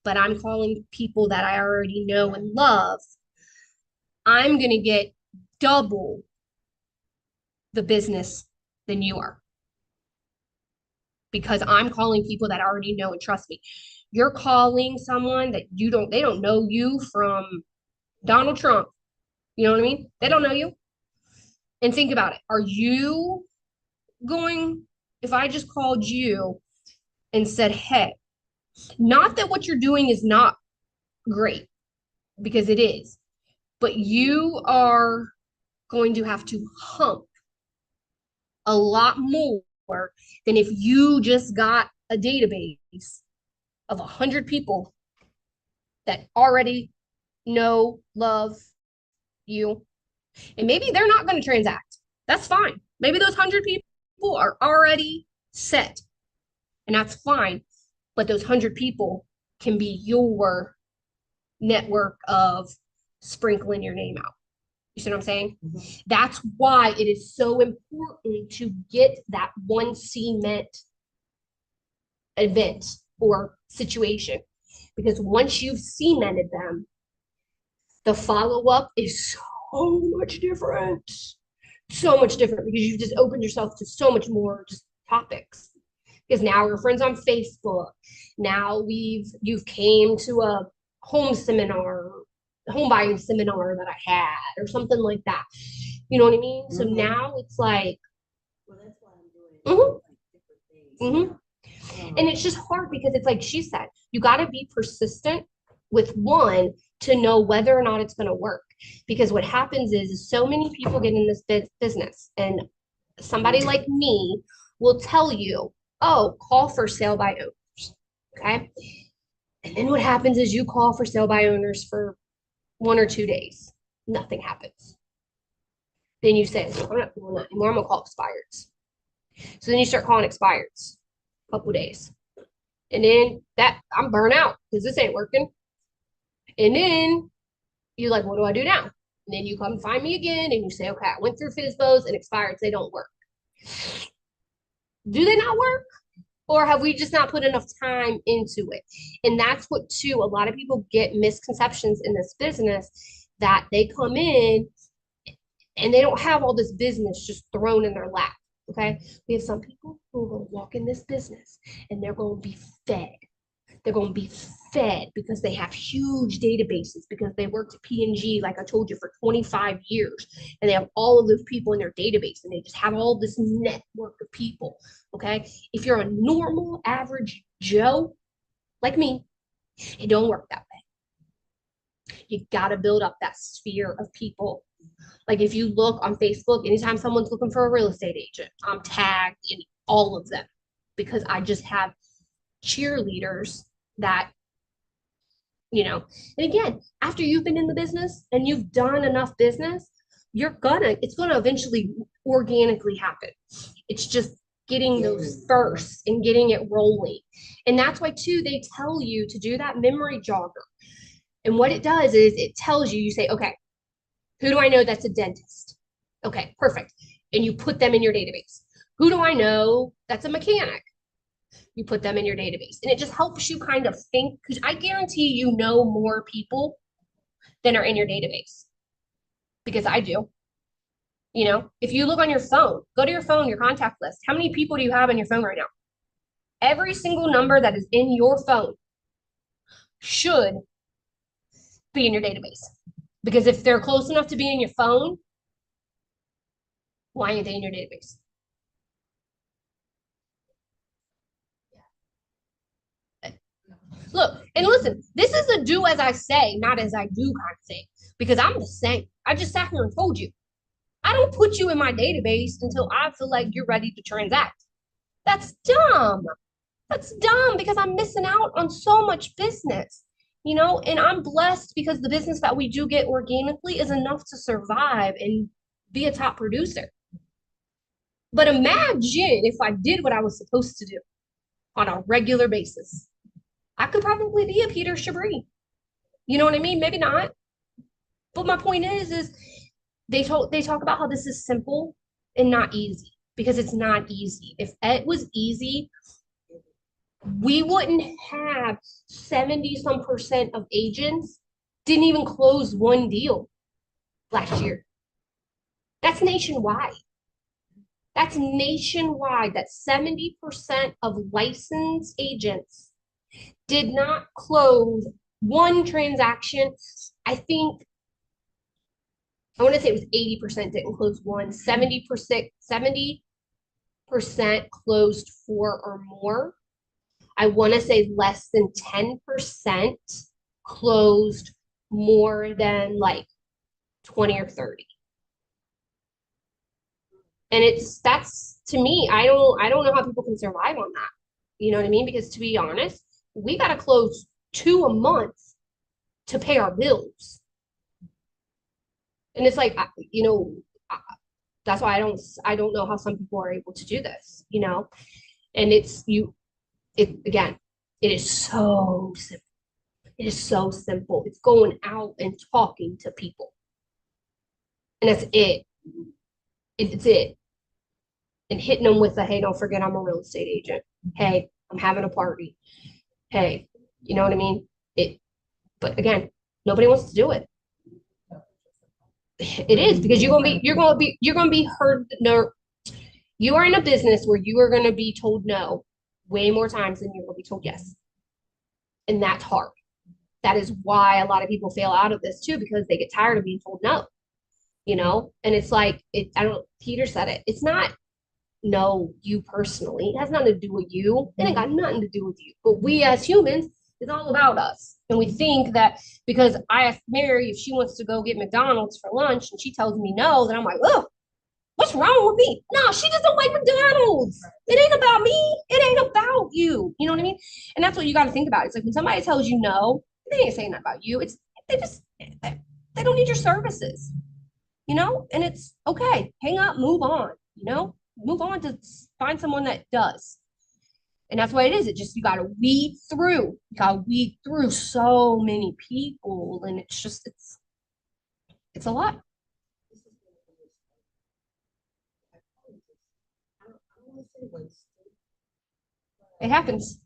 but I'm calling people that I already know and love. I'm going to get double the business than you are because I'm calling people that already know and trust me. You're calling someone that they don't know you from Donald Trump. You know what I mean? They don't know you. And think about it. Are you going, if I just called you and said, hey, not that what you're doing is not great, because it is, but you are going to have to hump a lot more than if you just got a database of 100 people that already know, love you. And maybe they're not going to transact. That's fine. Maybe those 100 people are already set, and that's fine. But those 100 people can be your network of sprinkling your name out. You see what I'm saying? That's why it is so important to get that one cement event or situation. Because once you've cemented them, the follow-up is so much different. So much different because you've just opened yourself to so much more just topics. Because now we're friends on Facebook. Now you've came to a home seminar, home buying seminar that I had or something like that. You know what I mean? So now it's like, Well, that's why I'm doing Mhm. like different things. And it's just hard because it's like she said, you got to be persistent with one to know whether or not it's going to work. Because what happens is so many people get in this business, and somebody like me will tell you, oh, call for sale by owners. Okay. And then what happens is you call for sale by owners for 1 or 2 days. Nothing happens. Then you say, I'm not doing that anymore. I'm going to call expireds. So then you start calling expireds a couple days. And then I'm burnt out because this ain't working. And then you're like, what do I do now? And then you come find me again and you say, okay, I went through FSBOs and expireds, they don't work. Do they not work? Or have we just not put enough time into it? And that's what, too, a lot of people get misconceptions in this business that they come in and they don't have all this business just thrown in their lap. Okay. We have some people who are going to walk in this business and they're going to be fed. They're going to be fed because they have huge databases because they worked at P&G, like I told you, for 25 years. And they have all of those people in their database and they just have all this network of people. Okay. If you're a normal, average Joe like me, it don't work that way. You got to build up that sphere of people. Like if you look on Facebook, anytime someone's looking for a real estate agent, I'm tagged in all of them because I just have cheerleaders that, and again, after you've been in the business and you've done enough business, it's gonna eventually organically happen. It's just getting those first and getting it rolling. And that's why too, they tell you to do that memory jogger. And what it does is it tells you, you say, okay, who do I know that's a dentist? Okay, perfect. And you put them in your database. Who do I know that's a mechanic? You put them in your database. And it just helps you kind of think, because I guarantee you know more people than are in your database. Because I do. If you look on your phone, go to your phone, your contact list. How many people do you have on your phone right now? Every single number that is in your phone should be in your database. Because if they're close enough to be in your phone, why aren't they in your database? Look, and listen, this is a do as I say, not as I do kind of thing. Because I'm the same. I just sat here and told you. I don't put you in my database until I feel like you're ready to transact. That's dumb. That's dumb because I'm missing out on so much business, and I'm blessed because the business that we do get organically is enough to survive and be a top producer. But imagine if I did what I was supposed to do on a regular basis. I could probably be a Peter Chabris. You know what I mean? Maybe not. But my point is they talk about how this is simple and not easy because it's not easy. If it was easy, we wouldn't have 70% of agents didn't even close one deal last year. That's nationwide. That's nationwide. That 70% of licensed agents did not close one transaction. I think I want to say it was 80% didn't close one, 70% closed four or more. I want to say less than 10% closed more than like 20 or 30. And that's to me, I don't know how people can survive on that. You know what I mean? Because to be honest, we got to close two a month to pay our bills. And it's like, that's why I don't know how some people are able to do this, And it again, it is so simple. It is so simple. It's going out and talking to people. And that's it. It's it. And hitting them with a, hey, don't forget I'm a real estate agent. Hey, I'm having a party. Hey, you know what I mean? But again, nobody wants to do it. It is because you're gonna be heard. No, you are in a business where you are gonna be told no way more times than you're gonna be told yes. And that's hard. That is why a lot of people fail out of this too, because they get tired of being told no, And it's like I don't Peter said it. It's not no, you personally. It has nothing to do with you. It ain't got nothing to do with you. But we as humans, it's all about us. And we think that because I asked Mary if she wants to go get McDonald's for lunch and she tells me no, then I'm like, oh, what's wrong with me? No, she just don't like McDonald's. It ain't about me. It ain't about you. You know what I mean? And that's what you got to think about. It's like when somebody tells you no, they ain't saying that about you. It's they don't need your services, And it's okay. Hang up, move on, Move on to find someone that does. And that's what it is. It just, you got to weed through. You got to weed through so many people. And it's a lot. It happens.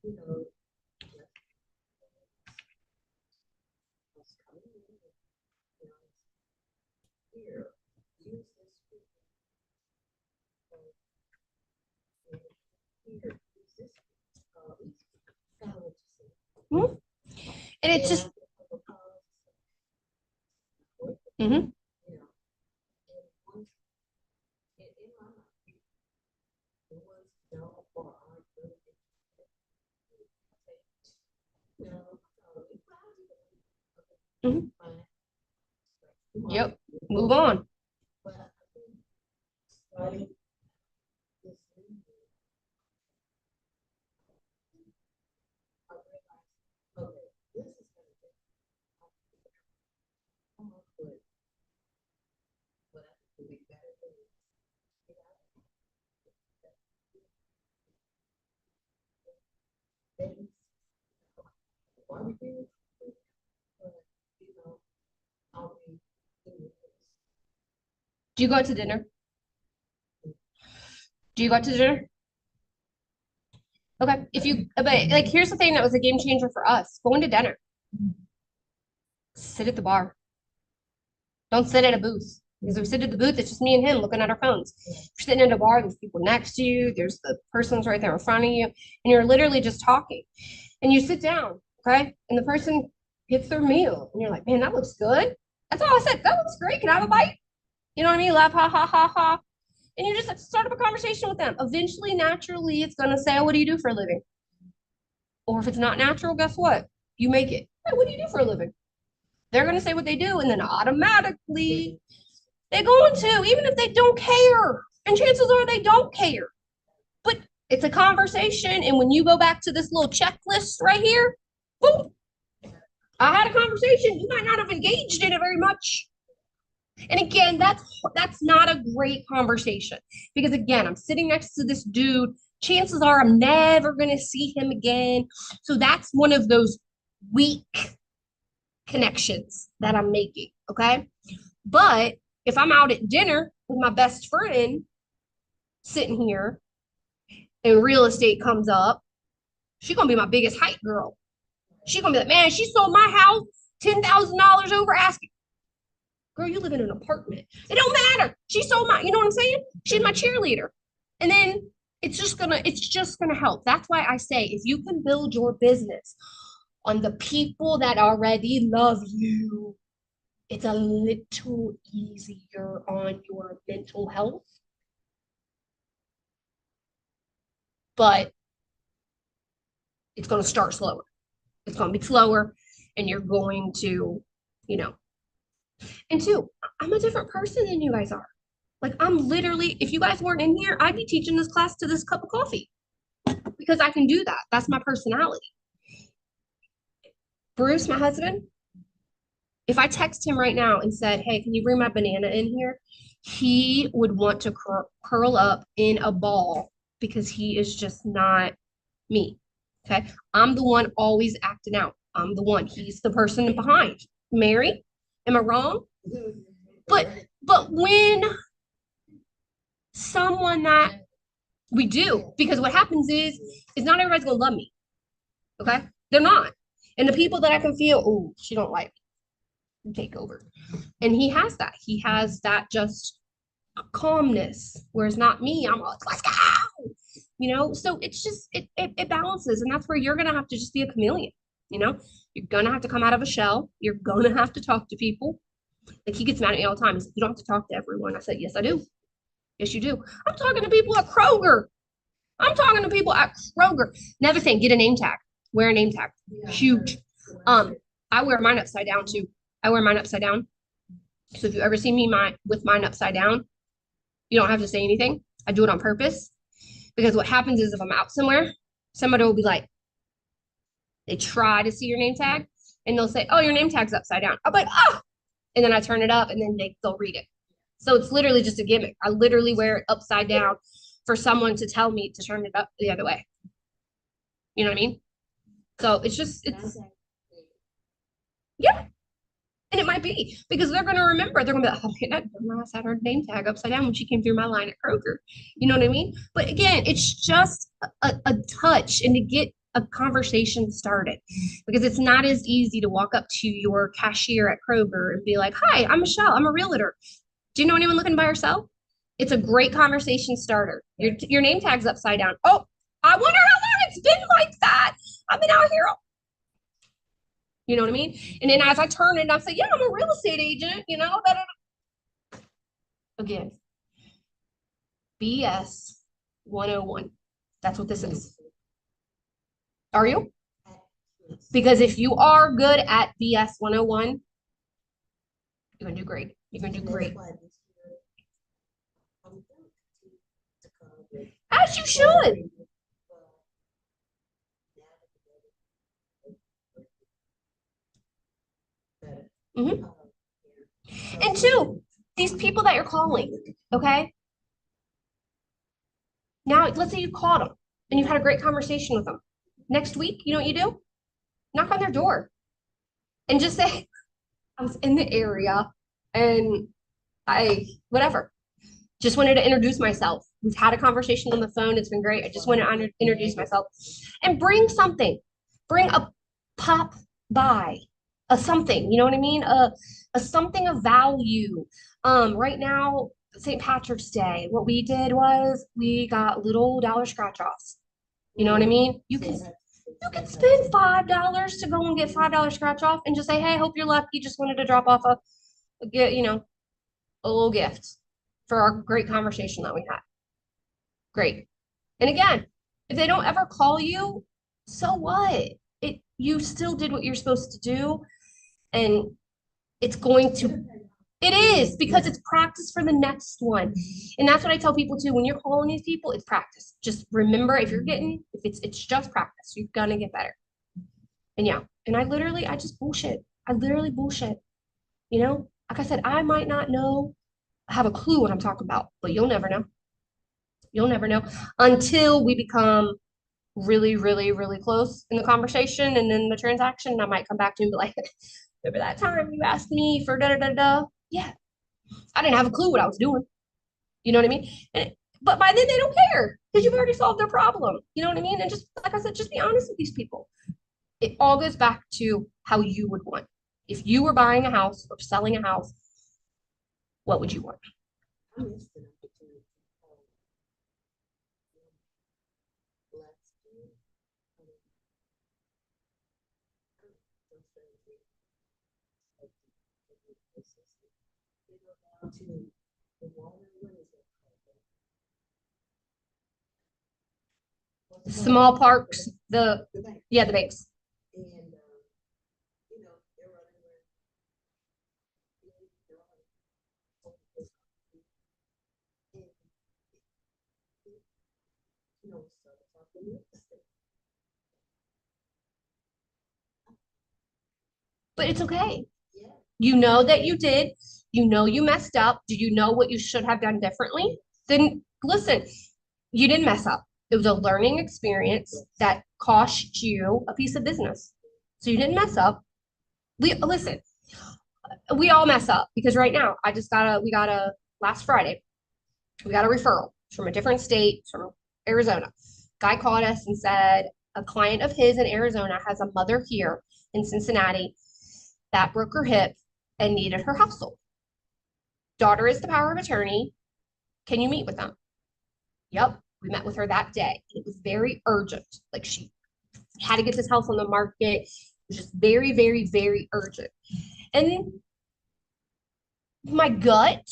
Mhm. And it's just, mhm. Mhm. Yep. Move on. Do you go out to dinner? Do you go out to dinner? Okay. But like, here's the thing that was a game changer for us going to dinner. Sit at the bar. Don't sit at a booth. Because if we sit at the booth, it's just me and him looking at our phones. If you're sitting at a bar, there's people next to you, there's the person's right there in front of you, and you're literally just talking. And you sit down, okay? And the person gets their meal, and you're like, man, that looks good. That's all I said. That looks great. Can I have a bite? You know what I mean? Laugh, ha, ha, ha, ha. And you just start up a conversation with them. Eventually, naturally, it's going to say, oh, what do you do for a living? Or if it's not natural, guess what? You make it. Hey, what do you do for a living? They're going to say what they do, and then automatically they're going to, even if they don't care. And chances are they don't care. But it's a conversation. And when you go back to this little checklist right here, boom, I had a conversation. You might not have engaged in it very much. And again, that's not a great conversation because again, I'm sitting next to this dude. Chances are I'm never going to see him again. So that's one of those weak connections that I'm making. Okay. But if I'm out at dinner with my best friend sitting here and real estate comes up, she's going to be my biggest hype girl. She's going to be like, man, she sold my house $10,000 over asking. Girl, you live in an apartment. It don't matter. She sold my, you know what I'm saying? She's my cheerleader. And then it's just gonna help. That's why I say if you can build your business on the people that already love you, it's a little easier on your mental health. But it's going to start slower. It's going to be slower, and you're going to, you know. And two, I'm a different person than you guys are. Like, I'm literally, if you guys weren't in here, I'd be teaching this class to this cup of coffee because I can do that. That's my personality. Bruce, my husband, if I text him right now and said, hey, can you bring my banana in here? He would want to curl up in a ball because he is just not me. Okay. I'm the one always acting out. I'm the one. He's the person behind. Mary, am I wrong? But when someone that we do, because what happens is not everybody's gonna love me. Okay? They're not. And the people that I can feel, oh, she don't like me, take over. And he has that. He has that just calmness, whereas not me. I'm like, let's go. So it's just it balances, and that's where you're gonna have to just be a chameleon. You're gonna have to come out of a shell. You're gonna have to talk to people. Like, he gets mad at me all the time. He's like, you don't have to talk to everyone. I said, yes, I do. Yes, you do. I'm talking to people at Kroger. I'm talking to people at Kroger. Another thing, get a name tag. Wear a name tag. Huge. I wear mine upside down too. I wear mine upside down. So if you ever see me with mine upside down, you don't have to say anything. I do it on purpose. Because what happens is if I'm out somewhere, somebody will be like, they try to see your name tag and they'll say, oh, your name tag's upside down. I'm like, oh, and then I turn it up and then they'll read it. So it's literally just a gimmick. I literally wear it upside down for someone to tell me to turn it up the other way. You know what I mean? So it's yeah. And it might be because they're going to remember. They're going to be like, oh, that dumbass had her name tag upside down when she came through my line at Kroger. You know what I mean? But again, it's just a touch and to get a conversation started because it's not as easy to walk up to your cashier at Kroger and be like, hi, I'm Michelle. I'm a realtor. Do you know anyone looking to buy or sell? It's a great conversation starter. Your name tag's upside down. Oh, I wonder how long it's been like that. I've been out here. You know what I mean? And then as I turn it, I say, yeah, I'm a real estate agent, Again, BS 101. That's what this is. Are you? Because if you are good at BS 101, you're going to do great. You're going to do great. As you should. Mm-hmm. And two, these people that you're calling, okay? Now, let's say you called them and you've had a great conversation with them. Next week, you know what you do? Knock on their door and just say, I was in the area and whatever. Just wanted to introduce myself. We've had a conversation on the phone. It's been great. I just want to introduce myself and bring something. Bring a pop by, a something, you know what I mean? A something of value. Right now, St. Patrick's Day, what we did was we got little dollar scratch offs. You know what I mean? You can spend $5 to go and get $5 scratch off and just say, hey, hope you're lucky. Just wanted to drop off a little gift for our great conversation that we had. Great. And again, if they don't ever call you, so what? You still did what you're supposed to do. And it is because it's practice for the next one. And that's what I tell people too. When you're calling these people, it's practice. Just remember if it's just practice, you're gonna get better. And yeah, and I just bullshit. I literally bullshit. Like I said, I might not have a clue what I'm talking about, but you'll never know. You'll never know until we become really, really, really close in the conversation and then the transaction. I might come back to you and be like, remember that time you asked me for da-da-da-da? Yeah. I didn't have a clue what I was doing. You know what I mean? But by then they don't care because you've already solved their problem. You know what I mean? And just, like I said, just be honest with these people. It all goes back to how you would want. If you were buying a house or selling a house, what would you want? Small parks, the, yeah, the banks. And, you know, they're running with. You know, so it's up to you. But it's okay. Yeah. You know that you did. You know you messed up. Do you know what you should have done differently? Then listen, you didn't mess up. It was a learning experience that cost you a piece of business. So you didn't mess up. We listen, we all mess up because right now we got a last Friday, we got a referral from a different state, from Arizona. Guy called us and said a client of his in Arizona has a mother here in Cincinnati that broke her hip and needed her house sold. Daughter is the power of attorney. Can you meet with them? Yep. We met with her that day. It was very urgent. Like she had to get this house on the market. It was just very, very, very urgent. And my gut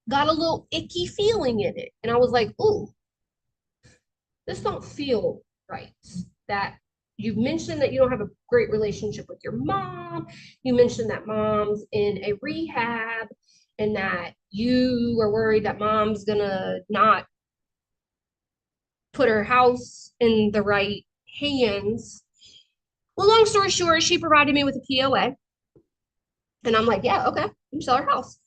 got a little icky feeling in it. And I was like, ooh, this don't feel right. That you mentioned that you don't have a great relationship with your mom. You mentioned that mom's in a rehab and that you are worried that mom's gonna not put her house in the right hands. Well, long story short, she provided me with a POA. And I'm like, yeah, okay, you sell her house.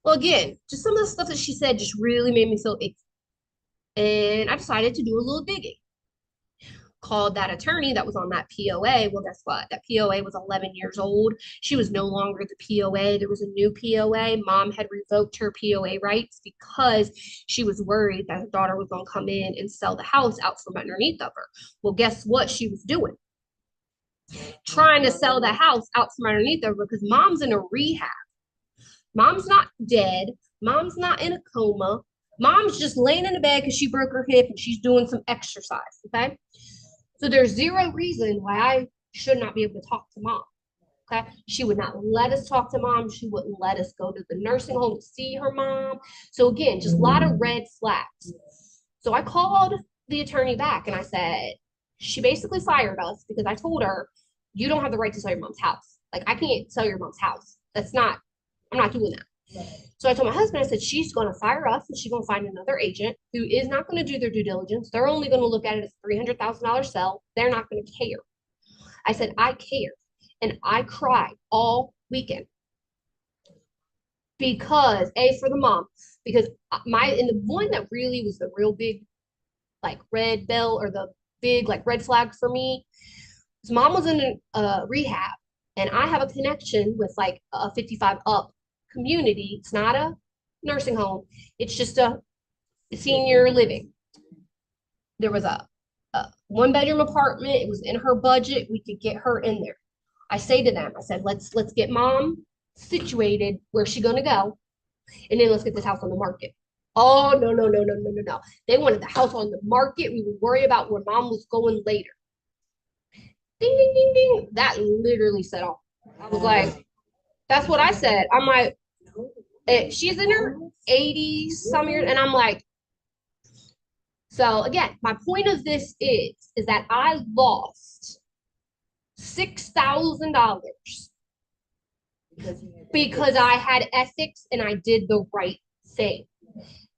Well, again, just some of the stuff that she said just really made me feel icky. And I decided to do a little digging. Called that attorney that was on that POA. Well, guess what? That POA was 11 years old. She was no longer the POA. There was a new POA. Mom had revoked her POA rights because she was worried that her daughter was going to come in and sell the house out from underneath of her. Well, guess what she was doing? Trying to sell the house out from underneath of her because mom's in a rehab. Mom's not dead. Mom's not in a coma. Mom's just laying in the bed because she broke her hip and she's doing some exercise. Okay. So there's zero reason why I should not be able to talk to mom. Okay. She would not let us talk to mom. She wouldn't let us go to the nursing home to see her mom. So again, just a lot of red flags. So I called the attorney back and I said, she basically fired us because I told her, you don't have the right to sell your mom's house. Like I can't sell your mom's house. I'm not doing that. So I told my husband, I said, she's going to fire us and she's going to find another agent who is not going to do their due diligence. They're only going to look at it as $300,000 sell. They're not going to care. I said, I care. And I cried all weekend because for the mom, because and the one that really was the real big, like red bell or the big, like red flag for me, was mom was in a rehab and I have a connection with like a 55 up community. It's not a nursing home. It's just a senior living. There was a 1-bedroom apartment. It was in her budget. We could get her in there. I say to them, I said, let's get mom situated. Where's she gonna go? And then let's get this house on the market. Oh, no, no, no, no, no, no, no. They wanted the house on the market. We would worry about where mom was going later. Ding, ding, ding, ding. That literally set off. I was like, that's what I said. I'm like, she's in her 80s, some years, and I'm like, so again, my point of this is that I lost $6,000 because I had ethics and I did the right thing.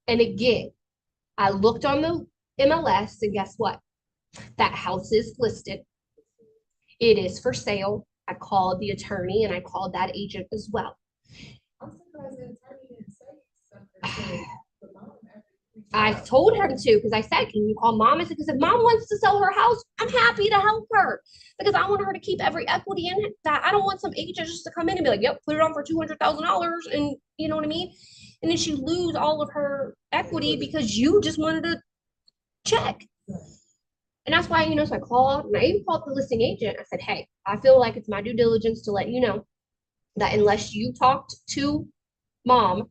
And again, I looked on the MLS and guess what? That house is listed. It is for sale. I called the attorney and I called that agent as well. I'm surprised the attorney didn't say something to the mom after we I tried. told him to because I said, can you call mom? I said, because if mom wants to sell her house, I'm happy to help her because I want her to keep every equity in it. That I don't want some agent just to come in and be like, yep, put it on for $200,000 and you know what I mean? And then she lose all of her equity because you just wanted to check. And that's why, so I called and I even called the listing agent. I said, hey, I feel like it's my due diligence to let you know that unless you talked to mom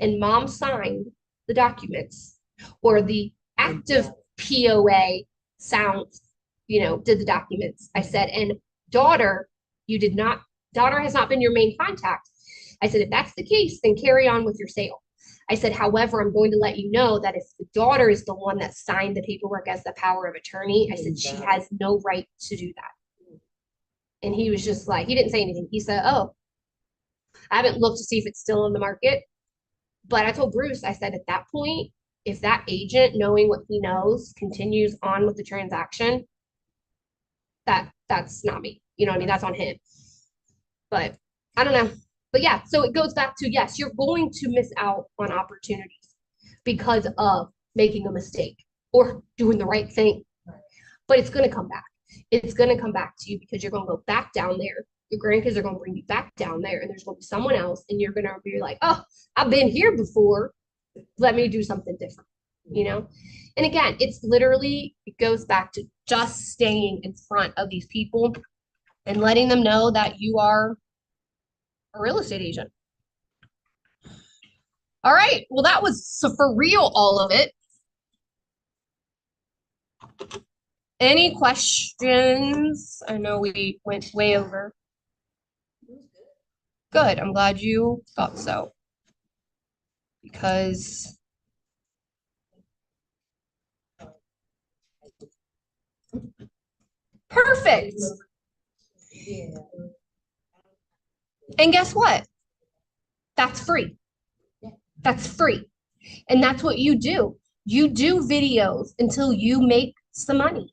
and mom signed the documents or the active POA did the documents. I said, and daughter You did not, daughter has not been your main contact. I said, if that's the case, then carry on with your sale. I said, however, I'm going to let you know that if the daughter is the one that signed the paperwork as the power of attorney, I said, she has no right to do that. And he was just like, he didn't say anything. He said, oh, I haven't looked to see if it's still in the market. But I told Bruce, I said, at that point, if that agent, knowing what he knows, continues on with the transaction, that's not me. You know what I mean? That's on him. But I don't know. But yeah, so it goes back to yes, you're going to miss out on opportunities because of making a mistake or doing the right thing. But it's going to come back. It's going to come back to you because you're going to go back down there. Your grandkids are going to bring you back down there, and there's going to be someone else, and you're going to be like, oh, I've been here before. Let me do something different, you know? And again, it's literally, it goes back to just staying in front of these people and letting them know that you are a real estate agent. All right. Well, that was so for real, all of it. Any questions? I know we went way over. Good. I'm glad you thought so. Because perfect. And guess what? That's free. That's free. And that's what you do. You do videos until you make some money,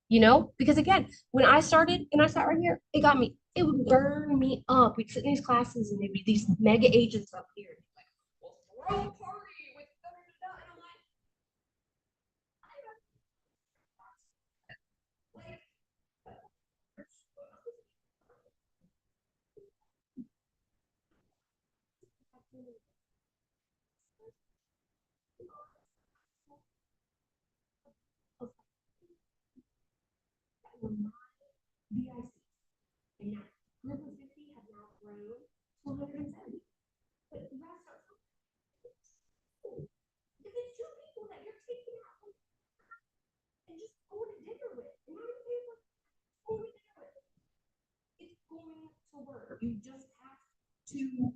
you know? Because again, when I started and I sat right here, it would burn me up. We'd sit in these classes and there'd be these mega agents up here. Like, well, throw a party with da, da, da, da. And I'm like, VIC. And that group of 50 have now grown to 170. But the rest are if it's two people that you're taking out and just going to dinner with, and not even paying for going to dinner with, it's going to work. You just have to